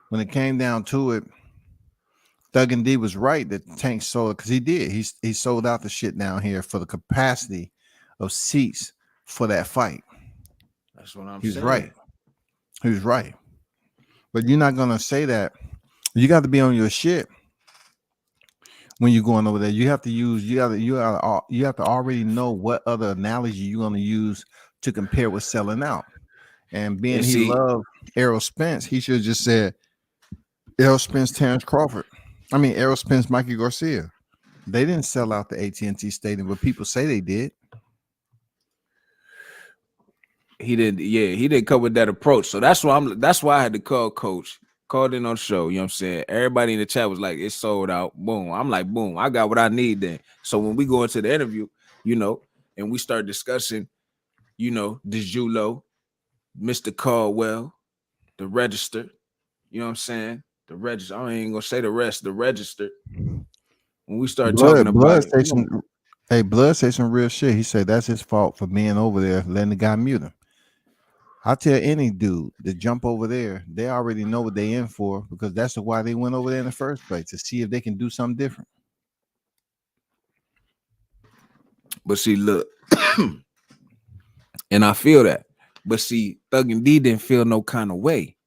when it came down to it, Thug and D was right that Tank sold it, because he did. He sold out the shit down here for the capacity of seats for that fight. That's what I'm saying. He was right. But you're not gonna say that. You got to be on your shit when you're going over there. You have to use. You have to already know what other analogy you're gonna use to compare with selling out. And being he loved Errol Spence, he should have just said Errol Spence, Terrence Crawford. I mean Errol Spence, Mikey Garcia. They didn't sell out the AT&T Stadium, but people say they did. He didn't come with that approach. So that's why I had to call Coach. Called in on the show. You know what I'm saying? Everybody in the chat was like, it's sold out. Boom. I'm like, boom, I got what I need then. So when we go into the interview, and we start discussing, the Julo, Mr. Caldwell, the register, you know what I'm saying? The register. I ain't gonna say the rest, the register. When we start talking about it. Blood say some real shit. He said that's his fault for being over there, letting the guy mute him. I tell any dude to jump over there, they already know what they in for, because that's why they went over there in the first place, to see if they can do something different. But see, look, and I feel that. But see, Thug and D didn't feel no kind of way.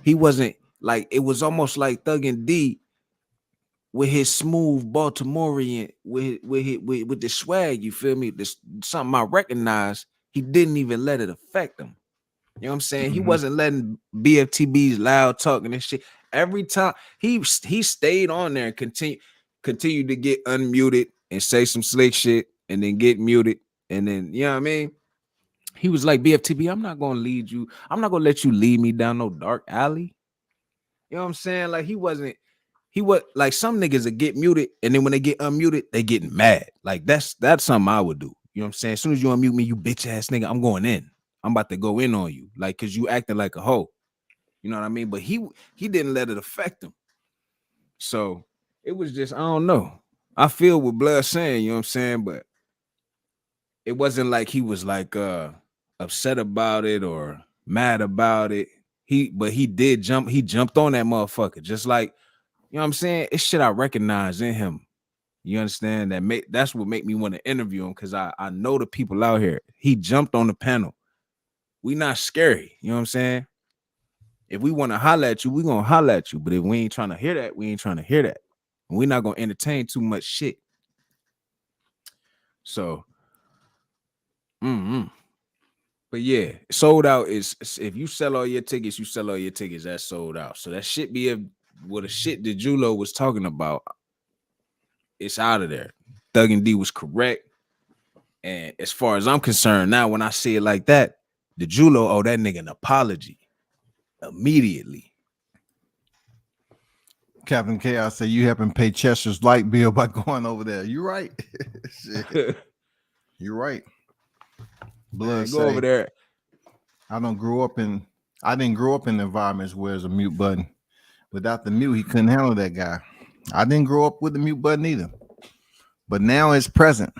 He wasn't like, it was almost like Thug and D with his smooth Baltimorean, with the swag, you feel me? This something I recognize. He didn't even let it affect him. You know what I'm saying? Mm-hmm. He wasn't letting BFTB's loud talking and shit. Every time he stayed on there and continued to get unmuted and say some slick shit and then get muted. And then, you know what I mean? He was like, BFTB, I'm not going to lead you. I'm not going to let you lead me down no dark alley. You know what I'm saying? Like he was like, some niggas that get muted, and then when they get unmuted, they getting mad. Like that's something I would do. You know what I'm saying? As soon as you unmute me, you bitch ass nigga, I'm going in. I'm about to go in on you. Like, cause you acting like a hoe. You know what I mean? But he didn't let it affect him. So it was just, I don't know. I feel what Blood saying, you know what I'm saying? But it wasn't like he was like upset about it or mad about it. He jumped on that motherfucker. Just like, you know what I'm saying? It's shit I recognize in him. You understand? That's what make me want to interview him, because I know the people out here. He jumped on the panel. We not scary. You know what I'm saying? If we want to holler at you, we gonna holler at you. But if we ain't trying to hear that, we ain't trying to hear that. We're not gonna entertain too much shit. So, but yeah, sold out is if you sell all your tickets, you sell all your tickets. That's sold out. So that shit be what the shit that Julo was talking about. It's out of there. Thug and D was correct. And as far as I'm concerned, now when I see it like that, the Julo owe that nigga an apology immediately. Captain Chaos said you haven't paid Chester's light bill by going over there. You're right. You're right. Blood, go over there. I didn't grow up in environments where there's a mute button. Without the mute, he couldn't handle that guy. I didn't grow up with the mute button either. But now it's present.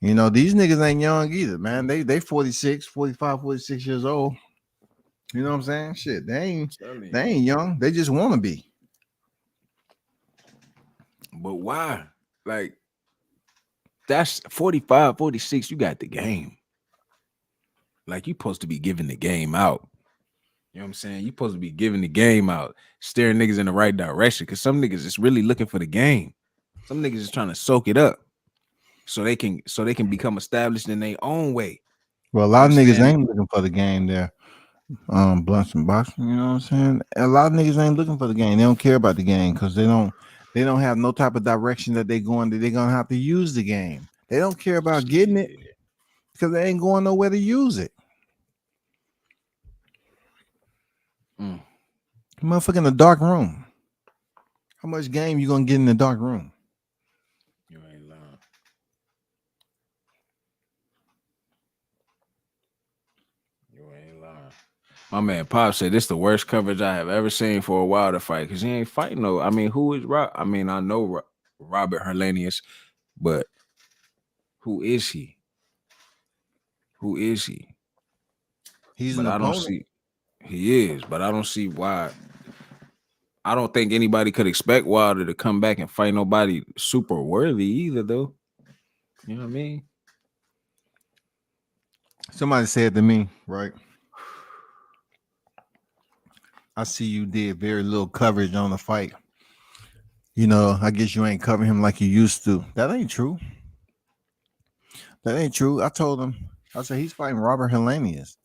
You know, these niggas ain't young either, man. They 46, 45, 46 years old. You know what I'm saying? Shit, they ain't young. They just want to be. But why? Like, that's 45, 46. You got the game. Like, you supposed to be giving the game out. You know what I'm saying? You supposed to be giving the game out, steering niggas in the right direction. Because some niggas is really looking for the game. Some niggas is trying to soak it up so they can become established in their own way. Well, a lot of niggas ain't looking for the game there. Blunts and boxing, you know what I'm saying? A lot of niggas ain't looking for the game. They don't care about the game because they don't have no type of direction that they're going to. They're gonna have to use the game. They don't care about getting it because they ain't going nowhere to use it. Motherfucker in the dark room. How much game you gonna get in the dark room? You ain't lying. You ain't lying. My man Pop said this is the worst coverage I have ever seen for a Wilder fight because he ain't fighting no. I mean, who is Rob? I mean, I know Robert Hernandez, but who is he? Who is he? He's but an I opponent. don't see. He is, but I don't see why. I don't think anybody could expect Wilder to come back and fight nobody super worthy either, though. You know what I mean? Somebody said to me, right? I see you did very little coverage on the fight. You know, I guess you ain't covering him like you used to. That ain't true. That ain't true. I told him, I said, he's fighting Robert Hernandez.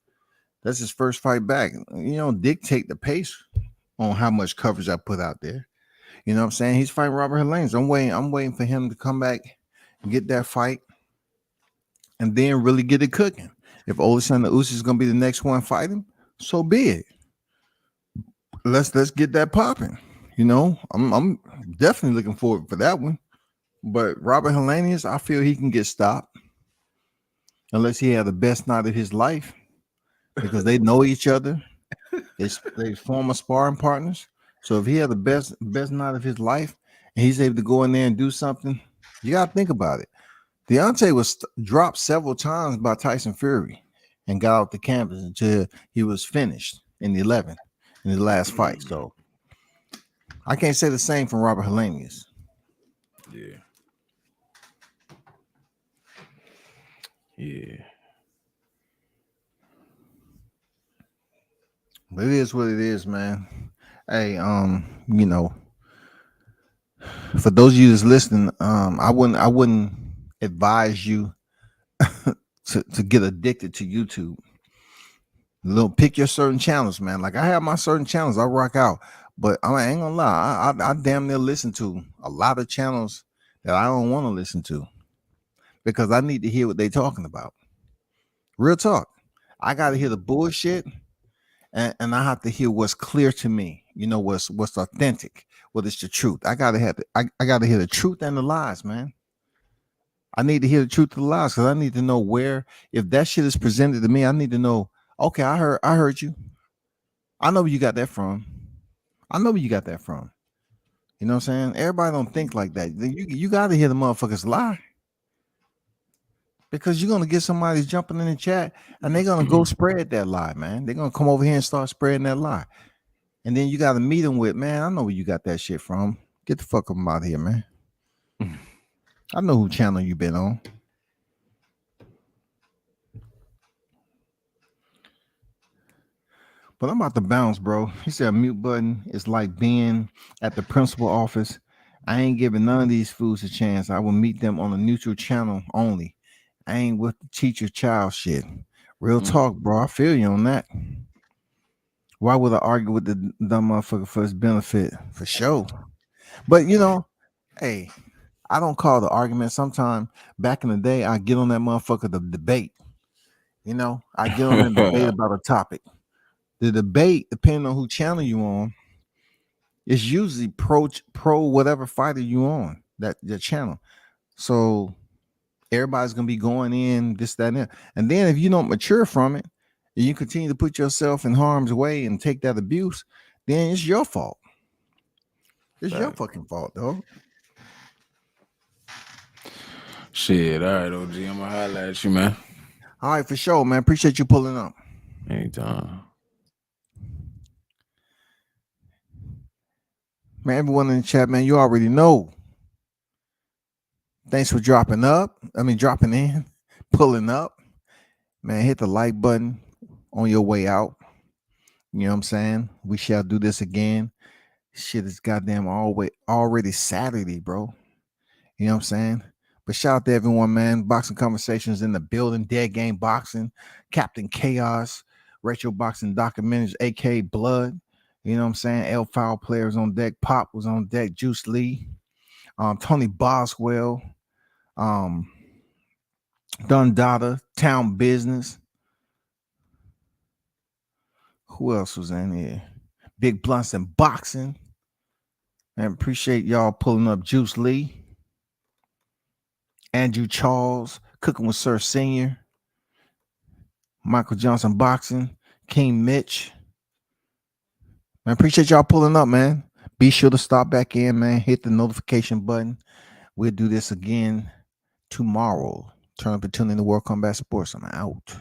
That's his first fight back. You know, dictate the pace on how much coverage I put out there. You know what I'm saying? He's fighting Robert Hernandez. I'm waiting for him to come back and get that fight and then really get it cooking. If Alexander Usyk is going to be the next one fighting, so be it. Let's get that popping. You know, I'm definitely looking forward for that one. But Robert Hernandez, I feel he can get stopped unless he had the best night of his life because they know each other. They former sparring partners. So if he had the best night of his life and he's able to go in there and do something, you got to think about it. Deontay was dropped several times by Tyson Fury and got off the canvas until he was finished in the 11th in the last fight. So I can't say the same from Robert Hernandez. Yeah. Yeah. But it is what it is, man. Hey, you know, for those of you that's listening, I wouldn't advise you to get addicted to YouTube. Pick your certain channels, man. Like I have my certain channels I rock out, but I ain't gonna lie, I damn near listen to a lot of channels that I don't want to listen to because I need to hear what they talking about. Real talk. I gotta hear the bullshit. And I have to hear what's clear to me, you know, what's authentic, what is the truth. I gotta hear the truth and the lies, man. I need to hear the truth and the lies because I need to know where, if that shit is presented to me, I need to know, okay, I heard you. I know where you got that from. I know where you got that from. You know what I'm saying? Everybody don't think like that. You gotta hear the motherfuckers lie. Because you're gonna get somebody jumping in the chat and they're gonna go spread that lie, man. They're gonna come over here and start spreading that lie. And then you gotta meet them with, man, I know where you got that shit from. Get the fuck up out here, man. I know who channel you been on. But I'm about to bounce, bro. He said a mute button is like being at the principal office I ain't giving none of these fools a chance. I will meet them on a neutral channel only. I ain't with the teacher child shit. Real talk, bro. I feel you on that. Why would I argue with the dumb motherfucker for his benefit? For sure. But hey, I don't call the argument. Sometime back in the day, I get on that motherfucker the debate. I get on that debate about a topic. The debate, depending on who channel you on, is usually pro whatever fighter you on that channel. So everybody's gonna be going in this, that, and that. And then if you don't mature from it, and you continue to put yourself in harm's way and take that abuse, then it's your fault. It's your fucking fault, though. Shit, all right, OG. I'm gonna holler at you, man. All right, for sure, man. Appreciate you pulling up. Anytime. Man, everyone in the chat, man, you already know. Thanks for dropping in, pulling up. Man, hit the like button on your way out. You know what I'm saying? We shall do this again. Shit is goddamn already Saturday, bro. You know what I'm saying? But shout out to everyone, man. Boxing Conversations in the building. Dead Game Boxing, Captain Chaos, Retro Boxing Documentaries, AK Blood. You know what I'm saying? L Foul Players on deck. Pop was on deck. Juice Lee, Tony Boswell, Don Dada, Town Business. Who else was in here? Big Blunts and Boxing. Man, appreciate y'all pulling up. Juice Lee, Andrew Charles, Cooking with Sir Senior, Michael Johnson Boxing, King Mitch. Man, appreciate y'all pulling up, man. Be sure to stop back in, man. Hit the notification button. We'll do this again tomorrow. Turn up and tune in to World Combat Sports. I'm out.